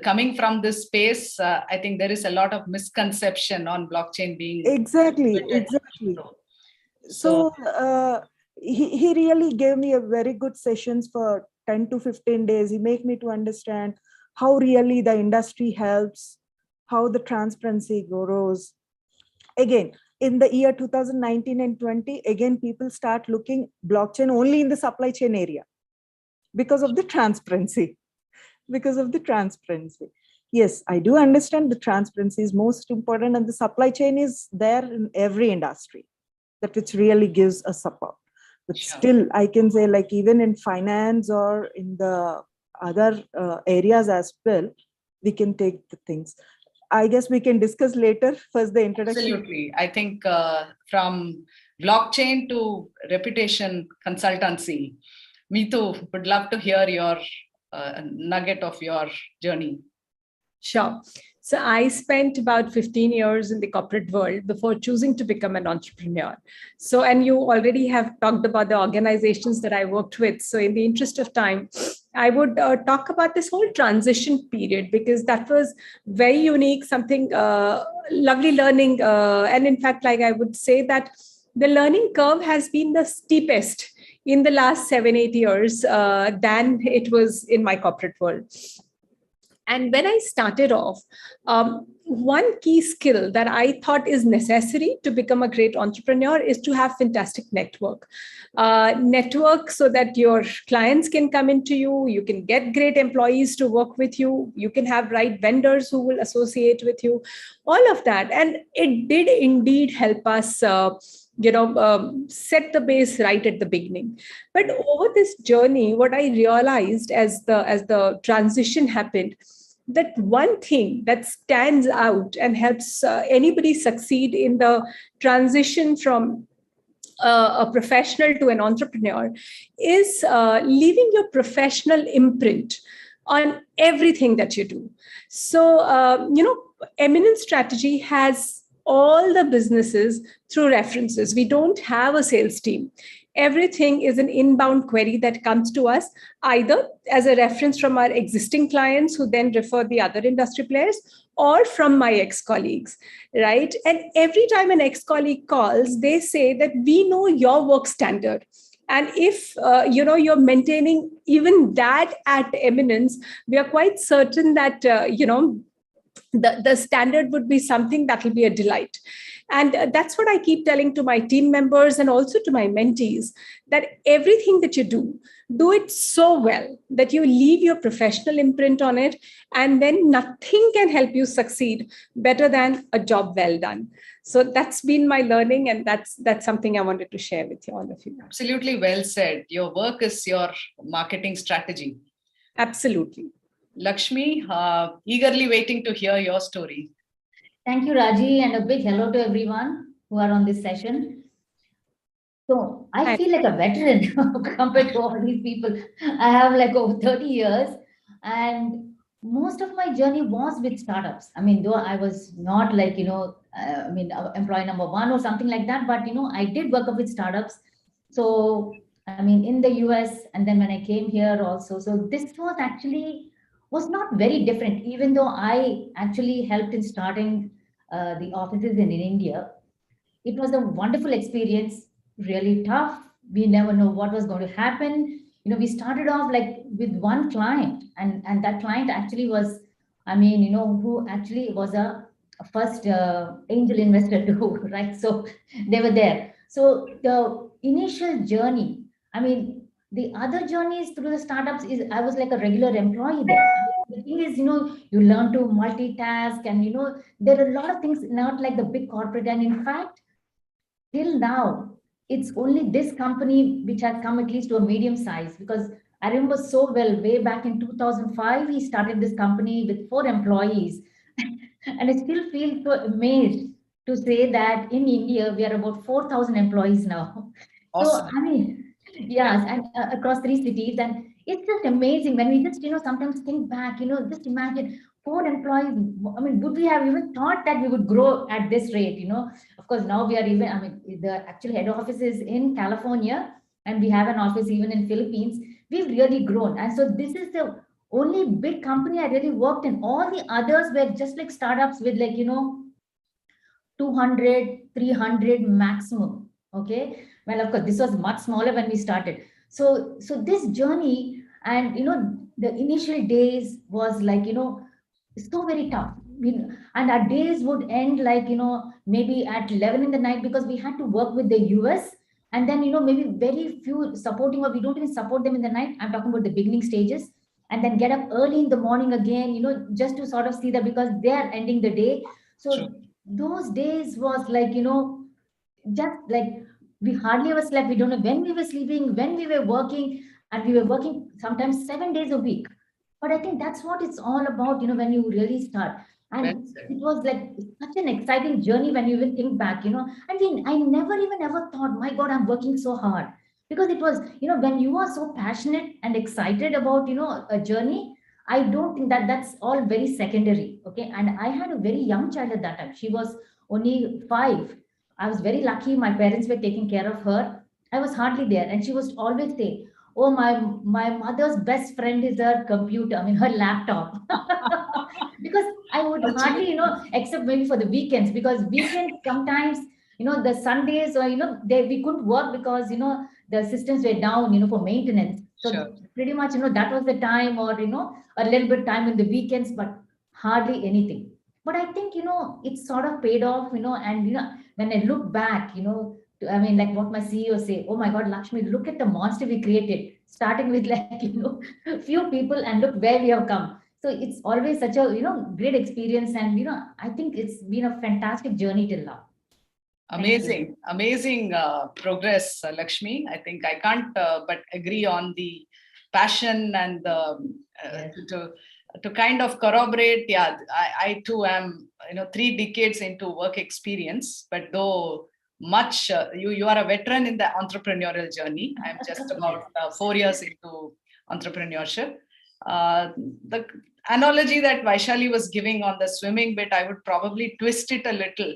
coming from this space, I think there is a lot of misconception on blockchain being exactly. So he really gave me a very good sessions for 10 to 15 days. He made me to understand how really the industry helps, how the transparency grows. Again, in the year 2019 and 20, again, people start looking blockchain only in the supply chain area because of the transparency. Yes, I do understand the transparency is most important, and the supply chain is there in every industry, that which really gives a support. But still, I can say, like even in finance or in the other areas as well, we can take the things. I guess we can discuss later. First, the introduction. Absolutely. I think from blockchain to reputation consultancy, Meetu, would love to hear your nugget of your journey. Sure. So I spent about 15 years in the corporate world before choosing to become an entrepreneur. So, and you already have talked about the organizations that I worked with. So in the interest of time, I would talk about this whole transition period, because that was very unique, something lovely learning. And in fact, like I would say that the learning curve has been the steepest in the last 7-8 years than it was in my corporate world. And when I started off, one key skill that I thought is necessary to become a great entrepreneur is to have fantastic network. Network so that your clients can come into you, you can get great employees to work with you, you can have right vendors who will associate with you, all of that. And it did indeed help us set the base right at the beginning. But over this journey, what I realized as the transition happened, that one thing that stands out and helps anybody succeed in the transition from a professional to an entrepreneur is leaving your professional imprint on everything that you do. So, Eminent Strategy has all the businesses through references. We don't have a sales team. Everything is an inbound query that comes to us either as a reference from our existing clients who then refer the other industry players, or from my ex-colleagues, right? And every time an ex-colleague calls, they say that we know your work standard. And if you're maintaining even that at Eminence, we are quite certain that the standard would be something that will be a delight. And that's what I keep telling to my team members and also to my mentees, that everything that you do it so well that you leave your professional imprint on it, and then nothing can help you succeed better than a job well done. So that's been my learning, and that's something I wanted to share with you, all of you. Absolutely well said. Your work is your marketing strategy. Absolutely. Lakshmi, eagerly waiting to hear your story. Thank you, Raji, and a big hello to everyone who are on this session. So I feel like a veteran compared to all these people. I have like over 30 years, and most of my journey was with startups. I mean, though I was not like, employee number one or something like that, but, I did work up with startups. So, I mean, in the US, and then when I came here also. So this was not very different, even though I actually helped in starting the offices in India. It was a wonderful experience, really tough. We never know what was going to happen. We started off like with one client, and that client actually was I mean, who actually was a first angel investor too, right? So they were there. So the initial journey, I mean, the other journeys through the startups is I was like a regular employee there. The thing is, you learn to multitask, and there are a lot of things not like the big corporate. And in fact, till now, it's only this company which has come at least to a medium size, because I remember so well way back in 2005, he started this company with 4 employees. And I still feel so amazed to say that in India, we are about 4,000 employees now. Awesome. So, I mean, yes, and across 3 cities. And it's just amazing when we just, sometimes think back, just imagine 4 employees. I mean, would we have even thought that we would grow at this rate? Of course, now we are even, I mean, the actual head office is in California, and we have an office even in Philippines. We've really grown. And so this is the only big company I really worked in. All the others were just like startups with 200, 300 maximum. Okay. Well, of course, this was much smaller when we started. So this journey, and, the initial days was like, so very tough. And our days would end like, maybe at 11 in the night, because we had to work with the US. And then, maybe very few supporting, or we don't even support them in the night. I'm talking about the beginning stages. And then get up early in the morning again, just to sort of see that, because they are ending the day. So sure. Those days was like, just like we hardly ever slept. We don't know when we were sleeping, when we were working, and we were working sometimes 7 days a week. But I think that's what it's all about, when you really start. And it was like such an exciting journey when you even think back, I mean, I never even ever thought, my God, I'm working so hard. Because it was, when you are so passionate and excited about, a journey, I don't think that that's all very secondary. Okay. And I had a very young child at that time. She was only 5. I was very lucky. My parents were taking care of her. I was hardly there. And she was always saying, oh, my mother's best friend is her computer, I mean, her laptop. Because I would hardly, except maybe for the weekends, because weekends sometimes, the Sundays, or, we couldn't work because, the systems were down, for maintenance. So sure. Pretty much, that was the time, or, a little bit time in the weekends, but hardly anything. But I think, it sort of paid off, and, when I look back, I mean, like what my CEO say, oh my God, Lakshmi, look at the monster we created, starting with like, few people, and look where we have come. So it's always such a, great experience. And, I think it's been a fantastic journey till now. Amazing progress, Lakshmi. I think I can't but agree on the passion and yes. To kind of corroborate. Yeah, I too am, 3 decades into work experience, but though much, you are a veteran in the entrepreneurial journey. I'm just about 4 years into entrepreneurship. The analogy that Vaishali was giving on the swimming bit, I would probably twist it a little.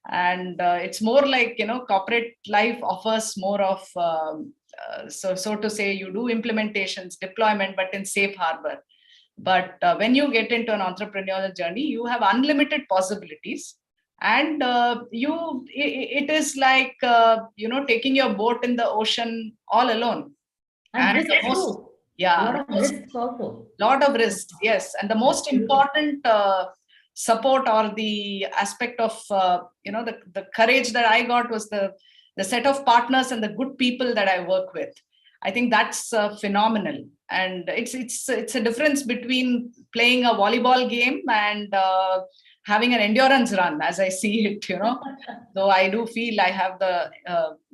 And it's more like, corporate life offers more of, so to say, you do implementations, deployment, but in safe harbor. But when you get into an entrepreneurial journey, you have unlimited possibilities. And it is like, taking your boat in the ocean all alone. And lot of risks, yes. And the most important support, or the aspect of, the courage that I got, was the set of partners and the good people that I work with. I think that's phenomenal. And it's a difference between playing a volleyball game and having an endurance run, as I see it, though I do feel I have the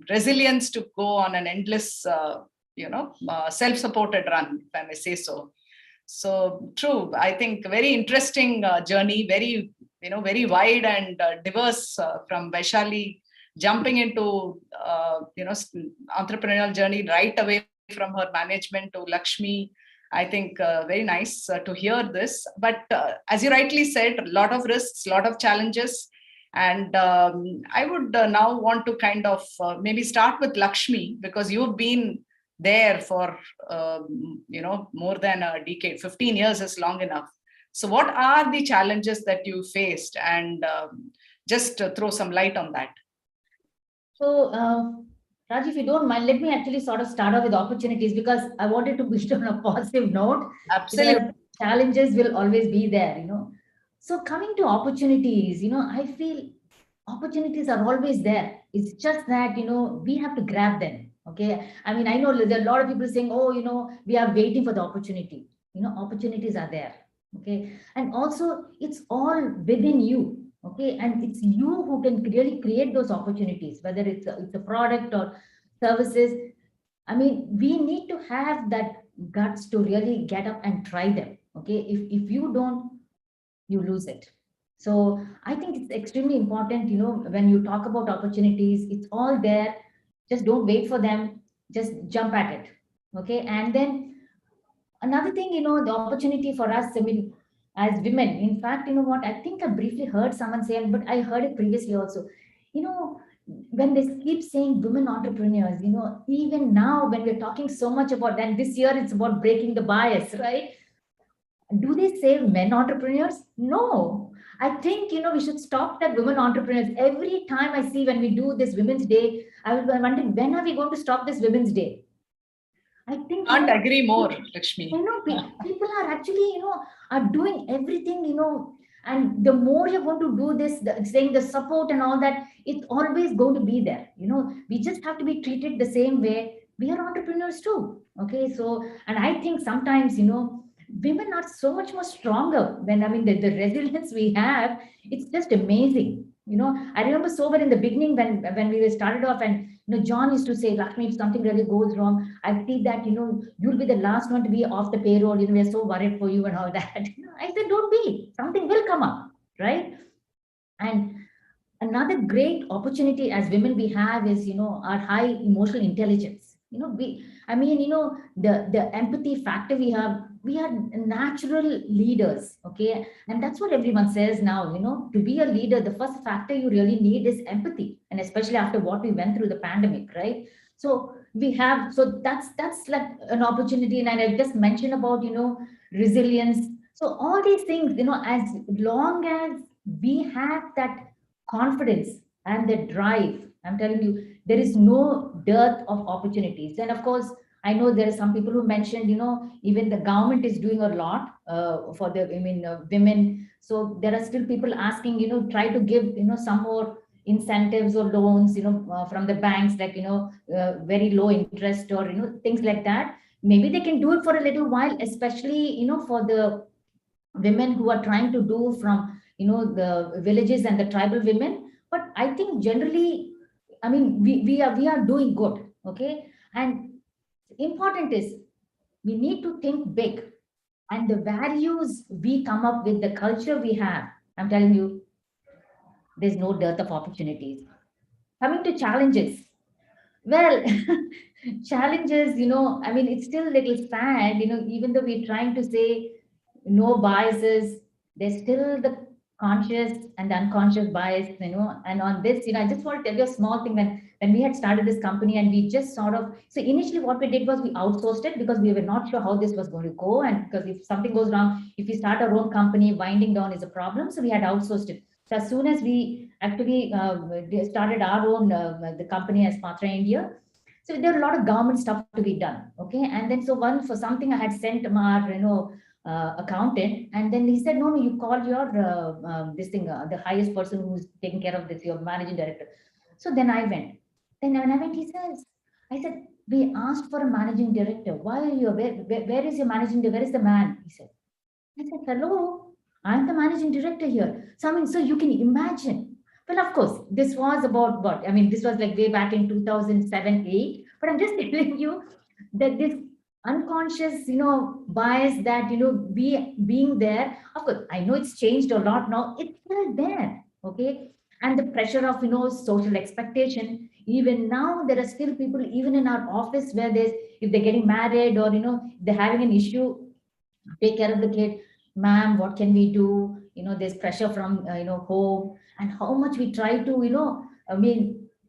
resilience to go on an endless, self-supported run, if I may say so. So true. I think very interesting journey, very, very wide and diverse, from Vaishali jumping into, entrepreneurial journey right away from her management to Lakshmi. I think very nice to hear this. But as you rightly said, a lot of risks, a lot of challenges. And I would now want to kind of maybe start with Lakshmi, because you've been there for, more than a decade. 15 years is long enough. So what are the challenges that you faced? And just throw some light on that. So, Raj, if you don't mind, let me actually sort of start off with opportunities, because I wanted to be on a positive note. Absolutely. challenges will always be there, So coming to opportunities, I feel opportunities are always there. It's just that, we have to grab them. Okay. I mean, I know there are a lot of people saying, oh, we are waiting for the opportunity. Opportunities are there. Okay. And also it's all within you. Okay. And it's you who can really create those opportunities, whether it's a product or services. I mean, we need to have that guts to really get up and try them. Okay. If you don't, you lose it. So I think it's extremely important, when you talk about opportunities, it's all there. Just don't wait for them. Just jump at it. Okay. And then another thing, the opportunity for us, I mean, as women, in fact, you know what, I think I briefly heard someone say, but I heard it previously also, when they keep saying women entrepreneurs, even now when we're talking so much about that, this year it's about breaking the bias, right? Do they say men entrepreneurs? No. I think, we should stop that women entrepreneurs. Every time I see when we do this Women's Day, I was wondering, when are we going to stop this Women's Day? I think can't agree more, Lakshmi. People are actually, are doing everything, and the more you're going to do this, saying the support and all that, it's always going to be there. We just have to be treated the same way. We are entrepreneurs too. Okay. So, and I think sometimes, women are so much more stronger when, the resilience we have, it's just amazing. I remember so well in the beginning when we started off, and John used to say, Lakshmi, if something really goes wrong, I see that, you'll be the last one to be off the payroll. We're so worried for you and all that. I said, don't be, something will come up, right? And another great opportunity as women we have is, our high emotional intelligence. The empathy factor we have, we are natural leaders. Okay. And that's what everyone says now, to be a leader, the first factor you really need is empathy. And especially after what we went through the pandemic, right? So that's like an opportunity. And I just mentioned about, resilience. So all these things, as long as we have that confidence and the drive, I'm telling you, there is no dearth of opportunities. And of course, I know there are some people who mentioned, even the government is doing a lot for the women. So there are still people asking, try to give, some more incentives or loans, from the banks, like, very low interest or, things like that. Maybe they can do it for a little while, especially, for the women who are trying to do from, the villages and the tribal women. But I think generally, we are doing good. Okay. And important is we need to think big, and the values we come up with, the culture we have, I'm telling you, there's no dearth of opportunities. Coming to challenges, well, challenges, it's still a little sad, even though we're trying to say no biases, there's still the conscious and the unconscious bias, and on this, I just want to tell you a small thing. When we had started this company, and we just so initially what we did was we outsourced it because we were not sure how this was going to go. And because if something goes wrong, if we start our own company, winding down is a problem. So we had outsourced it. So as soon as we actually started our own, the company as Patra India, so there are a lot of government stuff to be done. Okay. And then, so for something I had sent our, accountant, and then he said, no, you call your the highest person who's taking care of this, your managing director. So then I went. Then when I went, I said, we asked for a managing director. Why are you, where is your managing director? Where is the man? He said, I said, hello, I'm the managing director here. So so you can imagine. Well, of course, this was about what? This was like way back in 2007-8. But I'm just telling you that this unconscious, bias that, being there, of course, I know it's changed a lot now. It's still there. Okay. And the pressure of, social expectation, even now, there are still people, even in our office, where if they're getting married or, they're having an issue, take care of the kid, ma'am, what can we do? There's pressure from, home, and how much we try to,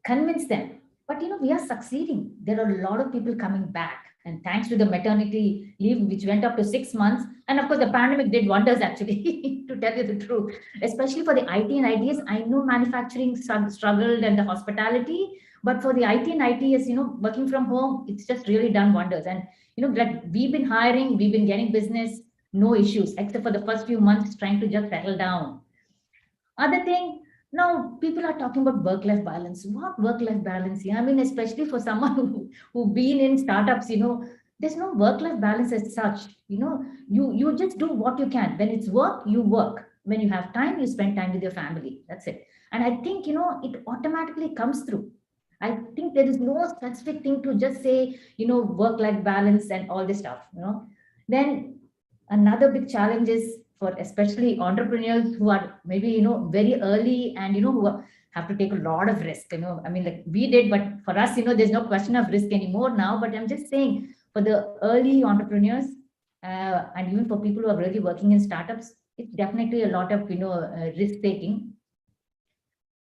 convince them. But, we are succeeding. There are a lot of people coming back. And thanks to the maternity leave, which went up to 6 months. And of course, the pandemic did wonders, actually, to tell you the truth, especially for the IT and ITS. I know manufacturing struggled and the hospitality, but for the IT and ITS, working from home, it's just really done wonders. And, like we've been hiring, we've been getting business. no issues, except for the first few months trying to just settle down. Other thing, now people are talking about work-life balance. What work-life balance? I mean, especially for someone who've been in startups, there's no work-life balance as such. You just do what you can. When it's work, you work. When you have time, you spend time with your family. That's it. And I think, it automatically comes through. I think there is no specific thing to just say, work-life balance and all this stuff, Then another big challenge is for especially entrepreneurs who are maybe, very early and, who have to take a lot of risk, I mean, like we did, but for us, there's no question of risk anymore now, but I'm just saying for the early entrepreneurs and even for people who are really working in startups, it's definitely a lot of, risk taking.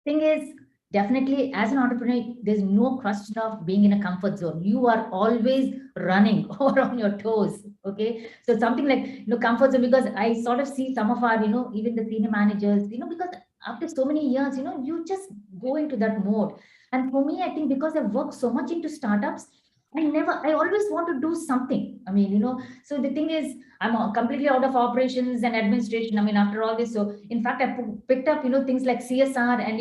Thing is, definitely as an entrepreneur, there's no question of being in a comfort zone. You are always running or on your toes. Okay. So something like, comfort zone, because I sort of see some of our, even the senior managers, because after so many years, you just go into that mode. And for me, I think because I've worked so much into startups, I always want to do something. I mean, so the thing is, I'm completely out of operations and administration. I mean, after all this, so in fact, I picked up, things like CSR and,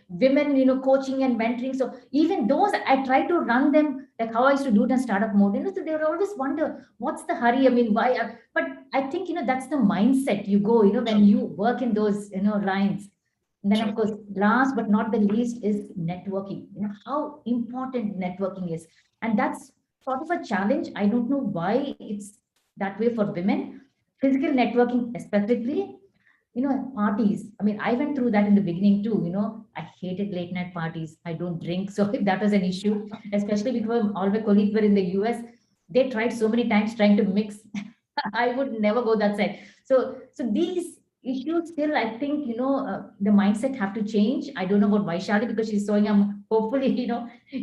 women, coaching and mentoring. So even those, I try to run them like how I used to do it in startup mode. So they would always wonder, what's the hurry? I mean, why? But I think, that's the mindset you go, when you work in those, lines. And then, of course, last but not the least is networking. How important networking is. And that's sort of a challenge. I don't know why it's that way for women. Physical networking, especially, parties. I mean, I went through that in the beginning too. I hated late night parties. I don't drink. So that was an issue, especially because all my colleagues were in the US. They tried so many times trying to mix. I would never go that side. So these issues still, I think, the mindset have to change. I don't know about Vaishali because she's so young. Hopefully,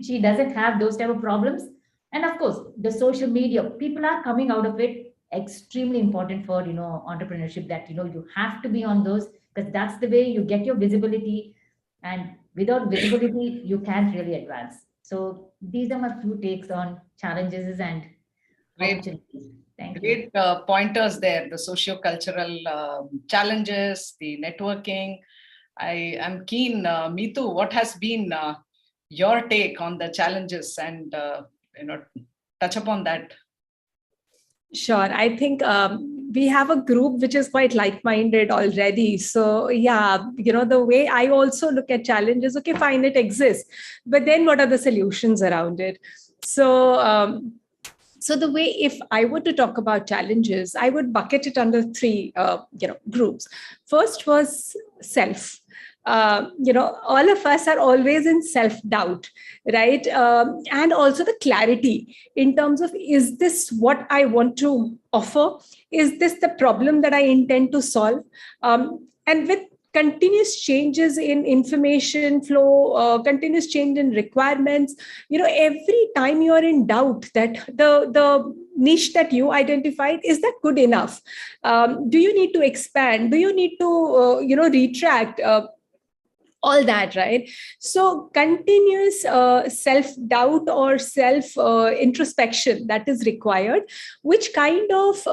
she doesn't have those type of problems. And of course, the social media, people are coming out of it. Extremely important for, entrepreneurship that, you have to be on those because that's the way you get your visibility. And without visibility, you can't really advance. So these are my few takes on challenges and opportunities. Thank you. Great pointers there, the socio-cultural challenges, the networking. I am keen, Meetu, what has been your take on the challenges and, touch upon that? Sure. I think we have a group which is quite like-minded already. So yeah, the way I also look at challenges, okay, fine, it exists, but then what are the solutions around it? So the way, if I were to talk about challenges, I would bucket it under three, groups. First was self. All of us are always in self-doubt, right? And also the clarity in terms of, is this what I want to offer? Is this the problem that I intend to solve? And with continuous changes in information flow, continuous change in requirements, every time you are in doubt that the niche that you identified, is that good enough? Do you need to expand? Do you need to, retract? All that, right? So continuous self-doubt or self-introspection that is required, which kind of,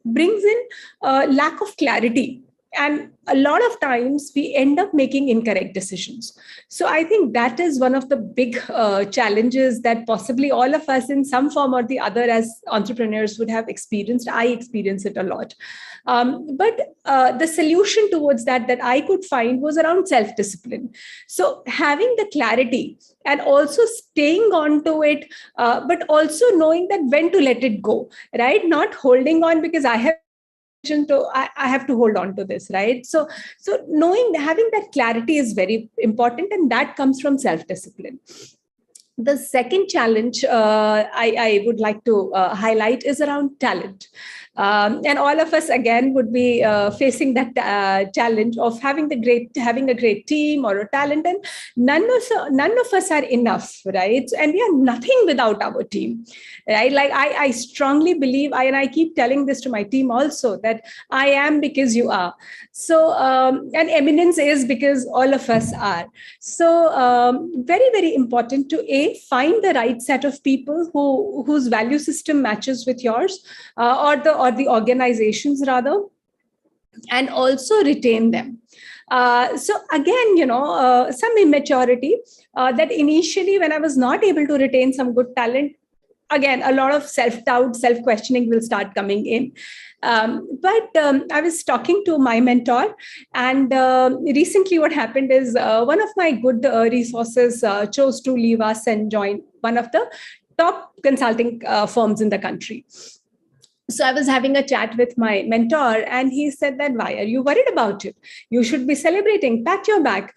brings in lack of clarity. And a lot of times we end up making incorrect decisions. So I think that is one of the big challenges that possibly all of us in some form or the other as entrepreneurs would have experienced. I experience it a lot. But the solution towards that I could find was around self-discipline. So having the clarity and also staying on to it, but also knowing that when to let it go, right? Not holding on because I have to hold on to this, right? So having that clarity is very important, and that comes from self-discipline. The second challenge I would like to highlight is around talent. And all of us, again, would be facing that challenge of having a great team or a talent, and none of us are enough, right? And we are nothing without our team, right? Like I strongly believe, and I keep telling this to my team also, that I am because you are. So, and eminence is because all of us are. So very, very important to find the right set of people whose value system matches with yours, or or the organizations rather, and also retain them. So again, some immaturity that initially when I was not able to retain some good talent, again, a lot of self-doubt, self-questioning will start coming in. But I was talking to my mentor, and recently what happened is one of my good resources chose to leave us and join one of the top consulting firms in the country. So I was having a chat with my mentor, and he said that, why are you worried about it? You should be celebrating, pat your back,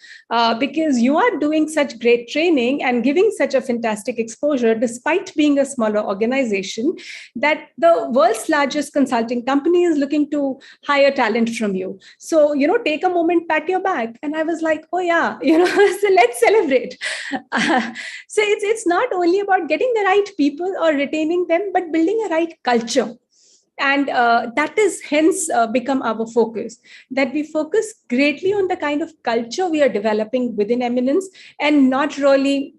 because you are doing such great training and giving such a fantastic exposure, despite being a smaller organization, that the world's largest consulting company is looking to hire talent from you. So, take a moment, pat your back. And I was like, oh yeah, so let's celebrate. So it's not only about getting the right people or retaining them, but building a right culture. And that is hence become our focus, that we focus greatly on the kind of culture we are developing within Eminence, and not really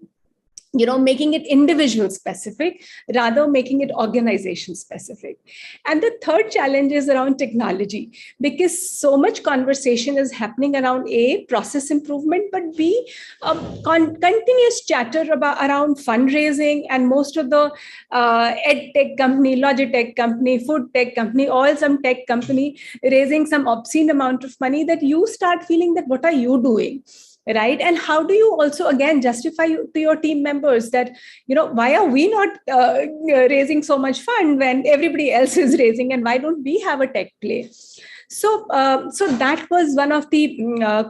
making it individual specific, rather making it organization specific. And the third challenge is around technology, because so much conversation is happening around A, process improvement, but B, continuous chatter around fundraising, and most of the ed tech company, logitech company, food tech company, all some tech company raising some obscene amount of money, that you start feeling that what are you doing? Right? And how do you also, again, justify to your team members that, why are we not raising so much fund when everybody else is raising, and why don't we have a tech play? So that was one of the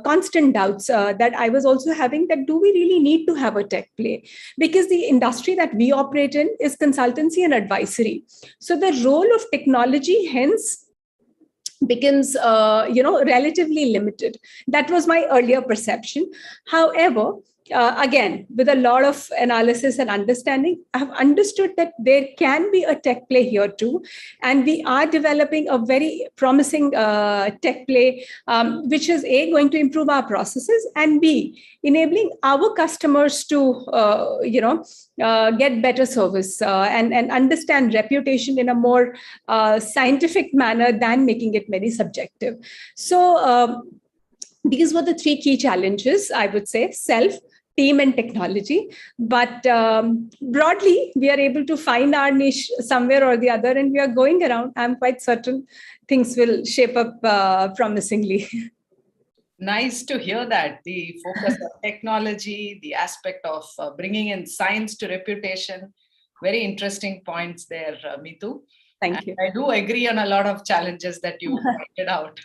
constant doubts that I was also having, that do we really need to have a tech play? Because the industry that we operate in is consultancy and advisory. So the role of technology hence becomes relatively limited. That was my earlier perception. However, again, with a lot of analysis and understanding, I have understood that there can be a tech play here too. And we are developing a very promising tech play, which is A, going to improve our processes, and B, enabling our customers to, get better service and understand reputation in a more scientific manner than making it very subjective. So these were the three key challenges, I would say: self, team, and technology. But broadly, we are able to find our niche somewhere or the other, and we are going around. I'm quite certain things will shape up promisingly. Nice to hear that. The focus on technology, the aspect of bringing in science to reputation. Very interesting points there, Mitu. Thank you. I do agree on a lot of challenges that you pointed out.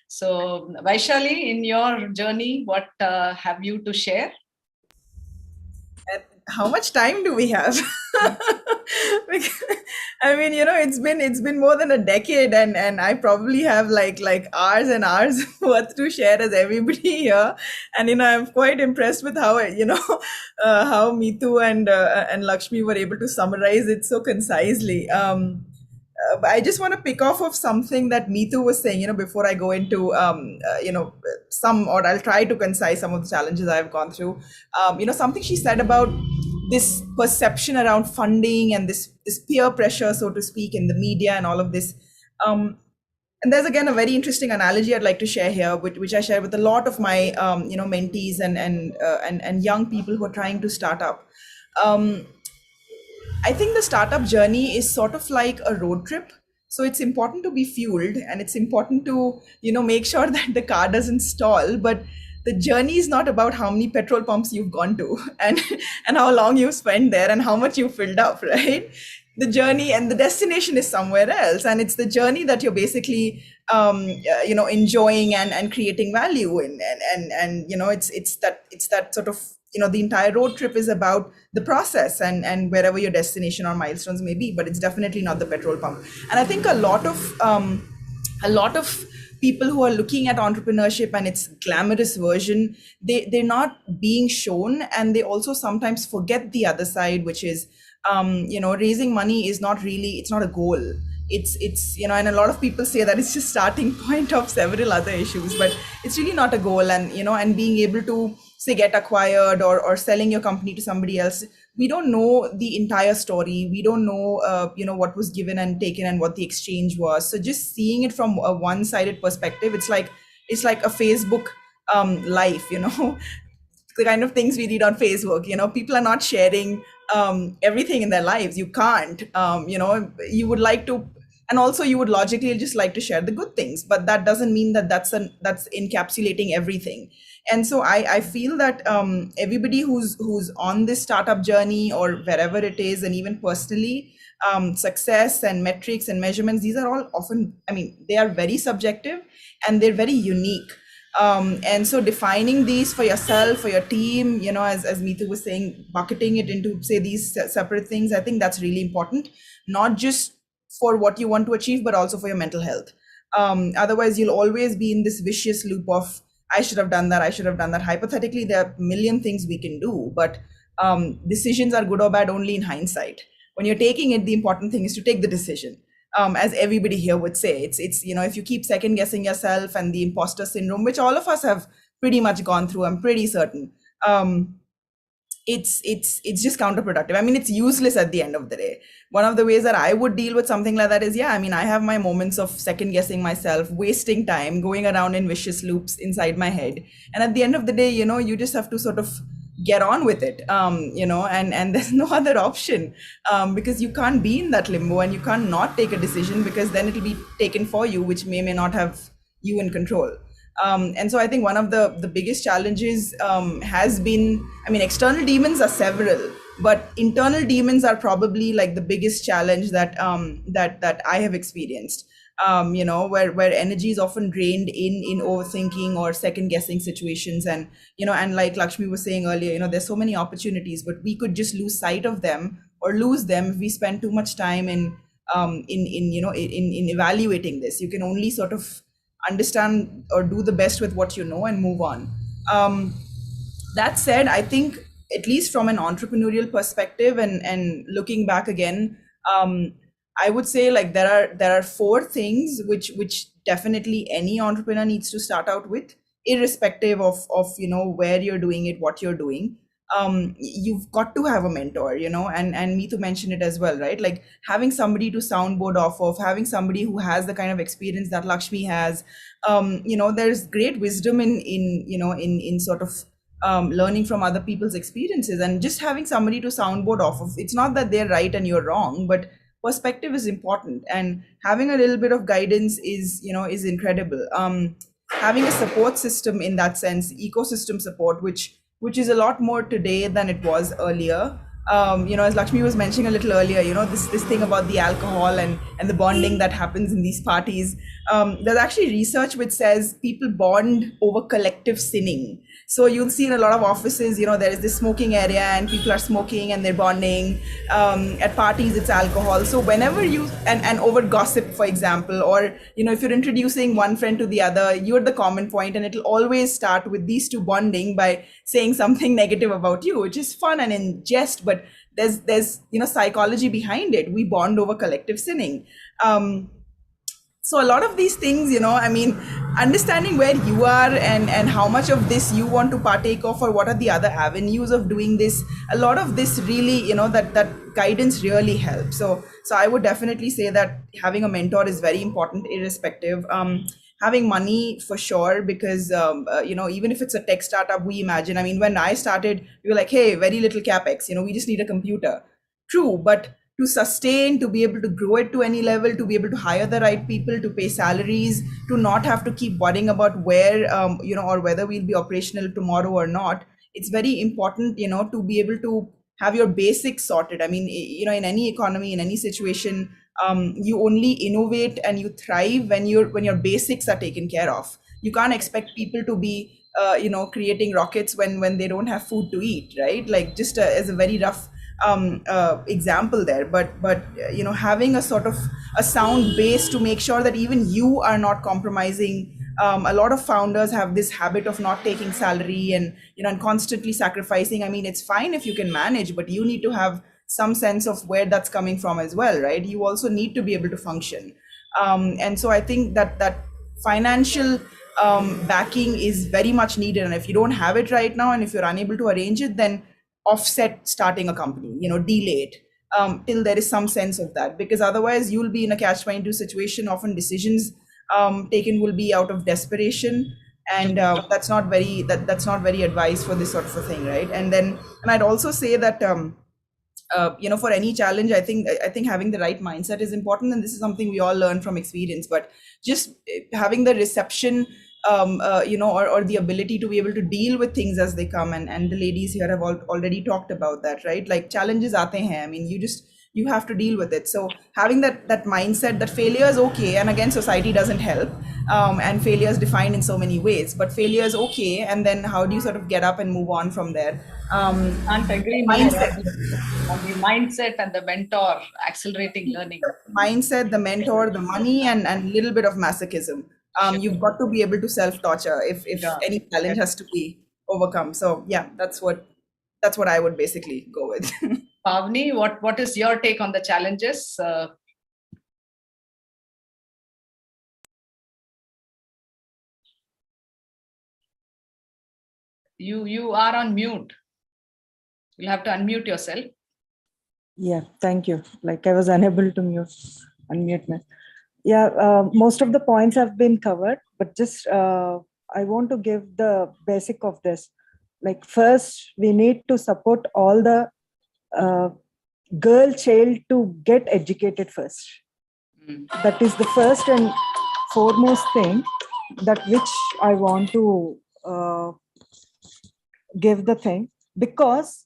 So, Vaishali, in your journey, what have you to share? How much time do we have? I mean, it's been more than a decade, and I probably have like hours and hours worth to share as everybody here. And I'm quite impressed with how how Mitu and Lakshmi were able to summarize it so concisely. But I just want to pick off of something that Mitu was saying, before I go into, I'll try to concise some of the challenges I've gone through. Something she said about this perception around funding and this peer pressure, so to speak, in the media and all of this. And there's again a very interesting analogy I'd like to share here, which I share with a lot of my, mentees and young people who are trying to start up. I think the startup journey is sort of like a road trip. So it's important to be fueled, and it's important to, make sure that the car doesn't stall. But the journey is not about how many petrol pumps you've gone to and how long you've spent there and how much you filled up, right? The journey and the destination is somewhere else. And it's the journey that you're basically, enjoying and creating value in. And it's that sort of, the entire road trip is about the process and wherever your destination or milestones may be, but it's definitely not the petrol pump. And I think a lot of people who are looking at entrepreneurship and its glamorous version, they're not being shown, and they also sometimes forget the other side, which is, raising money is not really, it's not a goal. It's and a lot of people say that it's just starting point of several other issues, but it's really not a goal. And, and being able to say get acquired or selling your company to somebody else, we don't know the entire story. We don't know, what was given and taken and what the exchange was. So just seeing it from a one-sided perspective, it's like a Facebook life, the kind of things we read on Facebook. People are not sharing everything in their lives. You can't. You would like to, and also you would logically just like to share the good things, but that doesn't mean that that's encapsulating everything. And so I feel that everybody who's on this startup journey or wherever it is, and even personally, success and metrics and measurements, these are all often, they are very subjective and they're very unique. And so defining these for yourself, for your team, as Meetu was saying, bucketing it into, say, these separate things, I think that's really important, not just for what you want to achieve, but also for your mental health. Otherwise, you'll always be in this vicious loop of, I should have done that, I should have done that. Hypothetically, there are a million things we can do, but decisions are good or bad only in hindsight. When you're taking it, the important thing is to take the decision. As everybody here would say, it's if you keep second guessing yourself and the imposter syndrome, which all of us have pretty much gone through, I'm pretty certain, it's just counterproductive. It's useless at the end of the day. One of the ways that I would deal with something like that is, I have my moments of second guessing myself, wasting time, going around in vicious loops inside my head. And at the end of the day, you just have to sort of get on with it, and there's no other option, because you can't be in that limbo and you can't not take a decision, because then it'll be taken for you, which may not have you in control. And so I think one of the biggest challenges has been, external demons are several, but internal demons are probably like the biggest challenge that that I have experienced. Where energy is often drained in overthinking or second guessing situations, and and like Lakshmi was saying earlier, there's so many opportunities, but we could just lose sight of them or lose them if we spend too much time in evaluating this. You can only sort of understand or do the best with what you know and move on. That said, I think at least from an entrepreneurial perspective and looking back again, I would say like there are 4 things which definitely any entrepreneur needs to start out with, irrespective of where you're doing it, what you're doing. You've got to have a mentor, and Meetu mentioned it as well, right? Like having somebody to soundboard off of, having somebody who has the kind of experience that Lakshmi has. There's great wisdom in sort of learning from other people's experiences, and just having somebody to soundboard off of. It's not that they're right and you're wrong, but perspective is important, and having a little bit of guidance is incredible. Having a support system in that sense, ecosystem support, which is a lot more today than it was earlier. As Lakshmi was mentioning a little earlier, this thing about the alcohol and the bonding that happens in these parties. There's actually research which says people bond over collective sinning. So you'll see in a lot of offices, there is this smoking area and people are smoking and they're bonding. At parties, it's alcohol. So whenever you, and over gossip, for example, or, if you're introducing one friend to the other, you're the common point, and it'll always start with these two bonding by saying something negative about you, which is fun and in jest, but there's psychology behind it. We bond over collective sinning. So a lot of these things, understanding where you are and how much of this you want to partake of, or what are the other avenues of doing this, a lot of this really, that guidance really helps. So I would definitely say that having a mentor is very important, irrespective. Having money for sure, because, even if it's a tech startup, we imagine, when I started, we were like, hey, very little CapEx, we just need a computer. True, but to sustain, to be able to grow it to any level, to be able to hire the right people, to pay salaries, to not have to keep worrying about where, or whether we'll be operational tomorrow or not. It's very important, to be able to have your basics sorted. In any economy, in any situation, you only innovate and you thrive when your basics are taken care of. You can't expect people to be, creating rockets when they don't have food to eat, right? Like just as a very rough example there, but having a sort of a sound base to make sure that even you are not compromising. A lot of founders have this habit of not taking salary and constantly sacrificing. It's fine if you can manage, but you need to have some sense of where that's coming from as well, right? You also need to be able to function, and so I think that financial backing is very much needed, and if you don't have it right now and if you're unable to arrange it, then offset starting a company, delay it till there is some sense of that, because otherwise you'll be in a catch-22 situation. Often decisions taken will be out of desperation, and that's not very advised for this sort of a thing, right? And I'd also say that for any challenge, I think having the right mindset is important, and this is something we all learn from experience. But just having the reception, or the ability to be able to deal with things as they come, and the ladies here have already talked about that, right? Like challenges aate hain. I mean, you have to deal with it. So having that mindset that failure is okay, and again, society doesn't help, and failure is defined in so many ways, but failure is okay, and then how do you sort of get up and move on from there? Can't agree more mindset. On the mindset and the mentor accelerating learning. Mindset, the mentor, the money, and a little bit of masochism. You've got to be able to self-torture if any challenge has to be overcome. So yeah, that's what I would basically go with. Pavni, what is your take on the challenges? You are on mute. You'll have to unmute yourself. Yeah, thank you. Like I was unable to unmute me. Yeah, most of the points have been covered, but just I want to give the basic of this. Like first, we need to support all the girl child to get educated first. That is the first and foremost thing that which I want to give the thing, because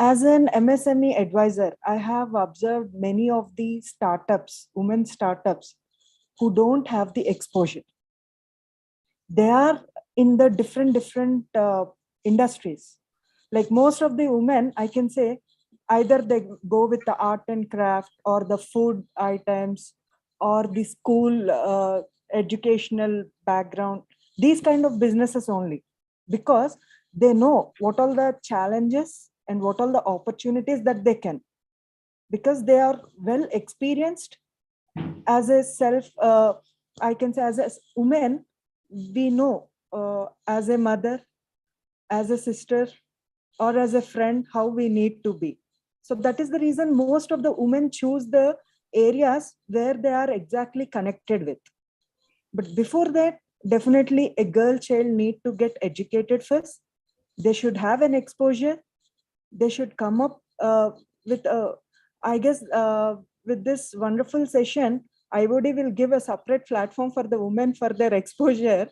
as an MSME advisor, I have observed many of the startups, women startups, who don't have the exposure. They are in the different industries. Like most of the women, I can say, either they go with the art and craft or the food items or the school educational background, these kind of businesses only, because they know what all the challenges and what all the opportunities that they can, because they are well experienced as a I can say as a woman, we know as a mother, as a sister, or as a friend, how we need to be. So that is the reason most of the women choose the areas where they are exactly connected with. But before that, definitely a girl child need to get educated first. They should have an exposure. They should come up with, I guess, with this wonderful session, IOD will give a separate platform for the women for their exposure,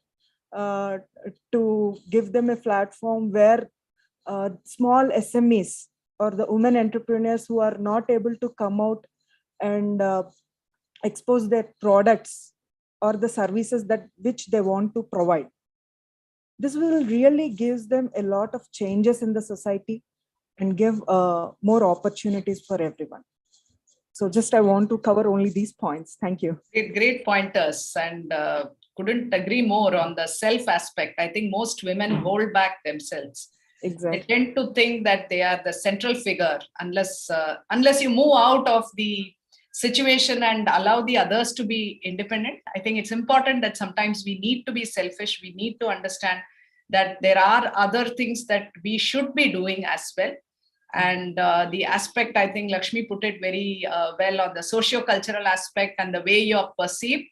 to give them a platform where small SMEs or the women entrepreneurs who are not able to come out and expose their products or the services that which they want to provide. This will really give them a lot of changes in the society and give more opportunities for everyone. So just I want to cover only these points. Thank you. Great pointers, and couldn't agree more on the self aspect. I think most women hold back themselves. Exactly. They tend to think that they are the central figure unless you move out of the situation and allow the others to be independent. I think it's important that sometimes we need to be selfish. We need to understand that there are other things that we should be doing as well. And the aspect, I think Lakshmi put it very well on the socio-cultural aspect and the way you're perceived.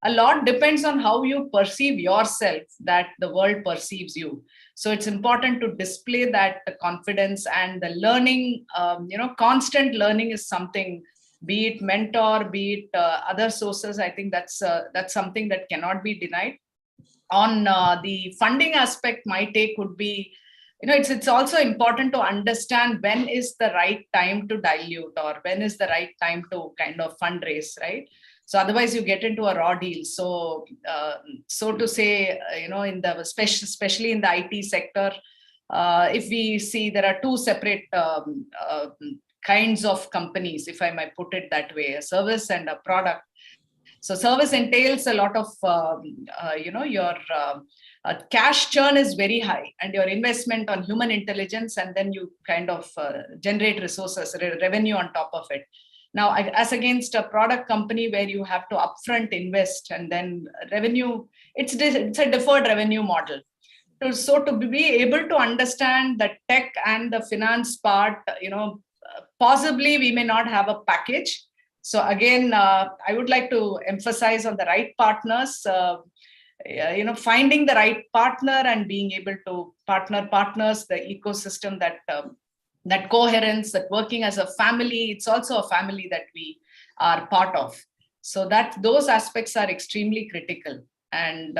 A lot depends on how you perceive yourself, that the world perceives you. So it's important to display that confidence and the learning, constant learning is something, be it mentor, be it other sources. I think that's something that cannot be denied. On the funding aspect, my take would be, it's also important to understand when is the right time to dilute or when is the right time to kind of fundraise, right? So otherwise you get into a raw deal. So, so to say, in the especially in the IT sector, if we see there are two separate kinds of companies, if I might put it that way, a service and a product. So service entails a lot of, your cash churn is very high and your investment on human intelligence, and then you kind of generate resources, revenue on top of it. Now, as against a product company where you have to upfront invest and then revenue, it's a deferred revenue model. to be able to understand the tech and the finance part, possibly we may not have a package. So again, I would like to emphasize on the right partners, finding the right partner and being able to partners, the ecosystem, that coherence, that working as a family. It's also a family that we are part of. So that those aspects are extremely critical. And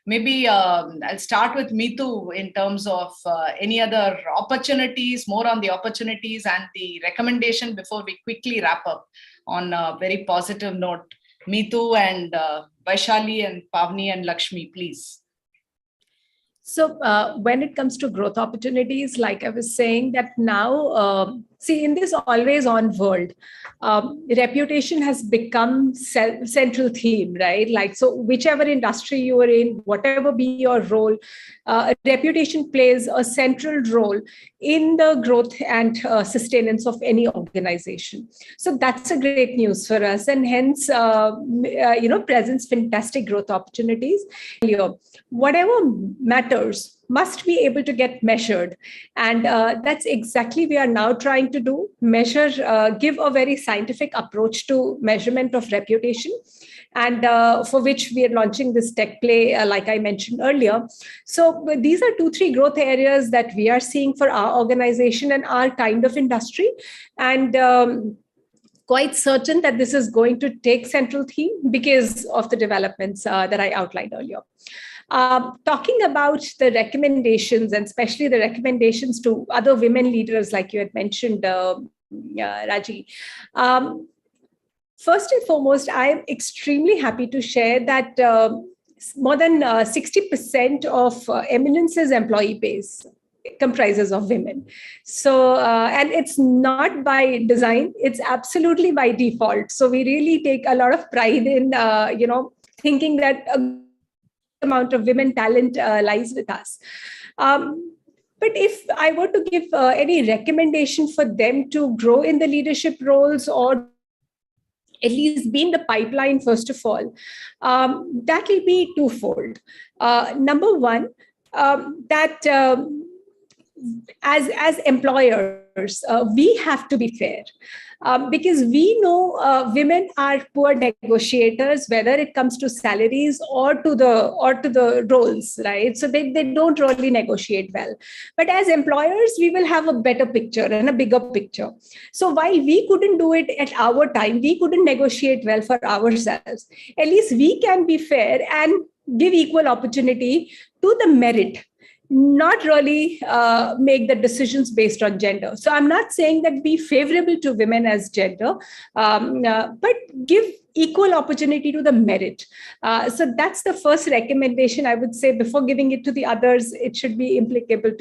maybe I'll start with Meetu in terms of any other opportunities, more on the opportunities and the recommendation before we quickly wrap up on a very positive note. Meetu and Vaishali and Pavni and Lakshmi, please. So when it comes to growth opportunities, like I was saying, that now, see, in this always on world, reputation has become central theme, right? Like, so whichever industry you are in, whatever be your role, reputation plays a central role in the growth and sustenance of any organization. So that's a great news for us, and hence, presents fantastic growth opportunities. Whatever matters must be able to get measured, and that's exactly we are now trying to do. Measure, give a very scientific approach to measurement of reputation, and for which we are launching this tech play, like I mentioned earlier. So these are 2-3 growth areas that we are seeing for our organization and our kind of industry, and quite certain that this is going to take central theme because of the developments that I outlined earlier. Talking about the recommendations, and especially the recommendations to other women leaders, like you had mentioned, Raji. First and foremost, I am extremely happy to share that more than 60% of Eminence's employee base comprises of women. So, and it's not by design, it's absolutely by default. So we really take a lot of pride in, thinking that a amount of women talent lies with us. But if I were to give any recommendation for them to grow in the leadership roles, or at least be in the pipeline, first of all, that will be twofold. Number one, that as employers, we have to be fair. Because we know women are poor negotiators, whether it comes to salaries or to the roles, right? So they don't really negotiate well. But as employers, we will have a better picture and a bigger picture. So while we couldn't do it at our time, we couldn't negotiate well for ourselves, at least we can be fair and give equal opportunity to the merit, not really make the decisions based on gender. So I'm not saying that be favorable to women as gender, but give equal opportunity to the merit. So that's the first recommendation I would say. Before giving it to the others, it should be implementable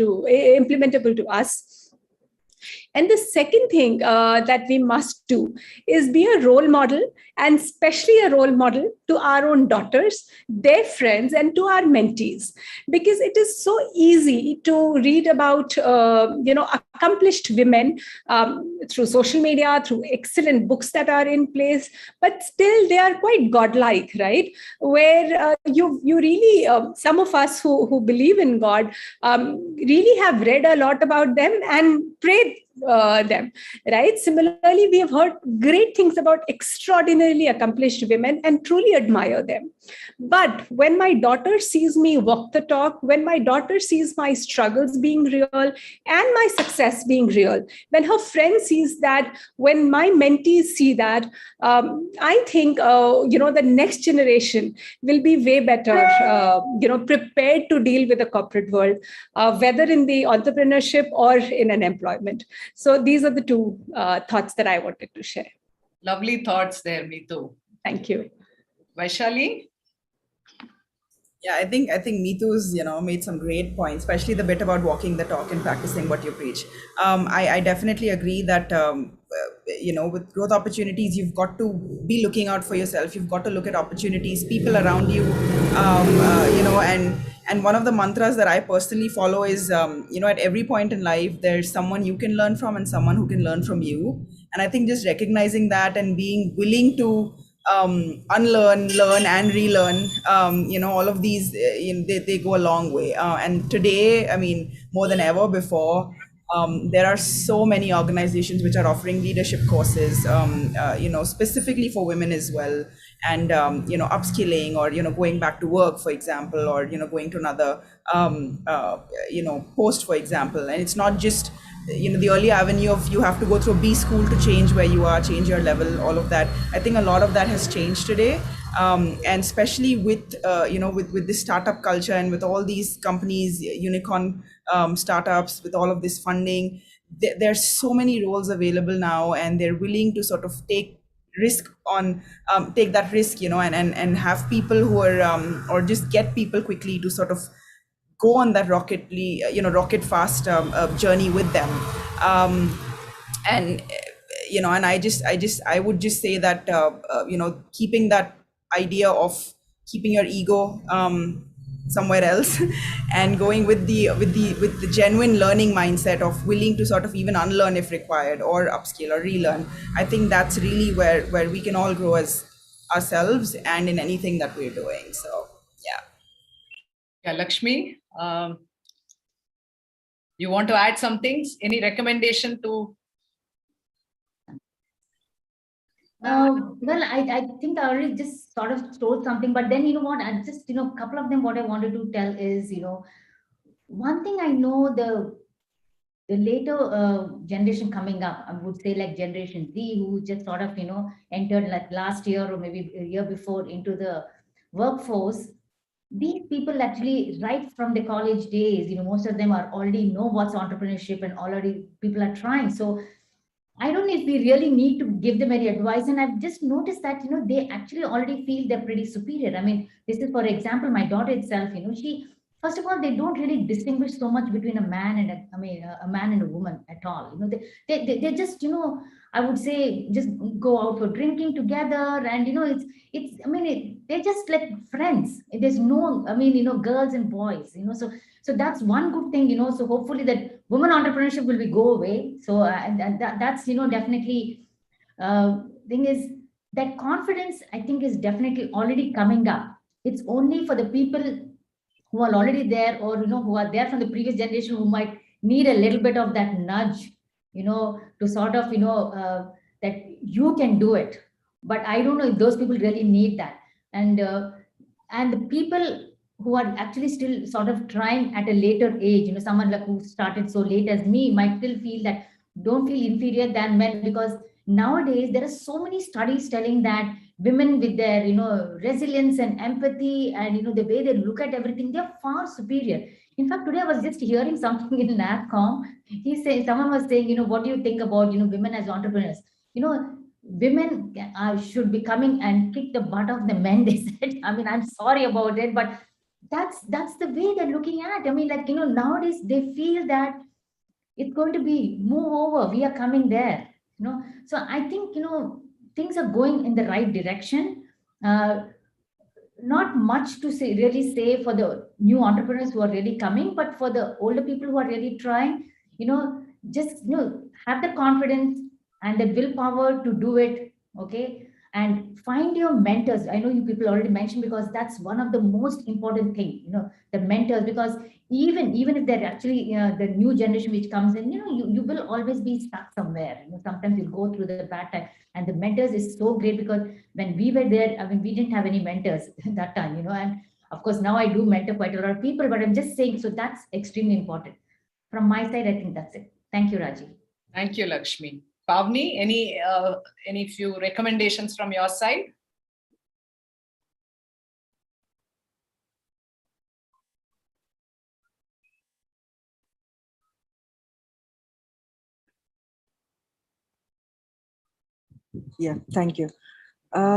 to us. And the second thing that we must do is be a role model, and especially a role model to our own daughters, their friends, and to our mentees. Because it is so easy to read about, accomplished women through social media, through excellent books that are in place, but still they are quite godlike, right? Where you really, some of us who believe in God, really have read a lot about them and prayed them, right? Similarly, we have heard great things about extraordinarily accomplished women and truly admire them. But when my daughter sees me walk the talk, when my daughter sees my struggles being real and my success being real, when her friend sees that, when my mentees see that, I think, the next generation will be way better, prepared to deal with the corporate world, whether in the entrepreneurship or in an employment. So these are the two thoughts that I wanted to share. Lovely thoughts there, Meetu. Thank you. Vaishali? Yeah, I think Meetu's made some great points, especially the bit about walking the talk and practicing what you preach. I definitely agree that with growth opportunities, you've got to be looking out for yourself. You've got to look at opportunities, people around you, and one of the mantras that I personally follow is at every point in life, there's someone you can learn from and someone who can learn from you. And I think just recognizing that and being willing to unlearn, learn, and relearn. All of these, they go a long way. And today, I mean, more than ever before, there are so many organizations which are offering leadership courses, specifically for women as well. And, upskilling, or, going back to work, for example, or, going to another, post, for example. And it's not just, the early avenue of you have to go through a B school to change where you are, change your level, all of that. I think a lot of that has changed today. And especially with, with this startup culture and with all these companies, unicorn startups, with all of this funding, there's so many roles available now, and they're willing to sort of take that risk, and have people who are, or just get people quickly to sort of go on that rocket fast journey with them. And I would just say that keeping that idea of keeping your ego somewhere else and going with the genuine learning mindset of willing to sort of even unlearn if required, or upskill or relearn. I think that's really where we can all grow as ourselves and in anything that we're doing. So yeah, Lakshmi, you want to add some things? Any recommendation to? Well, I think I already just sort of told something, but then, you know what, I just, a couple of them, what I wanted to tell is, one thing I know, the later generation coming up, I would say like Generation Z, who just sort of, entered like last year or maybe a year before into the workforce. These people actually, right from the college days, most of them are already know what's entrepreneurship, and already people are trying. So I don't know if we really need to give them any advice. And I've just noticed that, they actually already feel they're pretty superior. I mean, this is, for example, my daughter itself, she, first of all, they don't really distinguish so much between a man and a man and a woman at all. They just, I would say, just go out for drinking together. And, they're just like friends. There's no, girls and boys, so that's one good thing, so hopefully that women entrepreneurship will go away. So that's, definitely, thing is that confidence, I think, is definitely already coming up. It's only for the people who are already there, or, who are there from the previous generation, who might need a little bit of that nudge, to sort of, that you can do it. But I don't know if those people really need that. And the people who are actually still sort of trying at a later age, someone like who started so late as me might still feel that, don't feel inferior than men, because nowadays there are so many studies telling that women, with their, resilience and empathy and, the way they look at everything, they're far superior. In fact, today I was just hearing something in NAPCOM. Someone was saying, what do you think about, women as entrepreneurs? Women should be coming and kick the butt of the men, they said. I mean, I'm sorry about it, but that's the way they're looking at. I mean, like, nowadays they feel that it's going to be move over. We are coming there, So I think, things are going in the right direction. Not much to really say for the new entrepreneurs who are really coming, but for the older people who are really trying, just, have the confidence and the willpower to do it. Okay. And find your mentors. I know you people already mentioned, because that's one of the most important thing, the mentors, because even if they're actually the new generation which comes in, you will always be stuck somewhere. Sometimes you'll go through the bad time, and the mentors is so great, because when we were there, I mean, we didn't have any mentors at that time, and of course now I do mentor quite a lot of people, but I'm just saying, so that's extremely important. From my side, I think that's it. Thank you, Raji. Thank you, Lakshmi. Pavni, any few recommendations from your side? Yeah, thank you.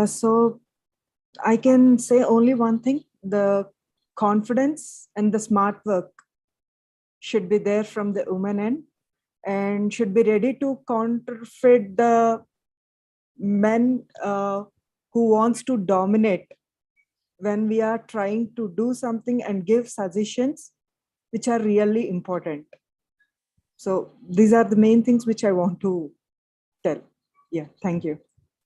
So I can say only one thing: the confidence and the smart work should be there from the women end, and should be ready to counterfeit the men who wants to dominate when we are trying to do something and give suggestions which are really important. So these are the main things which I want to tell. Yeah, thank you.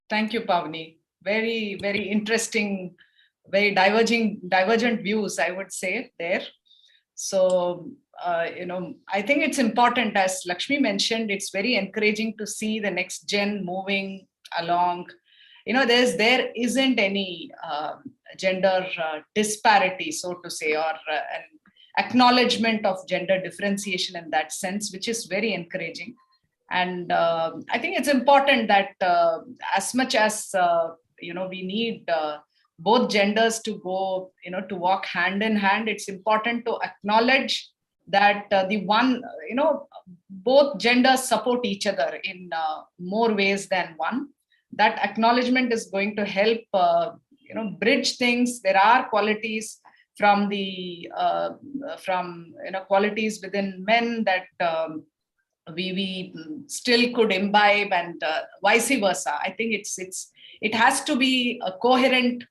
Thank you, Pavni. very, very interesting, very divergent views, I would say there. So, I think it's important, as Lakshmi mentioned, it's very encouraging to see the next gen moving along. There isn't any gender disparity, so to say, or an acknowledgement of gender differentiation in that sense, which is very encouraging. And I think it's important that as much as, we need both genders to go, to walk hand in hand, it's important to acknowledge that both genders support each other in more ways than one. That acknowledgement is going to help, bridge things. There are qualities from qualities within men that we still could imbibe, and vice versa. I think it has to be a coherent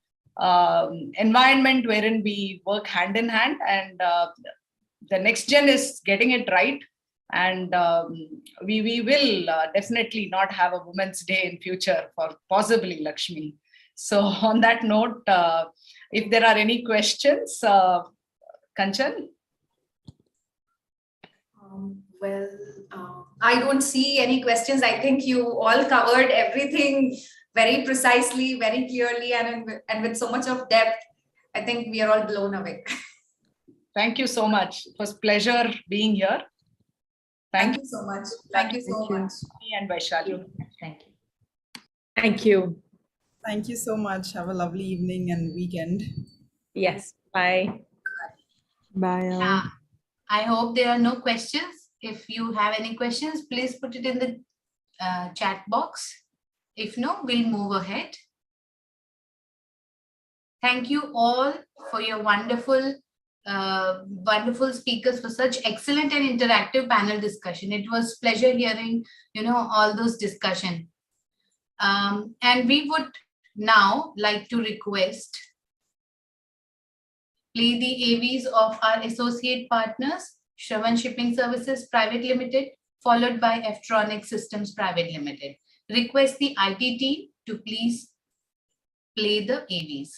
environment wherein we work hand in hand, and the next gen is getting it right. And we will definitely not have a Women's Day in future, for possibly, Lakshmi. So on that note, if there are any questions, Kanchan? I don't see any questions. I think you all covered everything very precisely, very clearly, and with so much of depth. I think we are all blown away. Thank you so much. It was a pleasure being here. Thank you so much. Thank you so much. Me and Vaishali. Thank you. Thank you. Thank you so much. Have a lovely evening and weekend. Yes. Bye. Bye. Yeah. I hope there are no questions. If you have any questions, please put it in the chat box. If no, we'll move ahead. Thank you all for your wonderful speakers, for such excellent and interactive panel discussion. It was pleasure hearing, all those discussion. And we would now like to request play the AVs of our associate partners, Shravan Shipping Services Private Limited, followed by Ftronic Systems Private Limited. Request the IT team to please play the AVs.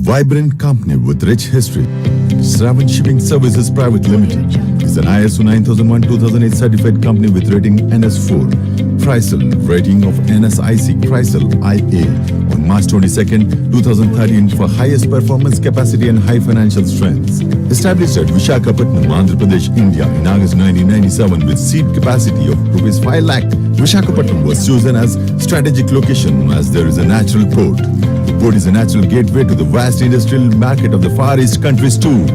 Vibrant company with rich history, Shravan Shipping Services Private Limited is an ISO 9001-2008 certified company with rating NS4, CRISIL rating of NSIC CRISIL IA on March 22nd, 2013 for highest performance capacity and high financial strength. Established at Visakhapatnam, Andhra Pradesh, India in August 1997 with seed capacity of rupees 5 lakh, Visakhapatnam was chosen as strategic location as there is a natural port. The port is a natural gateway to the vast industrial market of the Far East countries too.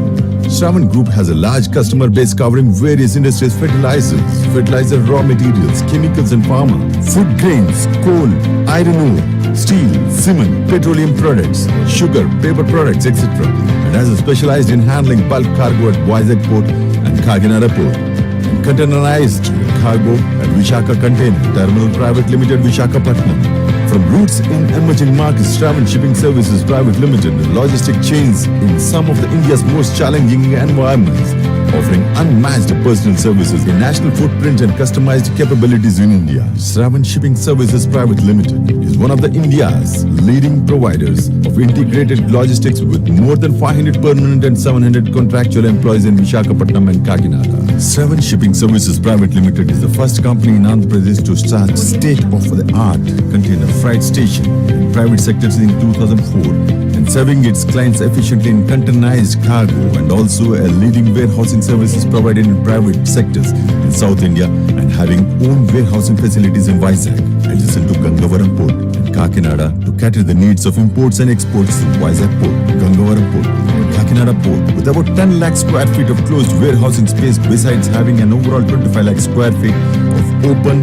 Shravan Group has a large customer base covering various industries: fertilizer, raw materials, chemicals and pharma, food grains, coal, iron ore, steel, cement, petroleum products, sugar, paper products, etc. And has specialized in handling bulk cargo at Vizag Port and Kakinada Port. And containerized cargo at Vishaka Container Terminal Private Limited, Visakhapatnam. From roots in emerging markets, Shravan Shipping Services Private Limited, logistic chains in some of India's most challenging environments, offering unmatched personal services, a national footprint and customized capabilities in India. Shravan Shipping Services Private Limited is one of the India's leading providers of integrated logistics with more than 500 permanent and 700 contractual employees in Visakhapatnam and Kakinada. Shravan Shipping Services Private Limited is the first company in Andhra Pradesh to start state-of-the-art container freight station in private sectors in 2004 and serving its clients efficiently in containerized cargo, and also a leading warehousing services provided in private sectors in South India and having own warehousing facilities in Vizag, adjacent to Gangavaram Port and Kakinada to cater the needs of imports and exports to Vizag Port, Gangavaram Port and Kakinada Port, with about 10 lakh square feet of closed warehousing space besides having an overall 25 lakh square feet of open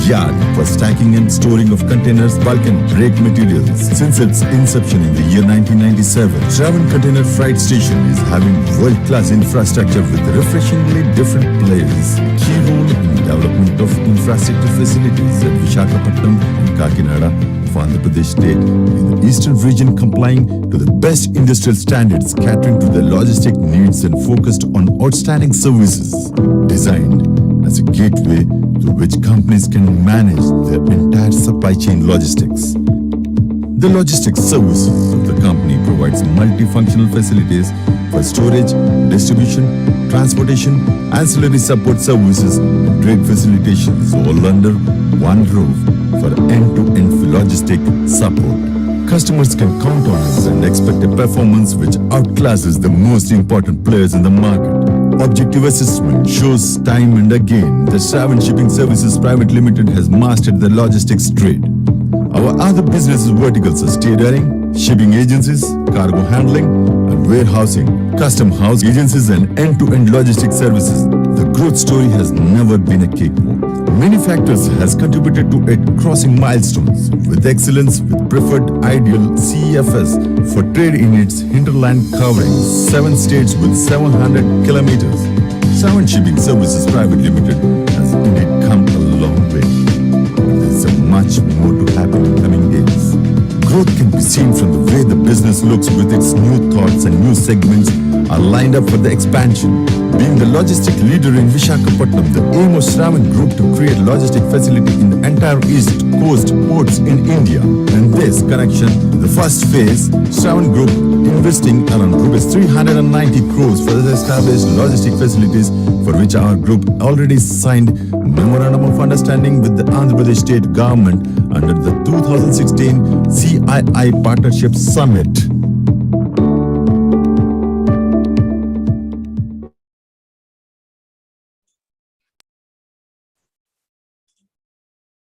yard for stacking and storing of containers, bulk and break materials. Since its inception in the year 1997, Shravan Container Freight Station is having world-class infrastructure with refreshingly different players. Key role in the development of infrastructure facilities at Visakhapatnam and Kakinada of Andhra Pradesh state in the eastern region, complying to the best industrial standards, catering to the logistic needs and focused on outstanding services, designed as a gateway through which companies can manage their entire supply chain logistics. The logistics services of the company provides multifunctional facilities for storage, distribution, transportation, ancillary support services, and trade facilitations, all under one roof for end-to-end logistic support. Customers can count on us and expect a performance which outclasses the most important players in the market. Objective assessment shows time and again that Shravan Shipping Services Private Limited has mastered the logistics trade. Our other business verticals are stevedoring, shipping agencies, cargo handling, and warehousing, custom house agencies, and end-to-end logistics services. The growth story has never been a cakewalk. Many factors has contributed to it crossing milestones with excellence, with preferred ideal CEFS for trade in its hinterland covering 7 states with 700 kilometers. Shravan Shipping Services Private Limited has indeed come a long way. There's much more to happen in coming days. Growth can be seen from the way the business looks with its new thoughts and new segments are lined up for the expansion. Being the logistic leader in Visakhapatnam, the aim of Shravan Group to create logistic facility in the entire East Coast ports in India. In this connection, the first phase, Shravan Group investing around rupees 390 crores for the established logistic facilities, for which our group already signed Memorandum of Understanding with the Andhra Pradesh State Government under the 2016 CII Partnership Summit.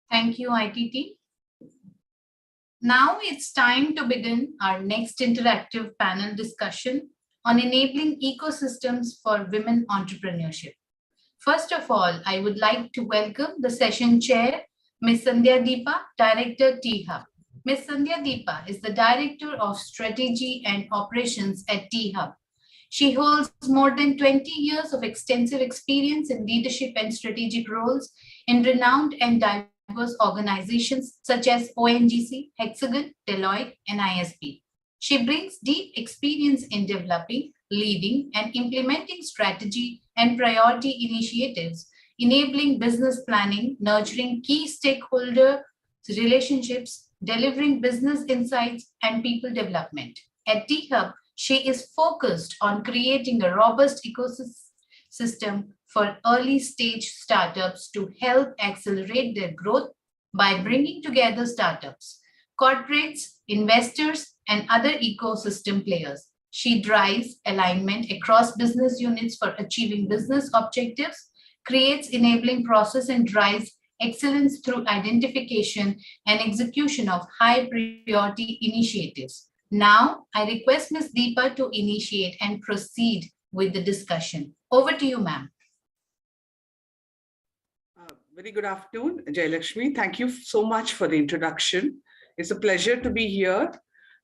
Thank you, ITT. Now it's time to begin our next interactive panel discussion on enabling ecosystems for women entrepreneurship. First of all, I would like to welcome the session chair, Ms. Sandhya Deepa, Director T-Hub. Ms. Sandhya Deepa is the Director of Strategy and Operations at T-Hub. She holds more than 20 years of extensive experience in leadership and strategic roles in renowned and diverse organizations such as ONGC, Hexagon, Deloitte, and ISB. She brings deep experience in developing, leading, and implementing strategy and priority initiatives, enabling business planning, nurturing key stakeholder relationships, delivering business insights, and people development. At T-Hub, she is focused on creating a robust ecosystem for early stage startups to help accelerate their growth by bringing together startups, corporates, investors, and other ecosystem players. She drives alignment across business units for achieving business objectives, creates enabling process, and drives excellence through identification and execution of high priority initiatives. Now, I request Ms. Deepa to initiate and proceed with the discussion. Over to you, ma'am. Very good afternoon, Jayalakshmi. Thank you so much for the introduction. It's a pleasure to be here.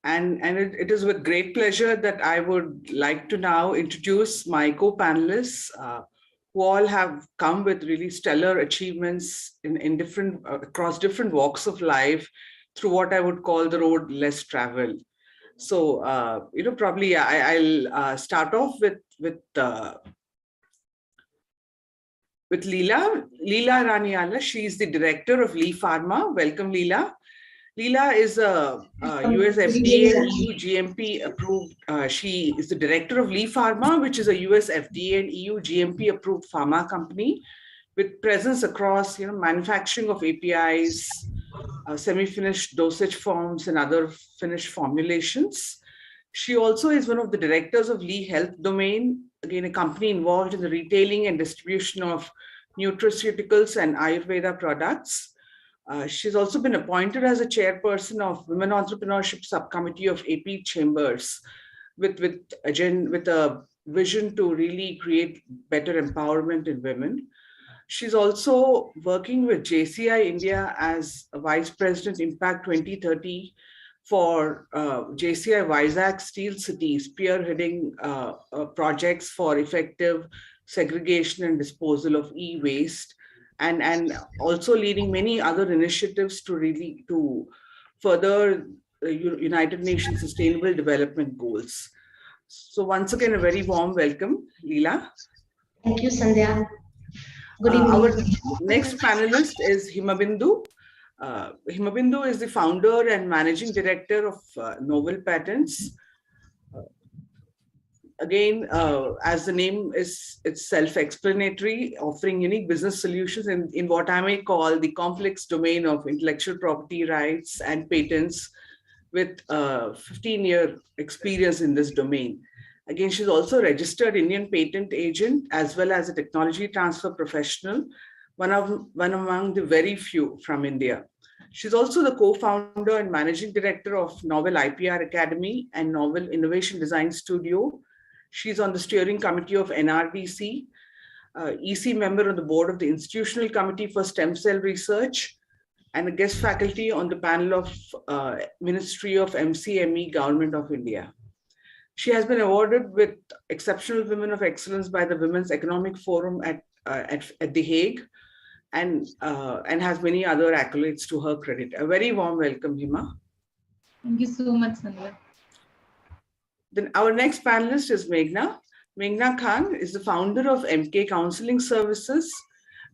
And it is with great pleasure that I would like to now introduce my co-panelists who all have come with really stellar achievements in different across different walks of life through what I would call the road less traveled. So, probably I'll start off with Leela Raniala. She's the director of Lee Pharma. Welcome, Leela. Leela is a US FDA and EU GMP approved. She is the director of Lee Pharma, which is a US FDA and EU GMP approved pharma company with presence across manufacturing of APIs, semi-finished dosage forms, and other finished formulations. She also is one of the directors of Lee Health Domain, again a company involved in the retailing and distribution of nutraceuticals and Ayurveda products. She's also been appointed as a chairperson of Women Entrepreneurship Subcommittee of AP Chambers with a vision to really create better empowerment in women. She's also working with JCI India as a Vice President Impact 2030 for JCI Vizag Steel City, spearheading projects for effective segregation and disposal of e-waste. And also leading many other initiatives to further United Nations Sustainable Development Goals. So once again, a very warm welcome, Leela. Thank you, Sandhya. Good evening. Our next panelist is Himabindu. Himabindu is the founder and managing director of Novel Patents. Again, as the name is, it's self-explanatory, offering unique business solutions in what I may call the complex domain of intellectual property rights and patents with 15-year experience in this domain. Again, she's also a registered Indian patent agent as well as a technology transfer professional, one among the very few from India. She's also the co-founder and managing director of Novel IPR Academy and Novel Innovation Design Studio. She's on the steering committee of NRDC, EC member on the board of the Institutional Committee for Stem Cell Research, and a guest faculty on the panel of Ministry of MCME, Government of India. She has been awarded with Exceptional Women of Excellence by the Women's Economic Forum at The Hague, and has many other accolades to her credit. A very warm welcome, Hima. Thank you so much, Sandhya. Then our next panelist is Meghna. Meghna Khan is the founder of MK Counseling Services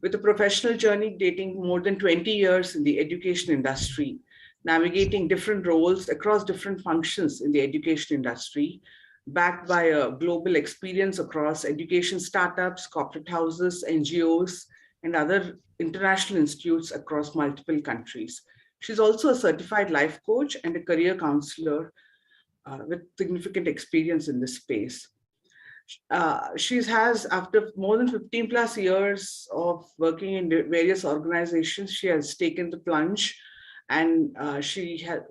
with a professional journey dating more than 20 years in the education industry, navigating different roles across different functions in the education industry, backed by a global experience across education startups, corporate houses, NGOs, and other international institutes across multiple countries. She's also a certified life coach and a career counselor with significant experience in this space. She has, after more than 15 plus years of working in various organizations, she has taken the plunge, and she had,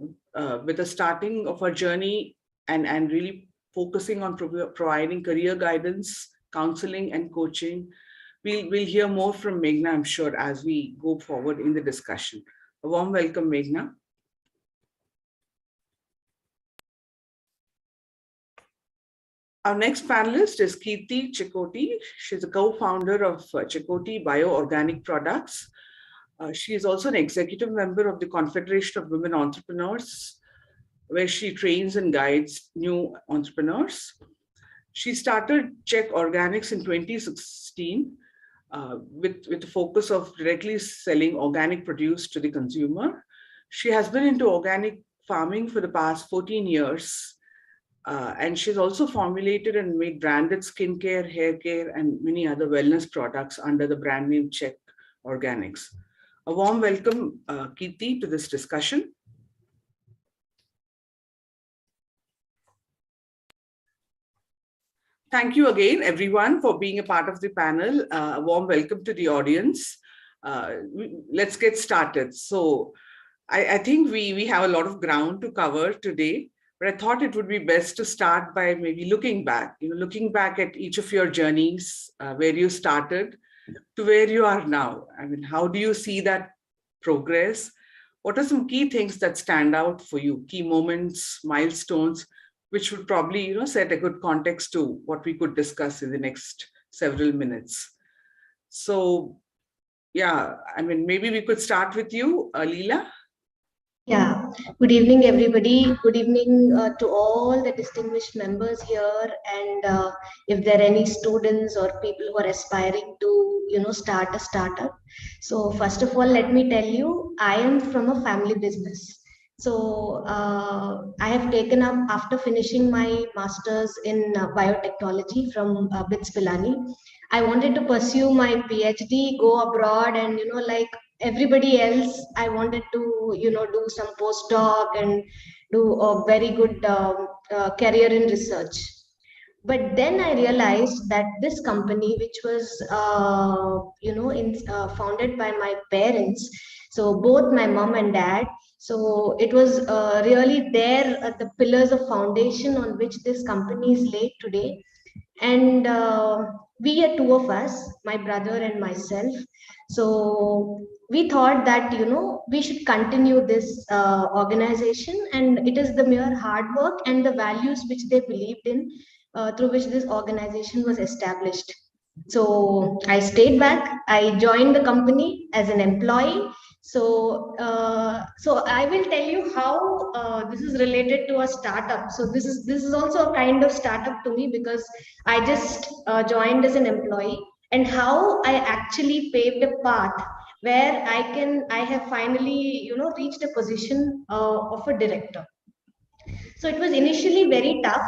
with the starting of her journey and really focusing on providing career guidance, counseling, and coaching. We'll hear more from Meghna, I'm sure, as we go forward in the discussion. A warm welcome, Meghna. Our next panelist is Kirti Chikoti. She's a co-founder of Chikoti Bioorganic Products. She is also an executive member of the Confederation of Women Entrepreneurs, where she trains and guides new entrepreneurs. She started Czech Organics in 2016 with the focus of directly selling organic produce to the consumer. She has been into organic farming for the past 14 years. And she's also formulated and made branded skincare, hair care, and many other wellness products under the brand name Czech Organics. A warm welcome, Kirti, to this discussion. Thank you again, everyone, for being a part of the panel. A warm welcome to the audience. Let's get started. So I think we have a lot of ground to cover today, but I thought it would be best to start by maybe looking back, looking back at each of your journeys, where you started to where you are now. I mean, how do you see that progress? What are some key things that stand out for you, key moments, milestones, which would probably set a good context to what we could discuss in the next several minutes? So yeah, I mean, maybe we could start with you, Leela. Yeah, good evening, everybody. Good evening to all the distinguished members here. And if there are any students or people who are aspiring to, start a startup. So first of all, let me tell you, I am from a family business. So I have taken up, after finishing my master's in biotechnology from BITS Pilani, I wanted to pursue my PhD, go abroad, and like everybody else, I wanted to do some postdoc and do a very good career in research. But then I realized that this company, which was founded by my parents, so both my mom and dad, so it was really there the pillars of foundation on which this company is laid today. And we are two of us, my brother and myself. So we thought that we should continue this organization, and it is the mere hard work and the values which they believed in, through which this organization was established. So I stayed back. I joined the company as an employee. So so I will tell you how this is related to a startup. So this is also a kind of startup to me, because I just joined as an employee, and how I actually paved a path where I have finally reached a position of a director. So it was initially very tough,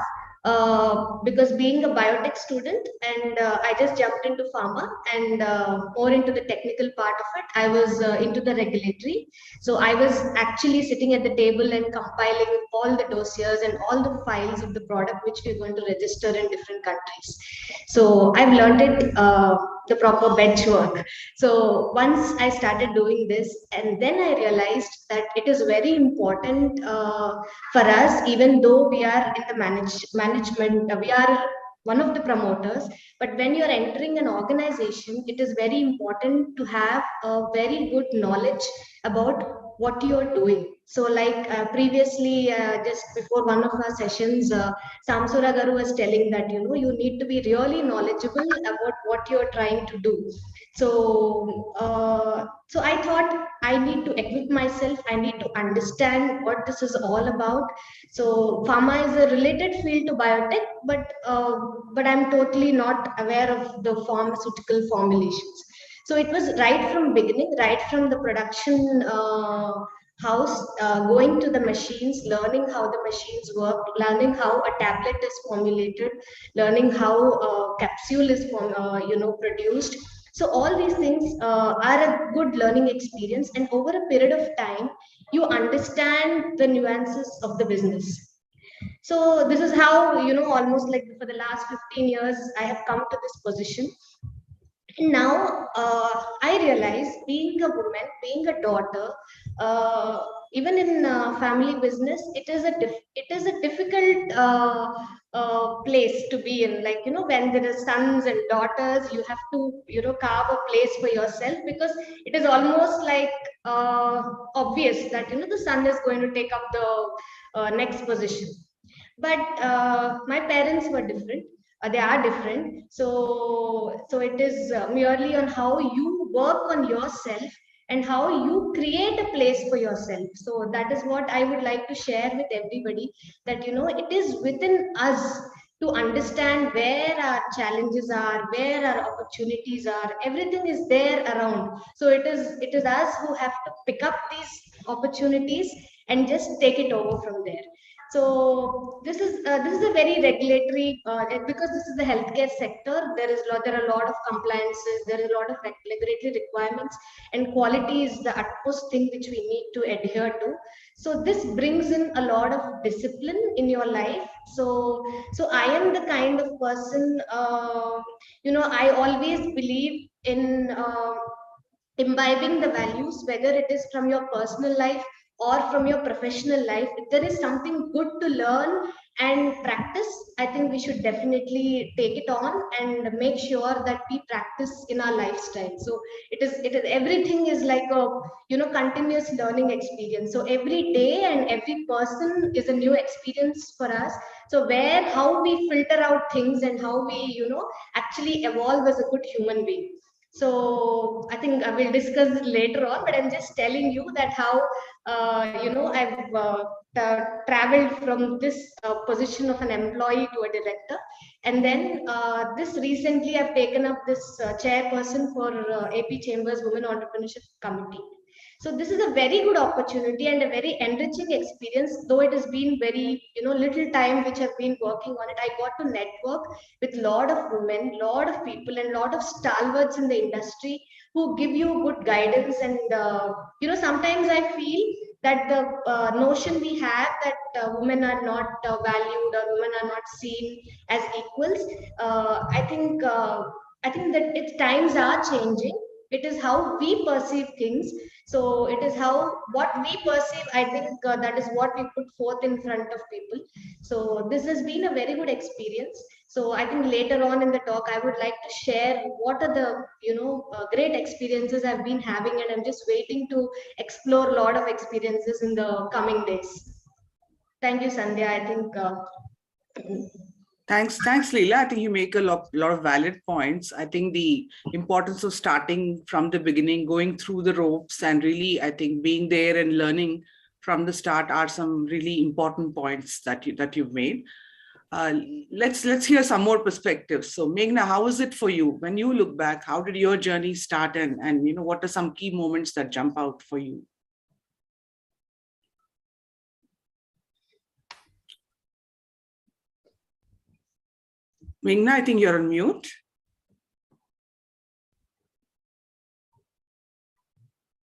because being a biotech student, and I just jumped into pharma, and more into the technical part of it. I was into the regulatory. So I was actually sitting at the table and compiling all the dossiers and all the files of the product which we're going to register in different countries. So I've learned it, the proper bench work. So once I started doing this, and then I realized that it is very important for us, even though we are in the management, we are one of the promoters, but when you're entering an organization, it is very important to have a very good knowledge about what you're doing. So like previously, just before one of our sessions, Samsura Garu was telling that, you need to be really knowledgeable about what you're trying to do. So, so I thought I need to equip myself. I need to understand what this is all about. So pharma is a related field to biotech, but I'm totally not aware of the pharmaceutical formulations. So it was right from beginning, right from the production house, going to the machines, learning how the machines work, learning how a tablet is formulated, learning how a capsule is produced. So all these things are a good learning experience, and over a period of time, you understand the nuances of the business. So this is how, almost like for the last 15 years, I have come to this position. And now I realize, being a woman, being a daughter, even in family business, it is a difficult place to be in. Like, when there are sons and daughters, you have to carve a place for yourself, because it is almost like obvious that the son is going to take up the next position. But my parents were different. They are different. So it is merely on how you work on yourself and how you create a place for yourself. So that is what I would like to share with everybody, that it is within us to understand where our challenges are, where our opportunities are. Everything is there around. So it is us who have to pick up these opportunities and just take it over from there. So this is a very regulatory, because this is the healthcare sector. There are a lot of compliances. There is a lot of regulatory requirements, and quality is the utmost thing which we need to adhere to. So this brings in a lot of discipline in your life. So I am the kind of person, I always believe in imbibing the values, whether it is from your personal life or from your professional life. If there is something good to learn and practice, I think we should definitely take it on and make sure that we practice in our lifestyle. So it is everything is like a continuous learning experience. So every day and every person is a new experience for us. So how we filter out things and how we actually evolve as a good human being. So I think I will discuss it later on, but I'm just telling you that how I've traveled from this position of an employee to a director, and then this recently I've taken up this chairperson for AP Chambers Women Entrepreneurship Committee. So this is a very good opportunity and a very enriching experience, though it has been very, little time which I've been working on it. I got to network with a lot of women, lot of people, and lot of stalwarts in the industry who give you good guidance. And, sometimes I feel that the notion we have that women are not valued or women are not seen as equals, I think that times are changing. It is how we perceive things. So it is what we perceive. I think that is what we put forth in front of people. So this has been a very good experience. So I think later on in the talk, I would like to share what are the great experiences I've been having, and I'm just waiting to explore a lot of experiences in the coming days. Thank you, Sandhya. I think. Thanks, Leela. I think you make a lot of valid points. I think the importance of starting from the beginning, going through the ropes, and really, I think being there and learning from the start are some really important points that you've made. Let's hear some more perspectives. So, Meghna, how is it for you when you look back? How did your journey start, and what are some key moments that jump out for you? Meghna, I think you're on mute.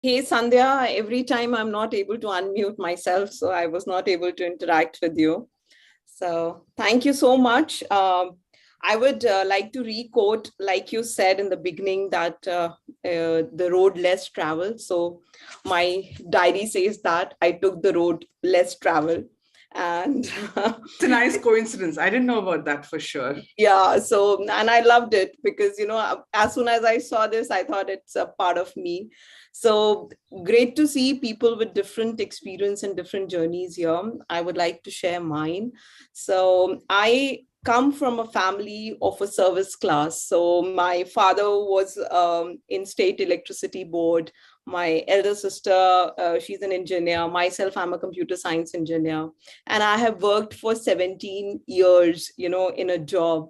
Hey, Sandhya, every time I'm not able to unmute myself, so I was not able to interact with you. So thank you so much. I would like to re-quote, like you said in the beginning, that the road less traveled. So my diary says that I took the road less traveled. And it's a nice coincidence. I didn't know about that for sure. Yeah. So, and I loved it because, as soon as I saw this, I thought it's a part of me. So great to see people with different experience and different journeys here. I would like to share mine. So I come from a family of a service class. So my father was in State Electricity Board. My elder sister, she's an engineer. Myself, I'm a computer science engineer. And I have worked for 17 years, in a job.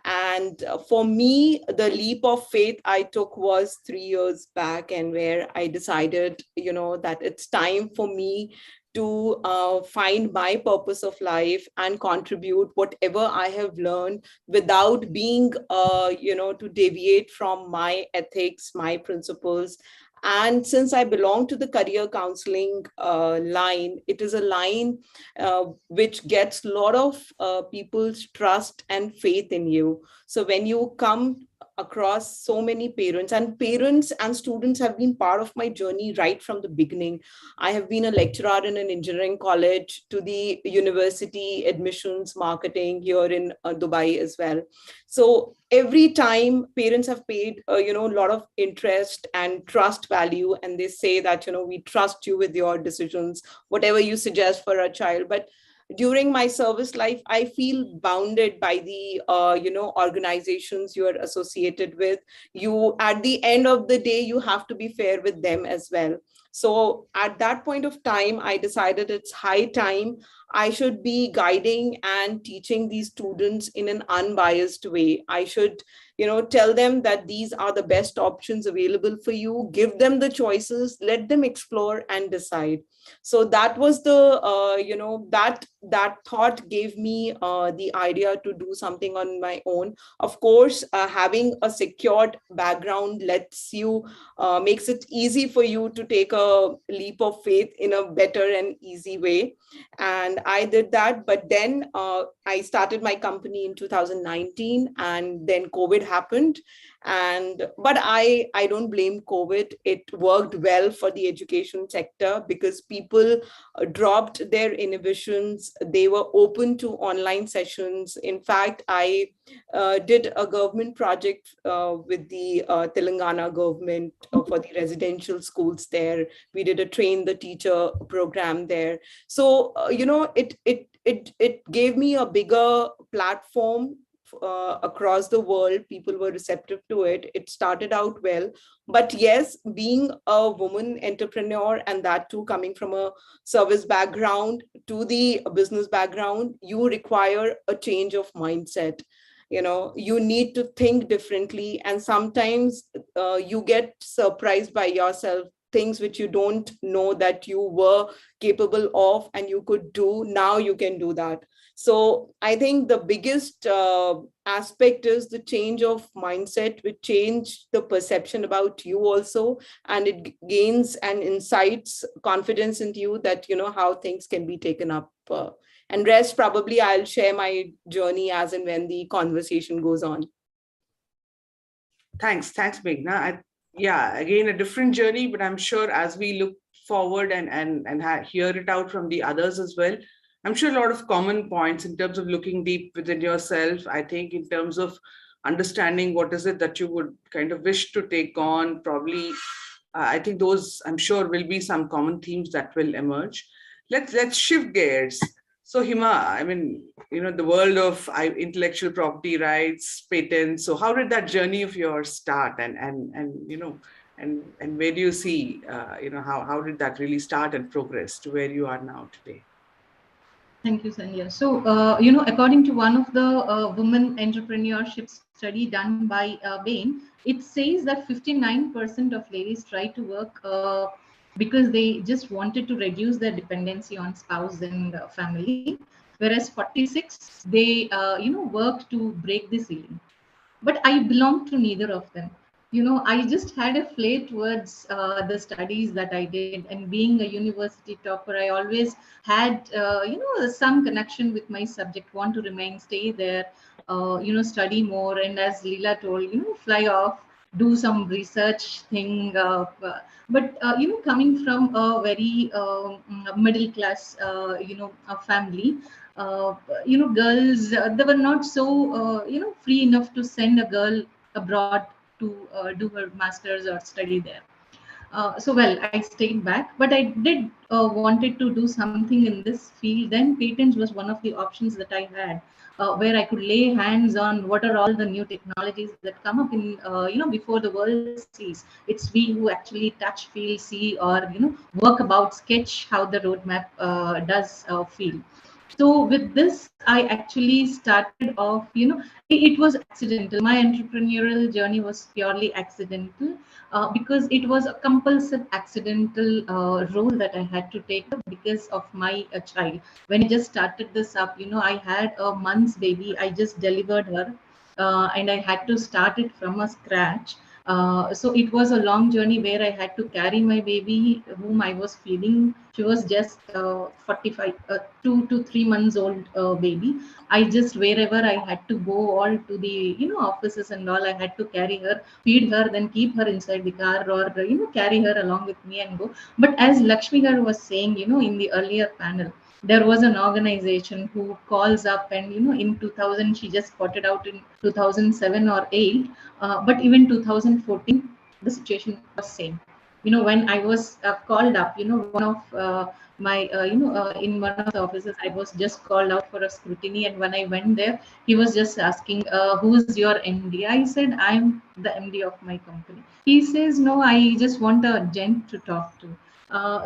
And for me, the leap of faith I took was 3 years back, and where I decided, that it's time for me to find my purpose of life and contribute whatever I have learned without being, to deviate from my ethics, my principles. And since I belong to the career counseling line, it is a line which gets a lot of people's trust and faith in you. So when you come across so many parents and students have been part of my journey right from the beginning. I have been a lecturer in an engineering college to the university admissions marketing here in Dubai as well. So every time parents have paid, a lot of interest and trust value, and they say that, we trust you with your decisions, whatever you suggest for a child. But during my service life, I feel bounded by the, organizations you are associated with. You, at the end of the day, you have to be fair with them as well. So at that point of time, I decided it's high time I should be guiding and teaching these students in an unbiased way. I should, tell them that these are the best options available for you, give them the choices, let them explore and decide. So that was the, that that thought gave me the idea to do something on my own. Of course, having a secured background lets you, makes it easy for you to take a leap of faith in a better and easy way. And I did that. But then I started my company in 2019, and then COVID happened. But I don't blame COVID. It worked well for the education sector because people dropped their inhibitions. They were open to online sessions. In fact, I did a government project with the Telangana government for the residential schools there. We did a train the teacher program there. So it gave me a bigger platform across the world. People were receptive to it. It started out well. But yes, being a woman entrepreneur, and that too coming from a service background to the business background, you require a change of mindset. You need to think differently. And sometimes you get surprised by yourself, things which you don't know that you were capable of and you could do. Now you can do that. So I think the biggest aspect is the change of mindset, which change the perception about you also, and it gains and incites confidence into you that how things can be taken up. And rest, probably I'll share my journey as and when the conversation goes on. Thanks, Meghna. Yeah, again, a different journey, but I'm sure as we look forward and hear it out from the others as well, I'm sure a lot of common points in terms of looking deep within yourself. I think in terms of understanding what is it that you would kind of wish to take on, probably, I think those, I'm sure, will be some common themes that will emerge. Let's shift gears. So Hima, I mean, the world of intellectual property rights, patents. So how did that journey of yours start? And where do you see, how did that really start and progress to where you are now today? Thank you, Sandhya. So, according to one of the women entrepreneurship study done by Bain, it says that 59% of ladies try to work because they just wanted to reduce their dependency on spouse and family, whereas 46 they worked to break the ceiling. But I belong to neither of them. I just had a flair towards the studies that I did, and being a university topper, I always had some connection with my subject, want to remain, stay there, study more, and as Leela told, fly off, do some research thing. But coming from a very middle class a family, girls, they were not so free enough to send a girl abroad to do her master's or study there. So I stayed back, but I did wanted to do something in this field. Then patents was one of the options that I had, where I could lay hands on what are all the new technologies that come up in before the world sees. It's we who actually touch, feel, see, or work about, sketch how the roadmap does feel. So with this, I actually started off, it was accidental. My entrepreneurial journey was purely accidental because it was a compulsive accidental role that I had to take up because of my child. When I just started this up, I had a month's baby. I just delivered her and I had to start it from a scratch. So it was a long journey where I had to carry my baby, whom I was feeding. She was just 2 to 3 months old baby. I just, wherever I had to go, all to the offices and all, I had to carry her, feed her, then keep her inside the car, or carry her along with me and go. But as Lakshmi Garu was saying, in the earlier panel, there was an organization who calls up, and in 2000 she just got it out in 2007 or 8, but even 2014 the situation was same. When I was called up, one of my in one of the offices, I was just called out for a scrutiny, and when I went there, he was just asking, who's your MD? I said, I'm the MD of my company. He says, no, I just want a gent to talk to.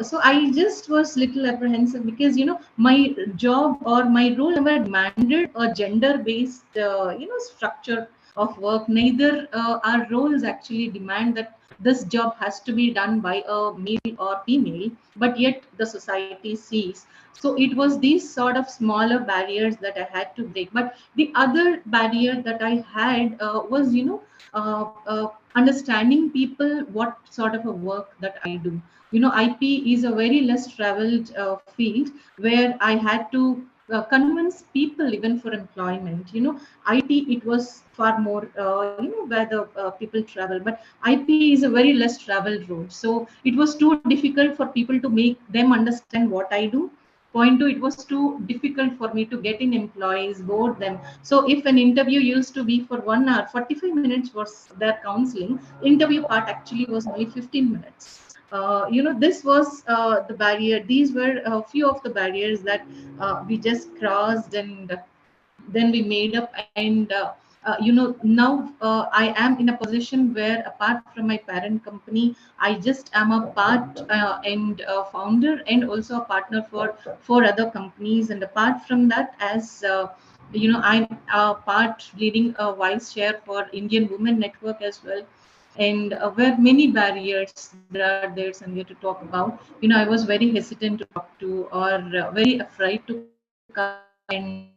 So I just was little apprehensive because my job or my role never demanded a gender-based structure of work. Neither our roles actually demand that this job has to be done by a male or female, but yet the society sees. So it was these sort of smaller barriers that I had to break. But the other barrier that I had was, understanding people what sort of a work that I do. IP is a very less traveled field where I had to convince people even for employment. IT, it was far more, where the people travel, but IP is a very less traveled road. So it was too difficult for people to make them understand what I do. Point two, it was too difficult for me to get in employees, board them. So if an interview used to be for 1 hour, 45 minutes was their counseling, interview part actually was only 15 minutes. This was the barrier. These were a few of the barriers that we just crossed, and then we made up. And now I am in a position where, apart from my parent company, I just am a part and founder, and also a partner for 4 other companies. And apart from that, as I'm a part leading a vice chair for Indian Women Network as well. And where many barriers there are there, Sandhya, to talk about. I was very hesitant to talk to, or very afraid to come and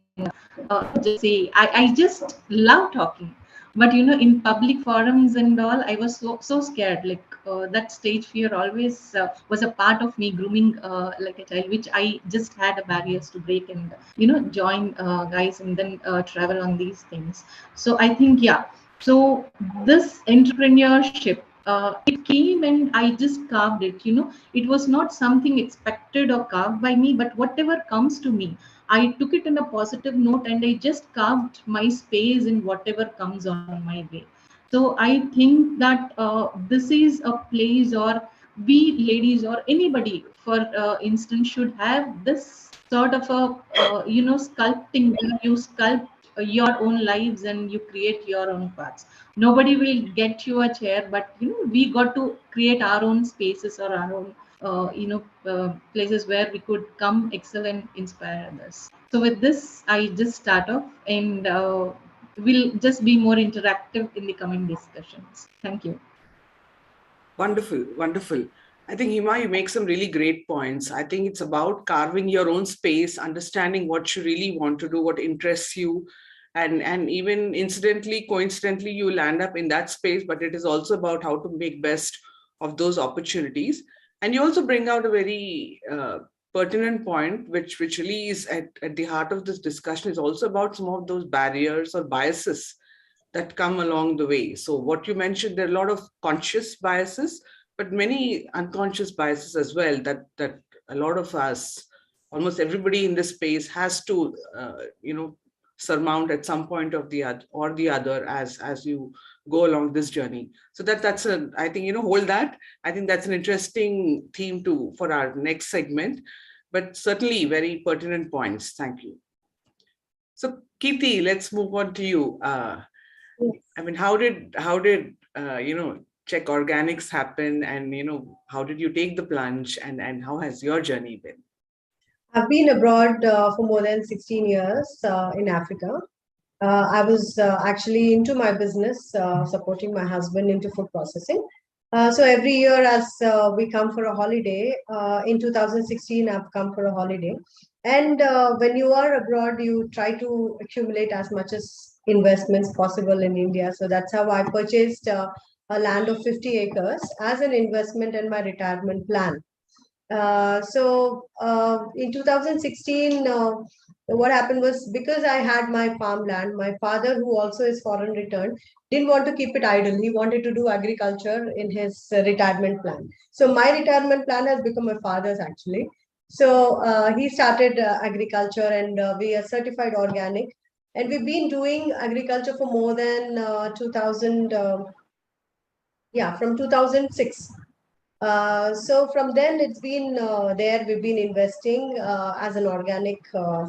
just say. I just love talking, but in public forums and all, I was so scared. Like that stage fear always was a part of me grooming like a child, which I just had a barriers to break, and join guys, and then travel on these things. So I think, yeah. So this entrepreneurship, it came and I just carved it. It was not something expected or carved by me, but whatever comes to me, I took it in a positive note, and I just carved my space in whatever comes on my way. So I think that this is a place, or we ladies, or anybody, for instance, should have this sort of a sculpting, where you sculpt your own lives and you create your own paths. Nobody will get you a chair, but we got to create our own spaces, or our own places where we could come, excel, and inspire others. So with this, I just start off, and we'll just be more interactive in the coming discussions. Thank you. Wonderful, wonderful. I think, Hima, you make some really great points. I think it's about carving your own space, understanding what you really want to do, what interests you, and even incidentally, coincidentally, you land up in that space, but it is also about how to make best of those opportunities. And you also bring out a very pertinent point, which really is at the heart of this discussion, is also about some of those barriers or biases that come along the way. So what you mentioned, there are a lot of conscious biases, but many unconscious biases as well, that a lot of us, almost everybody in this space, has to surmount at some point of the other as you go along this journey. So that's I think, hold that. I think that's an interesting theme for our next segment, but certainly very pertinent points. Thank you. So Kirti, let's move on to you. I mean, how did Check Organics happen, and how did you take the plunge, and how has your journey been? I've been abroad for more than 16 years in Africa. I was actually into my business, supporting my husband into food processing. So every year, as we come for a holiday, in 2016, I've come for a holiday. And when you are abroad, you try to accumulate as much as investments possible in India. So that's how I purchased a land of 50 acres as an investment in my retirement plan. In 2016, what happened was, because I had my farmland, my father, who also is foreign returned, didn't want to keep it idle. He wanted to do agriculture in his retirement plan. So my retirement plan has become my father's, actually. So he started agriculture, and we are certified organic. And we've been doing agriculture for more than 2000, from 2006. So from then it's been there. We've been investing as an organic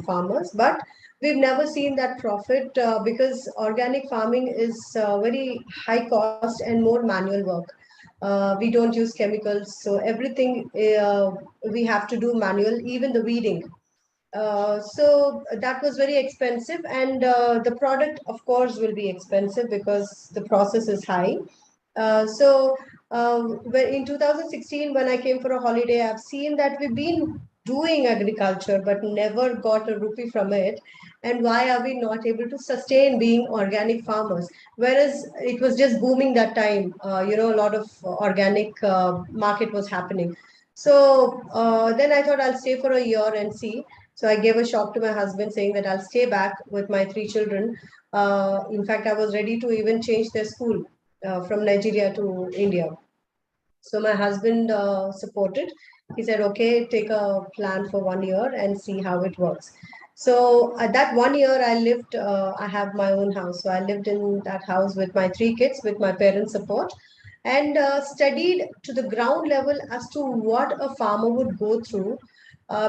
farmers, but we've never seen that profit because organic farming is very high cost and more manual work. We don't use chemicals, so everything we have to do manual, even the weeding. So that was very expensive, and the product, of course, will be expensive because the process is high. So In 2016, when I came for a holiday, I've seen that we've been doing agriculture, but never got a rupee from it. And why are we not able to sustain being organic farmers? Whereas it was just booming that time, a lot of organic market was happening. So then I thought I'll stay for a year and see. So I gave a shock to my husband saying that I'll stay back with my 3 children. In fact, I was ready to even change their school from Nigeria to India. So my husband supported. He said, okay, take a plan for 1 year and see how it works. So at that 1 year, I lived, I have my own house. So I lived in that house with my 3 kids, with my parents' support, and studied to the ground level as to what a farmer would go through.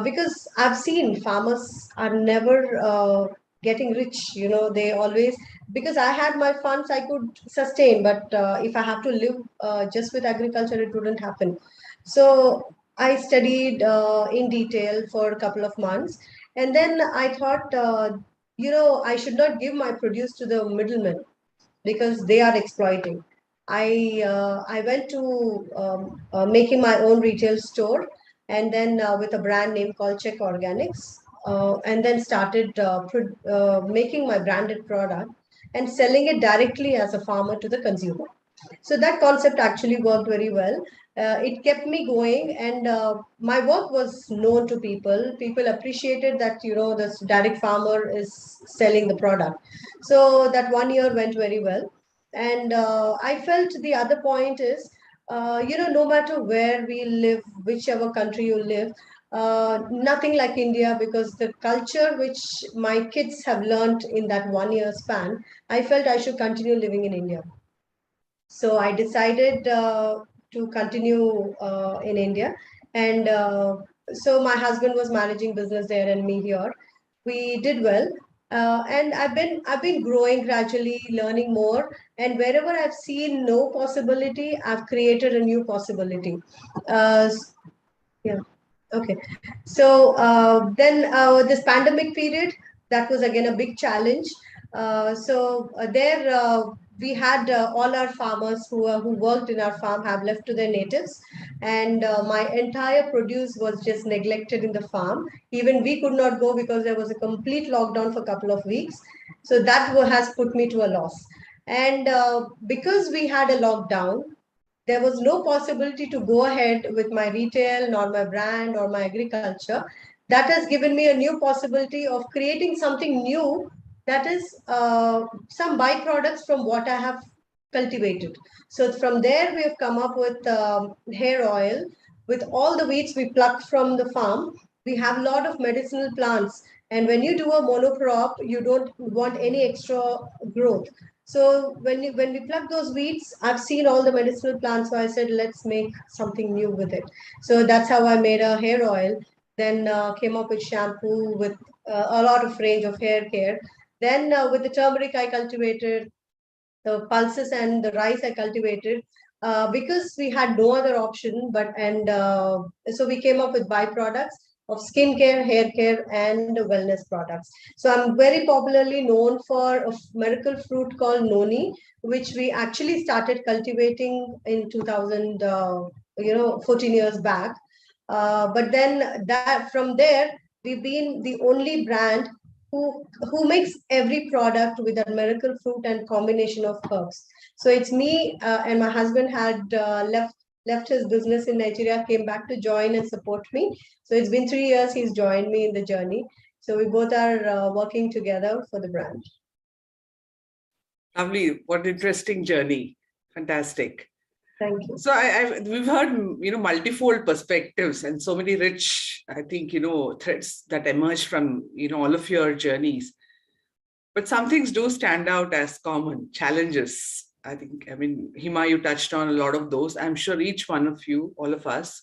Because I've seen farmers are never getting rich, they always, because I had my funds, I could sustain, but if I have to live just with agriculture, it wouldn't happen. So I studied in detail for a couple of months. And then I thought, I should not give my produce to the middlemen because they are exploiting. I went to making my own retail store, and then with a brand name called Check Organics, and then started making my branded product and selling it directly as a farmer to the consumer. So that concept actually worked very well. It kept me going, and my work was known to people. People appreciated that, this direct farmer is selling the product. So that 1 year went very well. And I felt the other point is, no matter where we live, whichever country you live, nothing like India, because the culture which my kids have learned in that 1 year span, I felt I should continue living in India. So I decided to continue in India. And so my husband was managing business there and me here. We did well. And I've been growing gradually, learning more. And wherever I've seen no possibility, I've created a new possibility. Yeah. Okay. So then this pandemic period, that was again a big challenge. We had all our farmers who worked in our farm have left to their natives, and my entire produce was just neglected in the farm. Even we could not go because there was a complete lockdown for a couple of weeks. So that has put me to a loss. And because we had a lockdown, there was no possibility to go ahead with my retail, nor my brand, or my agriculture. That has given me a new possibility of creating something new, that is some byproducts from what I have cultivated. So from there, we have come up with hair oil. With all the weeds we plucked from the farm, we have a lot of medicinal plants. And when you do a monocrop, you don't want any extra growth. So when we pluck those weeds, I've seen all the medicinal plants. So I said, let's make something new with it. So that's how I made a hair oil. Then came up with shampoo, with a lot of range of hair care. Then with the turmeric, I cultivated the pulses, and the rice I cultivated because we had no other option. So we came up with byproducts of skincare, hair care, and wellness products. So I'm very popularly known for a miracle fruit called noni, which we actually started cultivating in 14 years back. But then from there, we've been the only brand who makes every product with a miracle fruit and combination of herbs. So it's me and my husband had left his business in Nigeria, came back to join and support me. So it's been 3 years he's joined me in the journey. So we both are working together for the brand. Lovely. What an interesting journey. Fantastic. Thank you. So we've heard, multifold perspectives and so many rich, I think, threads that emerge from, all of your journeys. But some things do stand out as common challenges. Hima, you touched on a lot of those. I'm sure each one of you, all of us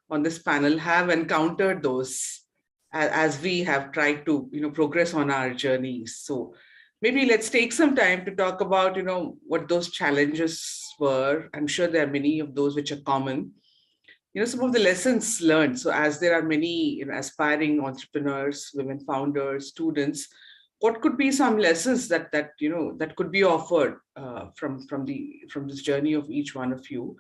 on this panel have encountered those as we have tried to, progress on our journeys. So maybe let's take some time to talk about, what those challenges were. I'm sure there are many of those which are common. Some of the lessons learned. So as there are many aspiring entrepreneurs, women founders, students, what could be some lessons that could be offered from this journey of each one of you?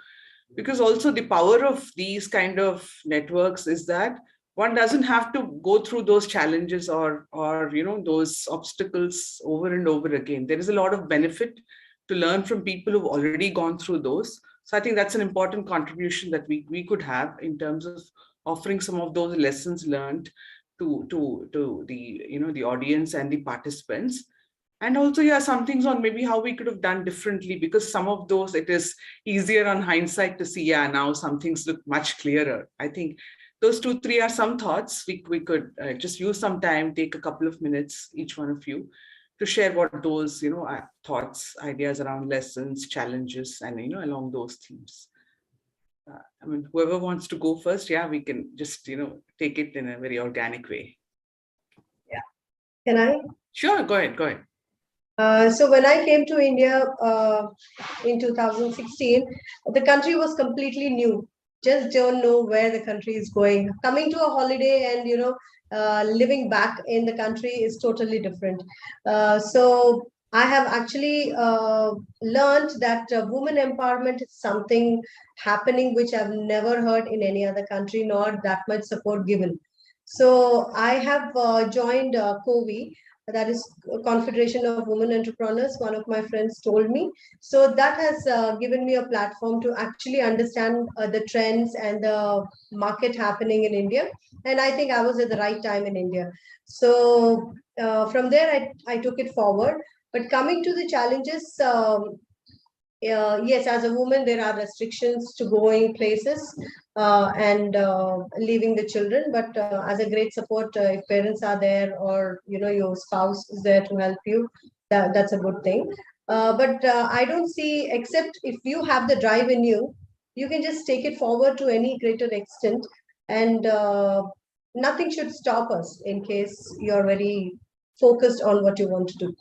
because also the power of these kind of networks is that one doesn't have to go through those challenges or those obstacles over and over again. There is a lot of benefit to learn from people who've already gone through those. So I think that's an important contribution that we could have in terms of offering some of those lessons learned to the audience and the participants. And also, yeah, some things on maybe how we could have done differently, because some of those, it is easier on hindsight to see, yeah, now some things look much clearer. I think those 2-3 are some thoughts. We could just use some time, take a couple of minutes, each one of you, to share what those, thoughts, ideas around lessons, challenges, and, along those themes. I mean, whoever wants to go first, yeah, we can just, take it in a very organic way. Yeah. Can I? Sure, go ahead. So when I came to India in 2016, the country was completely new. Just don't know where the country is going. Coming to a holiday and living back in the country is totally different. So I have actually learned that women empowerment is something happening which I've never heard in any other country, nor that much support given. So I have joined COVI, that is Confederation of Women Entrepreneurs. One of my friends told me. So that has given me a platform to actually understand the trends and the market happening in India. And I think I was at the right time in India. So from there, I took it forward. But coming to the challenges, yes, as a woman, there are restrictions to going places and leaving the children. But as a great support, if parents are there or your spouse is there to help you, that's a good thing. But I don't see, except if you have the drive in you, you can just take it forward to any greater extent, and nothing should stop us in case you're very focused on what you want to do.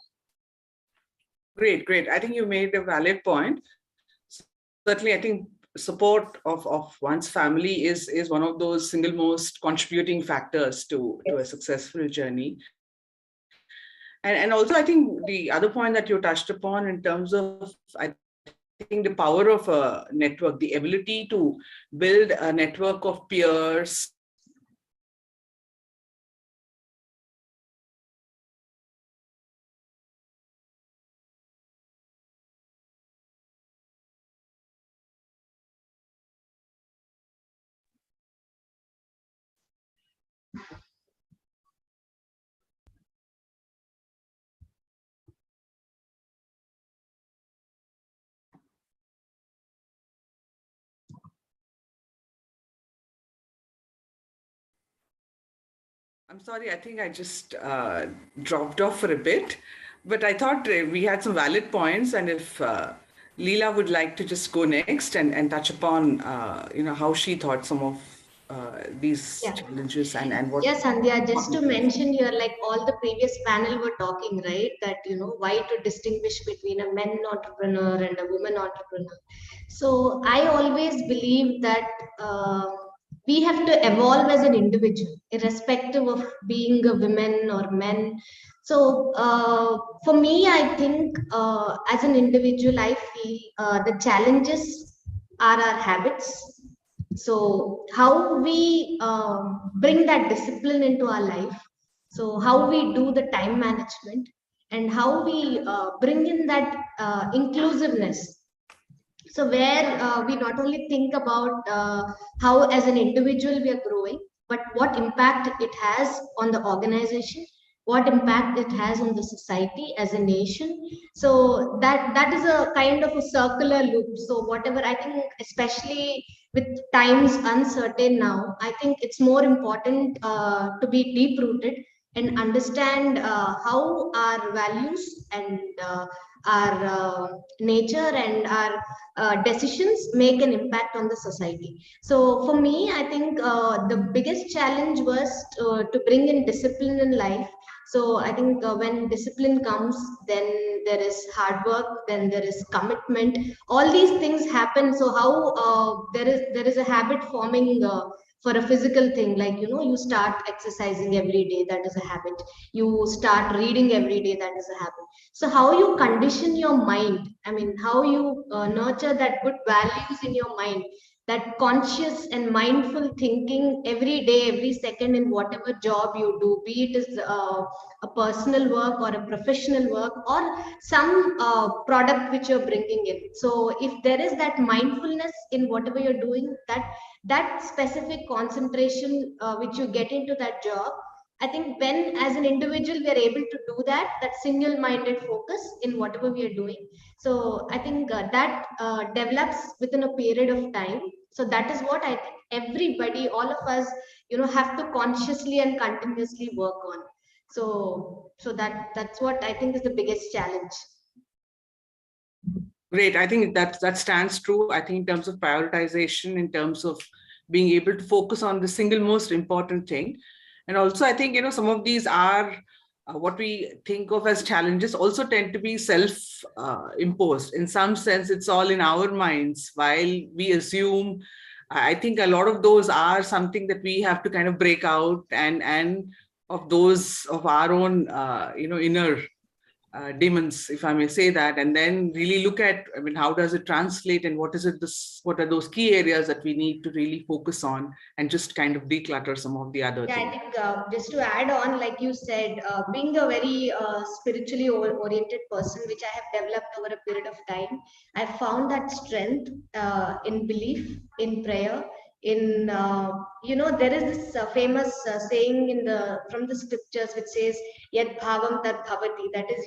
Great. I think you made a valid point. Certainly, I think support of one's family is one of those single most contributing factors to a successful journey. And also, I think the other point that you touched upon in terms of, I think, the power of a network, the ability to build a network of peers. I'm sorry, I think I just dropped off for a bit, but I thought we had some valid points, and if Leela would like to just go next and touch upon, how she thought some of these challenges and what. Yes, Sandhya, just to mention here, like all the previous panel were talking, right, that, why to distinguish between a men entrepreneur and a woman entrepreneur. So I always believe that we have to evolve as an individual, irrespective of being a woman or men. So for me, I think as an individual, I feel the challenges are our habits. So how we bring that discipline into our life. So how we do the time management and how we bring in that inclusiveness. So where we not only think about how as an individual we are growing, but what impact it has on the organization, what impact it has on the society as a nation. So that is a kind of a circular loop. So whatever, I think, especially with times uncertain now, I think it's more important to be deep rooted and understand how our values and our nature and our decisions make an impact on the society. So for me, I think the biggest challenge was to bring in discipline in life. So I think when discipline comes, then there is hard work, then there is commitment. All these things happen. So how there is a habit forming for a physical thing, like, you start exercising every day, that is a habit. You start reading every day, that is a habit. So how you condition your mind, I mean, how you nurture that good values in your mind, that conscious and mindful thinking every day, every second, in whatever job you do, be it is a personal work or a professional work or some product which you're bringing in. So if there is that mindfulness in whatever you're doing, that specific concentration which you get into that job, I think when as an individual we are able to do that single-minded focus in whatever we are doing. So I think that develops within a period of time. So that is what I think everybody, all of us, have to consciously and continuously work on. So that's what I think is the biggest challenge. Great. I think that stands true. I think in terms of prioritization, in terms of being able to focus on the single most important thing. And also, I think, some of these are what we think of as challenges also tend to be self-imposed. In some sense, it's all in our minds while we assume. I think a lot of those are something that we have to kind of break out and of those of our own, inner demons, if I may say that, and then really look at, how does it translate and what are those key areas that we need to really focus on and just kind of declutter some of the other things. I think just to add on, like you said, being a very spiritually oriented person, which I have developed over a period of time, I found that strength in belief, in prayer, in there is this famous saying from the scriptures which says yad bhavam tad bhavati, that is,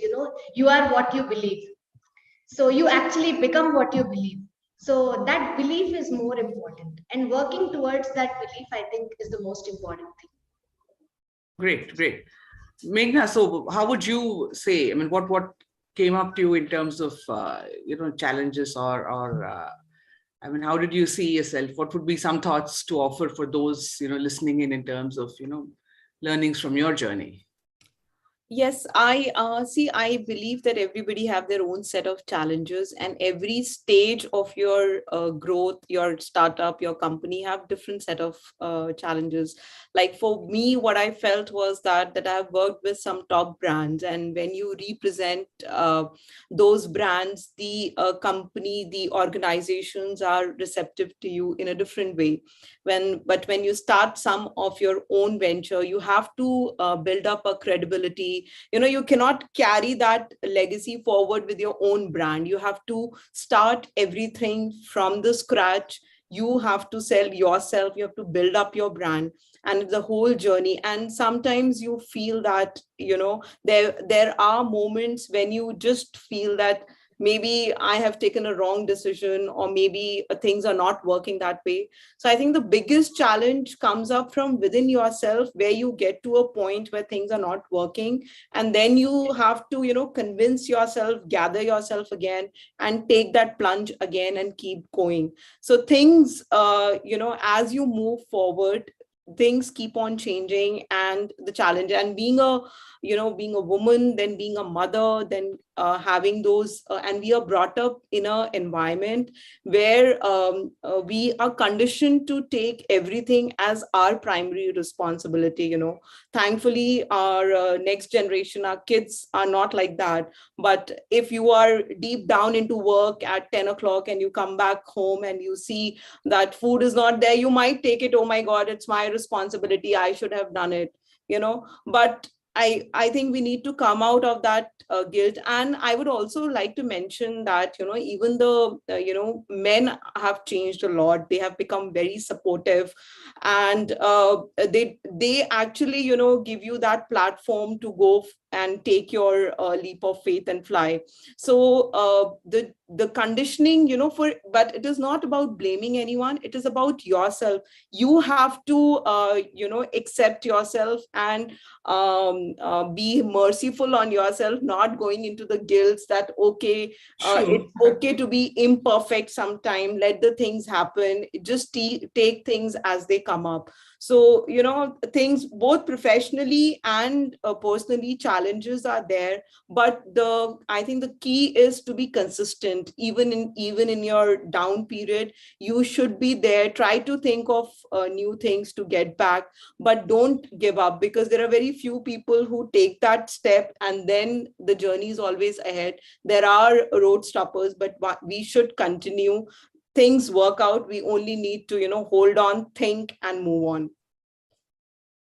you are what you believe, so you actually become what you believe. So that belief is more important, and working towards that belief, I think, is the most important thing. Great. Meghna, so how would you say, what came up to you in terms of challenges or how did you see yourself? What would be some thoughts to offer for those, listening in terms of, learnings from your journey? Yes, I believe that everybody have their own set of challenges, and every stage of your growth, your startup, your company have different set of challenges. Like for me, what I felt was that I've worked with some top brands, and when you represent those brands, the company, the organizations are receptive to you in a different way. But when you start some of your own venture, you have to build up a credibility. You cannot carry that legacy forward with your own brand. You have to start everything from the scratch. You have to sell yourself. You have to build up your brand and the whole journey. And sometimes you feel that, there are moments when you just feel that maybe I have taken a wrong decision, or maybe things are not working that way. So I think the biggest challenge comes up from within yourself, where you get to a point where things are not working. And then you have to, convince yourself, gather yourself again, and take that plunge again and keep going. So things, as you move forward, things keep on changing, and the challenge, and being a woman, then being a mother, then having those, and we are brought up in an environment where we are conditioned to take everything as our primary responsibility. Thankfully, our next generation, our kids are not like that. But if you are deep down into work at 10 o'clock and you come back home and you see that food is not there, you might take it, oh my God, it's my responsibility, I should have done it, but I think we need to come out of that guilt. And I would also like to mention that, even the, men have changed a lot. They have become very supportive, and they actually, give you that platform to go and take your leap of faith and fly. So the conditioning, but it is not about blaming anyone. It is about yourself. You have to, accept yourself and be merciful on yourself, not going into the guilt that, okay, it's okay to be imperfect sometime. Let the things happen. Just take things as they come up. So, things both professionally and personally, challenges are there. But I think the key is to be consistent. Even in your down period, you should be there. Try to think of new things to get back, but don't give up, because there are very few people who take that step and then the journey is always ahead. There are road stoppers, but we should continue. Things work out. We only need to, hold on, think, and move on.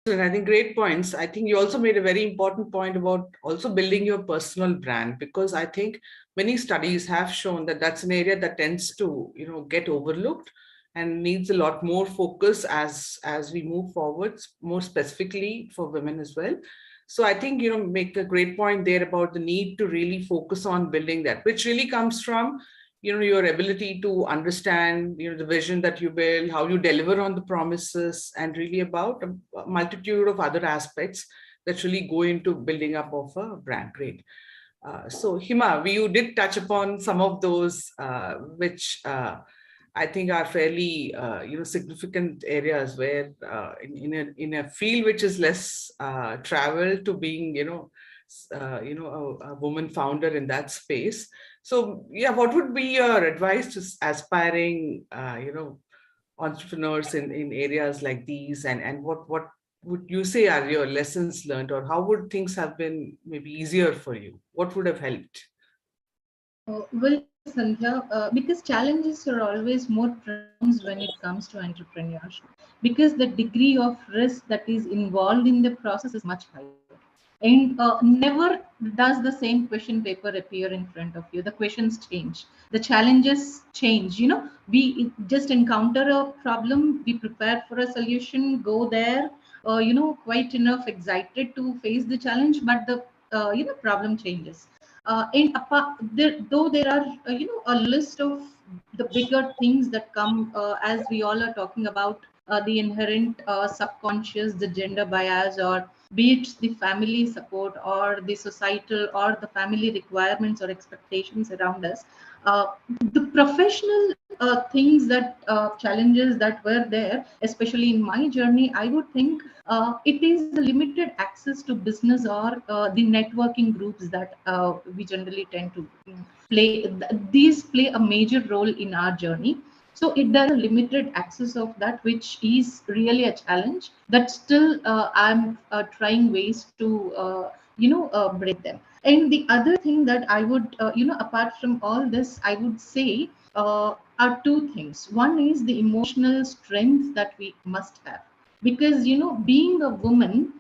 I think great points. I think you also made a very important point about also building your personal brand, because I think many studies have shown that that's an area that tends to, get overlooked and needs a lot more focus as we move forward, more specifically for women as well. So I think, make a great point there about the need to really focus on building that, which really comes from your ability to understand, the vision that you build, how you deliver on the promises, and really about a multitude of other aspects that really go into building up of a brand. Great. So Hima, you did touch upon some of those, which I think are fairly, significant areas where in a field which is less traveled to being, a woman founder in that space. So yeah, what would be your advice to aspiring, entrepreneurs in areas like these, and what would you say are your lessons learned, or how would things have been maybe easier for you? What would have helped? Well, Sandhya, because challenges are always more pronounced when it comes to entrepreneurship, because the degree of risk that is involved in the process is much higher. And never does the same question paper appear in front of you. The questions change, the challenges change. We just encounter a problem, we prepare for a solution, go there, quite enough excited to face the challenge, but the problem changes. And though there are a list of the bigger things that come as we all are talking about the inherent subconscious, the gender bias, or be it the family support or the societal or the family requirements or expectations around us, the professional things that challenges that were there, especially in my journey, I would think it is the limited access to business or the networking groups that we generally tend to play. These play a major role in our journey. So there's a limited access of that, which is really a challenge that still I'm trying ways to break them. And the other thing that I would apart from all this, I would say are two things. One is the emotional strength that we must have, because being a woman,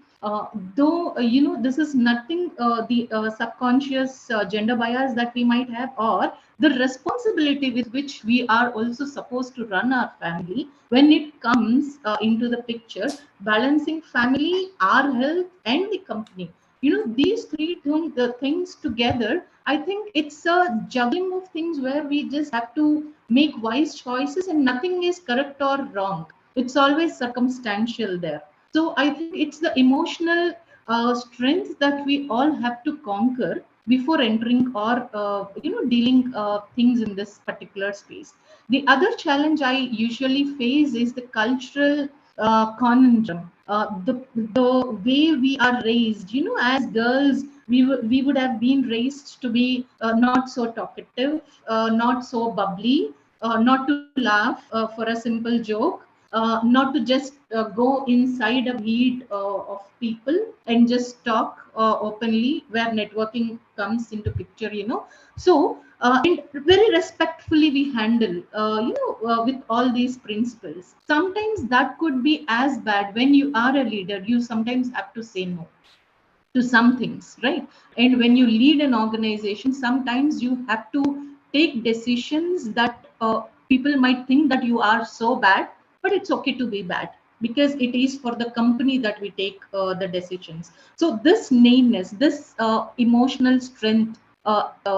though this is nothing, the subconscious gender bias that we might have, or the responsibility with which we are also supposed to run our family when it comes into the picture, balancing family, our health, and the company. These three things together, I think it's a juggling of things where we just have to make wise choices, and nothing is correct or wrong. It's always circumstantial there. So I think it's the emotional strength that we all have to conquer before entering or dealing things in this particular space. The other challenge I usually face is the cultural conundrum. The way we are raised, as girls, we would have been raised to be not so talkative, not so bubbly, not to laugh for a simple joke, not to just go inside a heat of people and just talk openly, where networking comes into picture. So and very respectfully we handle with all these principles. Sometimes that could be as bad. When you are a leader, you sometimes have to say no to some things, right? And when you lead an organization, sometimes you have to take decisions that people might think that you are so bad, but it's okay to be bad, because it is for the company that we take the decisions. So this nameness, this emotional strength,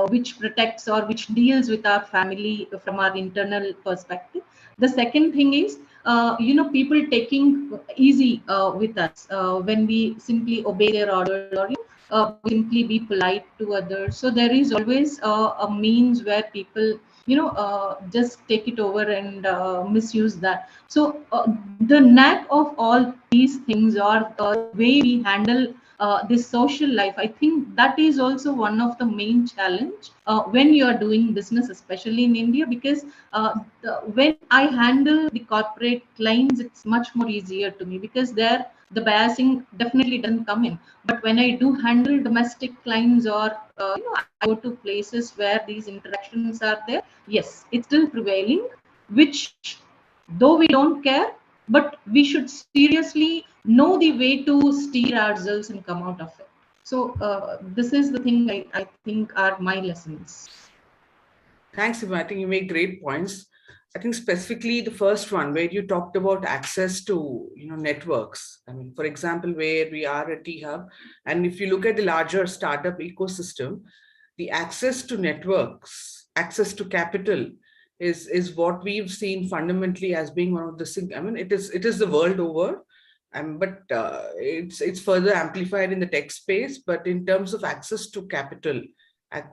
which protects or which deals with our family from our internal perspective. The second thing is people taking easy with us when we simply obey their orders, or simply be polite to others. So there is always a means where people just take it over and misuse that. So the knack of all these things, or the way we handle this social life, I think that is also one of the main challenge when you are doing business, especially in India, because when I handle the corporate clients, it's much more easier to me, because there the biasing definitely doesn't come in. But when I do handle domestic clients, or I go to places where these interactions are there, yes, it's still prevailing, which though we don't care, but we should seriously know the way to steer ourselves and come out of it. So this is the thing I think are my lessons. Thanks, Ima. I think you make great points. I think specifically the first one where you talked about access to networks. I mean, for example, where we are at T-Hub, and if you look at the larger startup ecosystem, the access to networks, access to capital is what we've seen fundamentally as being one of the. I mean, it is the world over, but it's further amplified in the tech space. But in terms of access to capital,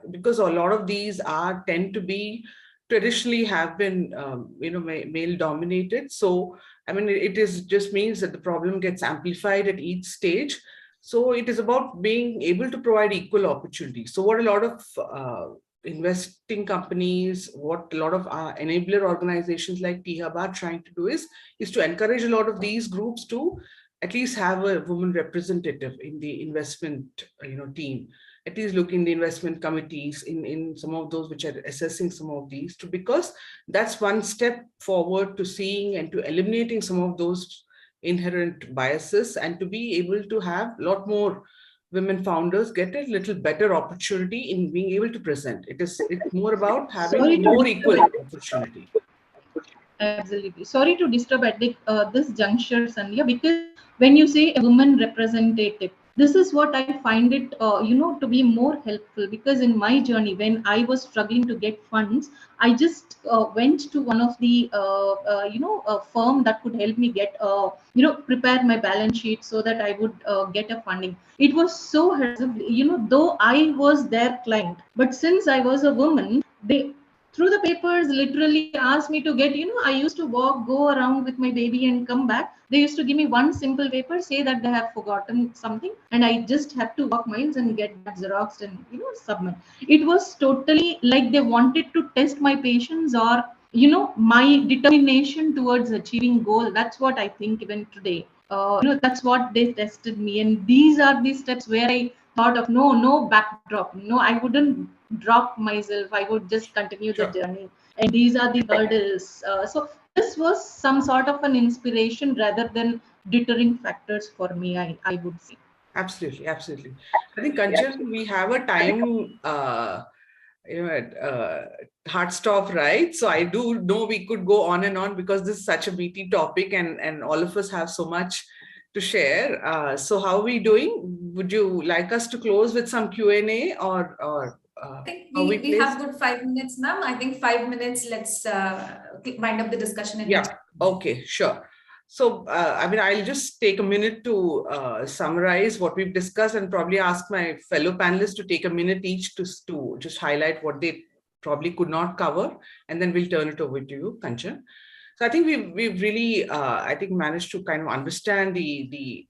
because a lot of these tend to be traditionally have been male dominated. So I mean, it is just means that the problem gets amplified at each stage. So it is about being able to provide equal opportunity. So what a lot of investing companies, what a lot of enabler organizations like T-Hub are trying to do is to encourage a lot of these groups to at least have a woman representative in the investment team. At least look in the investment committees, in some of those which are assessing some of these, because that's one step forward to seeing and to eliminating some of those inherent biases, and to be able to have a lot more women founders get a little better opportunity in being able to present. It's more about having more equal opportunity. Absolutely. Sorry to disturb at this juncture, Sandhya, because when you say a woman representative, this is what I find it, to be more helpful, because in my journey, when I was struggling to get funds, I just went to one of the, a firm that could help me get, prepare my balance sheet so that I would get a funding. It was so helpful, though I was their client, but since I was a woman, they through the papers literally asked me to get, I used to go around with my baby and come back. They used to give me one simple paper, say that they have forgotten something, and I just had to walk miles and get that xeroxed and submit. It was totally like they wanted to test my patience, or my determination towards achieving goal. That's what I think even today. That's what they tested me, and these are the steps where I thought of no backdrop. No, I wouldn't drop myself. I would just continue the journey, and these are the hurdles. So this was some sort of an inspiration rather than deterring factors for me, I would say. Absolutely. I think, Kanchan, we have a time hard stop, right? So I do know we could go on and on, because this is such a meaty topic, and all of us have so much to share. So how are we doing? Would you like us to close with some Q&A, or I think we have good 5 minutes, ma'am. I think 5 minutes, let's wind up the discussion. Okay, sure. So, I mean, I'll just take a minute to summarize what we've discussed, and probably ask my fellow panelists to take a minute each to just highlight what they probably could not cover, and then we'll turn it over to you, Kanchan. So I think we've really, I think, managed to kind of understand the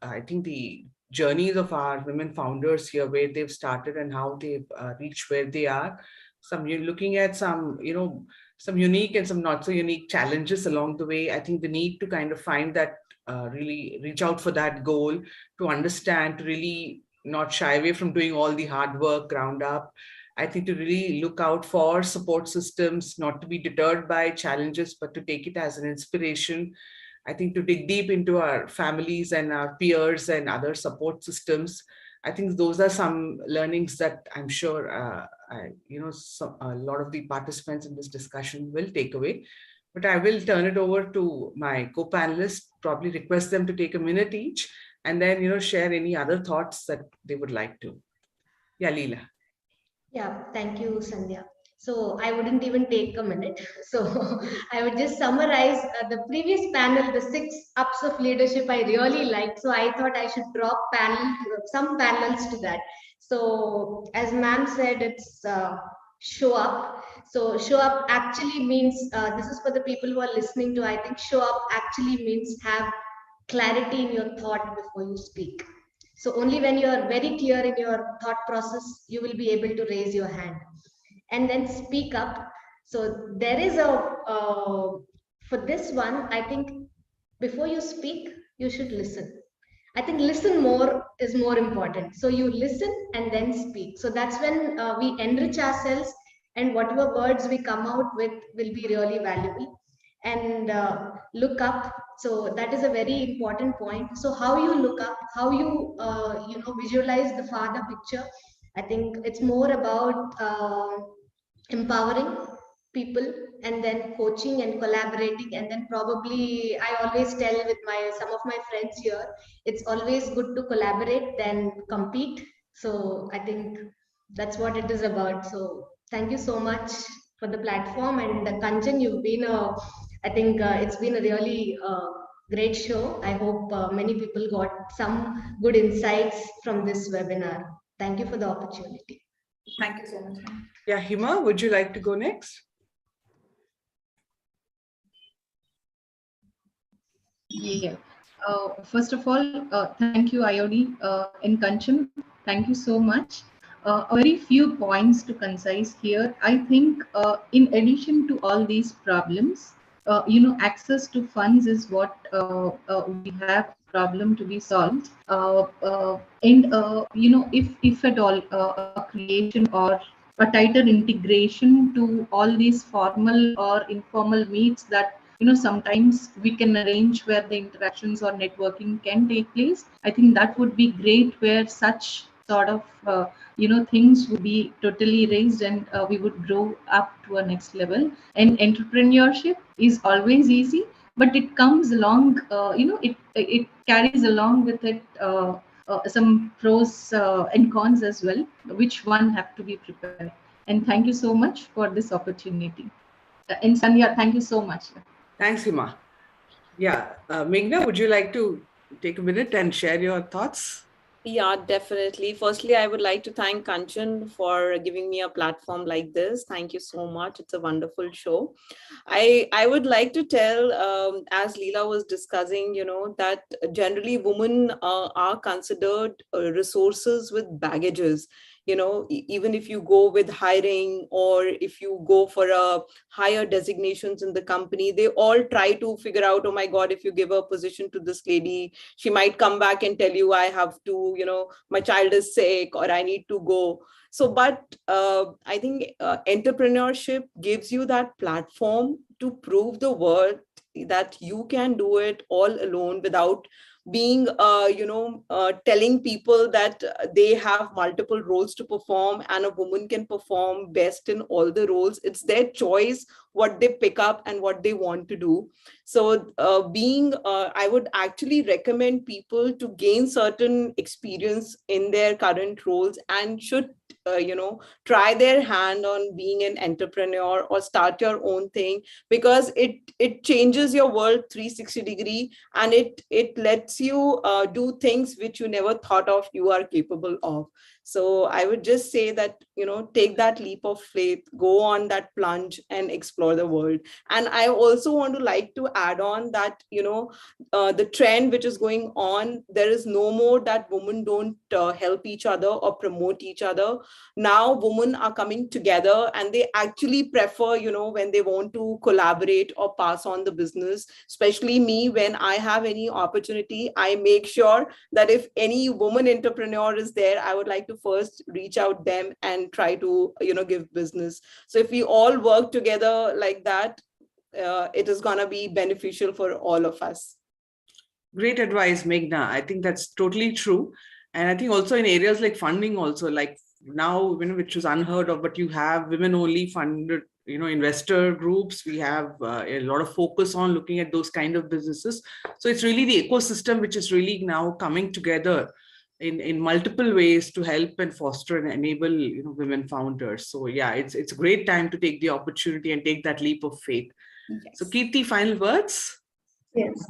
journeys of our women founders here, where they've started and how they've reached where they are. You're looking at some unique and some not so unique challenges along the way. I think the need to kind of find that, really reach out for that goal, to understand, to really not shy away from doing all the hard work ground up. I think to really look out for support systems, not to be deterred by challenges, but to take it as an inspiration. I think to dig deep into our families and our peers and other support systems. I think those are some learnings that I'm sure a lot of the participants in this discussion will take away. But I will turn it over to my co-panelists, probably request them to take a minute each, and then share any other thoughts that they would like to. Yeah, Leela. Yeah, thank you, Sandhya. So I wouldn't even take a minute. So I would just summarize the previous panel, the 6 ups of leadership I really liked. So I thought I should drop some panels to that. So as ma'am said, it's show up. So show up actually means, this is for the people who are listening to, I think show up actually means have clarity in your thought before you speak. So only when you are very clear in your thought process, you will be able to raise your hand and then speak up. So there is for this one, I think before you speak, you should listen. I think listen more is more important. So you listen and then speak. So that's when we enrich ourselves, and whatever words we come out with will be really valuable. And look up. So that is a very important point. So how you look up, how you visualize the farther picture. I think it's more about empowering people, and then coaching and collaborating, and then probably I always tell with some of my friends here, it's always good to collaborate than compete. So I think that's what it is about. So thank you so much for the platform. And Kanchan, you've been I think it's been a really great show. I hope many people got some good insights from this webinar. Thank you for the opportunity. Thank you so much. Yeah, Hima, would you like to go next? Yeah. First of all, thank you, IOD and Kanchan. Thank you so much. A very few points to concise here. I think in addition to all these problems, access to funds is what we have problem to be solved. If at all a creation or a tighter integration to all these formal or informal meets that sometimes we can arrange where the interactions or networking can take place. I think that would be great, where such sort of things would be totally raised, and we would grow up to a next level. And entrepreneurship is always easy, but it comes along, it carries along with it some pros and cons as well, which one have to be prepared. And thank you so much for this opportunity. And Sanya, thank you so much. Thanks, Hima. Yeah, Meghna, would you like to take a minute and share your thoughts? Yeah, definitely. Firstly, I would like to thank Kanchan for giving me a platform like this. Thank you so much. It's a wonderful show. I would like to tell, as Leela was discussing, that generally women are considered resources with baggages. Even if you go with hiring, or if you go for a higher designations in the company, they all try to figure out, oh my God, if you give a position to this lady, she might come back and tell you, I have to, my child is sick, or I need to go. So, but I think entrepreneurship gives you that platform to prove the world that you can do it all alone without being telling people that they have multiple roles to perform and a woman can perform best in all the roles. It's their choice what they pick up and what they want to do. So I would actually recommend people to gain certain experience in their current roles and should try their hand on being an entrepreneur or start your own thing, because it changes your world 360 degree, and it lets you do things which you never thought of you are capable of. So I would just say that, take that leap of faith, go on that plunge and explore the world. And I also want to like to add on that, the trend which is going on, there is no more that women don't help each other or promote each other. Now women are coming together and they actually prefer, when they want to collaborate or pass on the business. Especially me, when I have any opportunity, I make sure that if any woman entrepreneur is there, I would like to first reach out them and try to, give business. So if we all work together like that, it is going to be beneficial for all of us. Great advice, Meghna. I think that's totally true. And I think also in areas like funding also, like now, which was unheard of, but you have women only funded, investor groups. We have a lot of focus on looking at those kind of businesses. So it's really the ecosystem which is really now coming together in multiple ways to help and foster and enable, women founders. So yeah, it's a great time to take the opportunity and take that leap of faith. Yes. So Kirti, final words? Yes.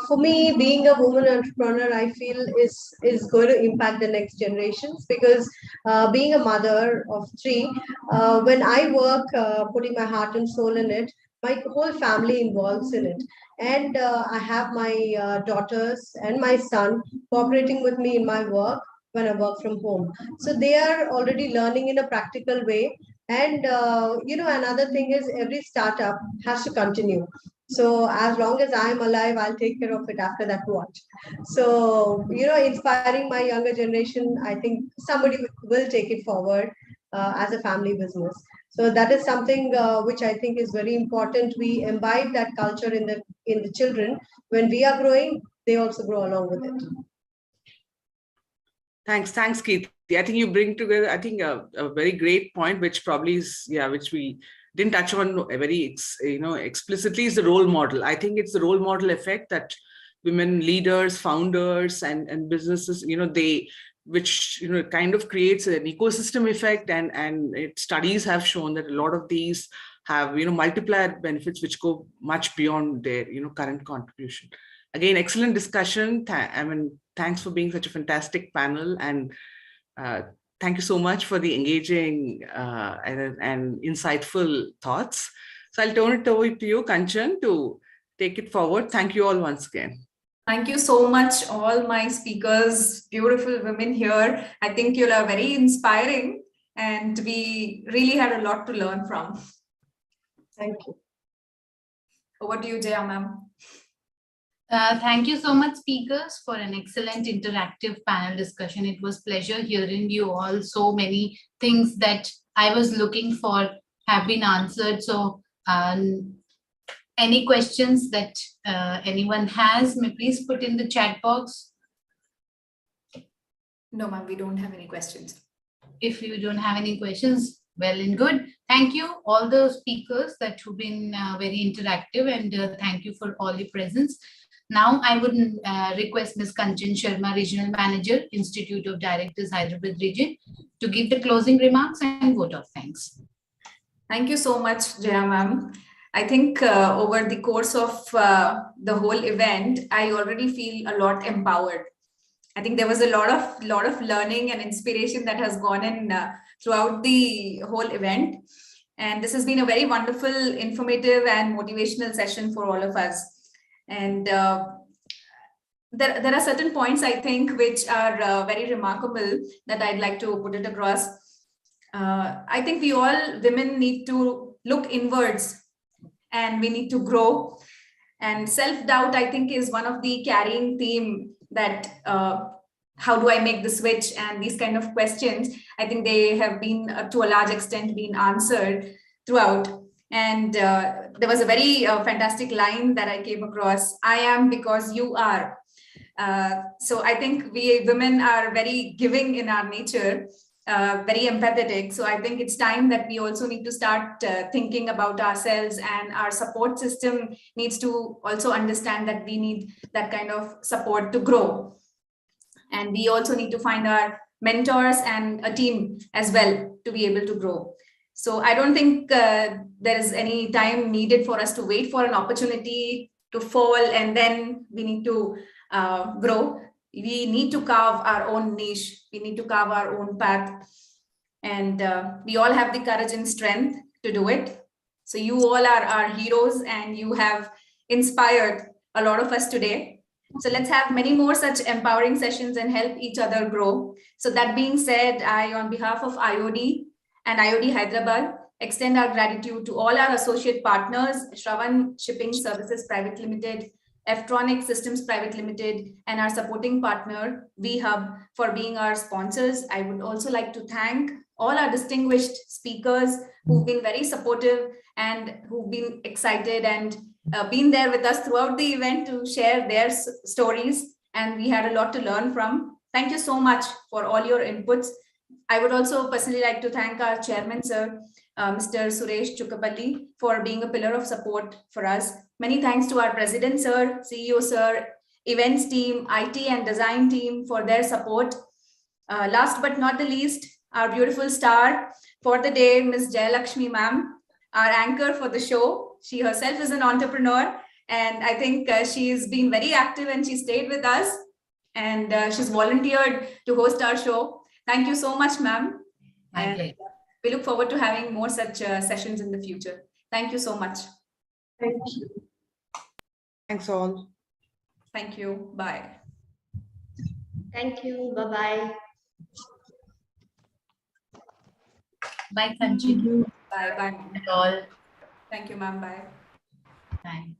For me, being a woman entrepreneur, I feel is going to impact the next generations because being a mother of three, when I work, putting my heart and soul in it, my whole family involves in it. And I have my daughters and my son cooperating with me in my work when I work from home. So they are already learning in a practical way. And another thing is every startup has to continue. So as long as I'm alive, I'll take care of it. After that, what? So, inspiring my younger generation, I think somebody will take it forward as a family business. So that is something which I think is very important. We imbibe that culture in the children. When we are growing, they also grow along with it. Thanks, Keith. I think you bring together, I think, a very great point, which probably is, which we didn't touch on very, explicitly, is the role model. I think it's the role model effect that women leaders, founders, and businesses, which kind of creates an ecosystem effect, and studies have shown that a lot of these have multiplier benefits which go much beyond their current contribution. Again, excellent discussion. Thanks for being such a fantastic panel, and thank you so much for the engaging and insightful thoughts. So I'll turn it over to you, Kanchan, to take it forward. Thank you all once again. Thank you so much, all my speakers, beautiful women here. I think you are very inspiring, and we really had a lot to learn from. Thank you. Over to you, Jaya ma'am. Thank you so much, speakers, for an excellent interactive panel discussion. It was a pleasure hearing you all. So many things that I was looking for have been answered. So any questions that anyone has, may please put in the chat box. No, ma'am, we don't have any questions. If you don't have any questions, well and good. Thank you, all the speakers that have been very interactive, and thank you for all your presence. Now, I would request Ms. Kanchan Sharma, Regional Manager, Institute of Directors, Hyderabad Region, to give the closing remarks and vote of thanks. Thank you so much, Jaya ma'am. I think over the course of the whole event, I already feel a lot empowered. I think there was a lot of learning and inspiration that has gone in throughout the whole event. And this has been a very wonderful, informative and motivational session for all of us. And there are certain points, I think, which are very remarkable that I'd like to put it across. I think we all women need to look inwards and we need to grow. And self-doubt, I think, is one of the carrying theme that how do I make the switch, and these kind of questions, I think they have been to a large extent been answered throughout. And there was a very fantastic line that I came across: I am because you are. So I think we women are very giving in our nature, very empathetic. So I think it's time that we also need to start thinking about ourselves, and our support system needs to also understand that we need that kind of support to grow. And we also need to find our mentors and a team as well to be able to grow. So I don't think there is any time needed for us to wait for an opportunity to fall and then we need to grow. We need to carve our own niche. We need to carve our own path. And we all have the courage and strength to do it. So you all are our heroes, and you have inspired a lot of us today. So let's have many more such empowering sessions and help each other grow. So that being said, I, on behalf of IOD and IOD Hyderabad, extend our gratitude to all our associate partners, Shravan Shipping Services Private Limited, Ftronic Systems Private Limited, and our supporting partner, VHub, for being our sponsors. I would also like to thank all our distinguished speakers who've been very supportive and who've been excited and been there with us throughout the event to share their stories. And we had a lot to learn from. Thank you so much for all your inputs. I would also personally like to thank our chairman, sir, Mr. Suresh Chukapalli, for being a pillar of support for us. Many thanks to our president, sir, CEO, sir, events team, IT and design team for their support. Last but not the least, our beautiful star for the day, Ms. Jayalakshmi ma'am, our anchor for the show. She herself is an entrepreneur And I think she's been very active and she stayed with us, and she's volunteered to host our show. Thank you so much, ma'am. And we look forward to having more such sessions in the future. Thank you so much. Thank you. Thanks all. Thank you. Bye. Thank you. Bye-bye. Bye, Kanchan. Bye. Bye. All. Thank you, ma'am. Bye. Bye.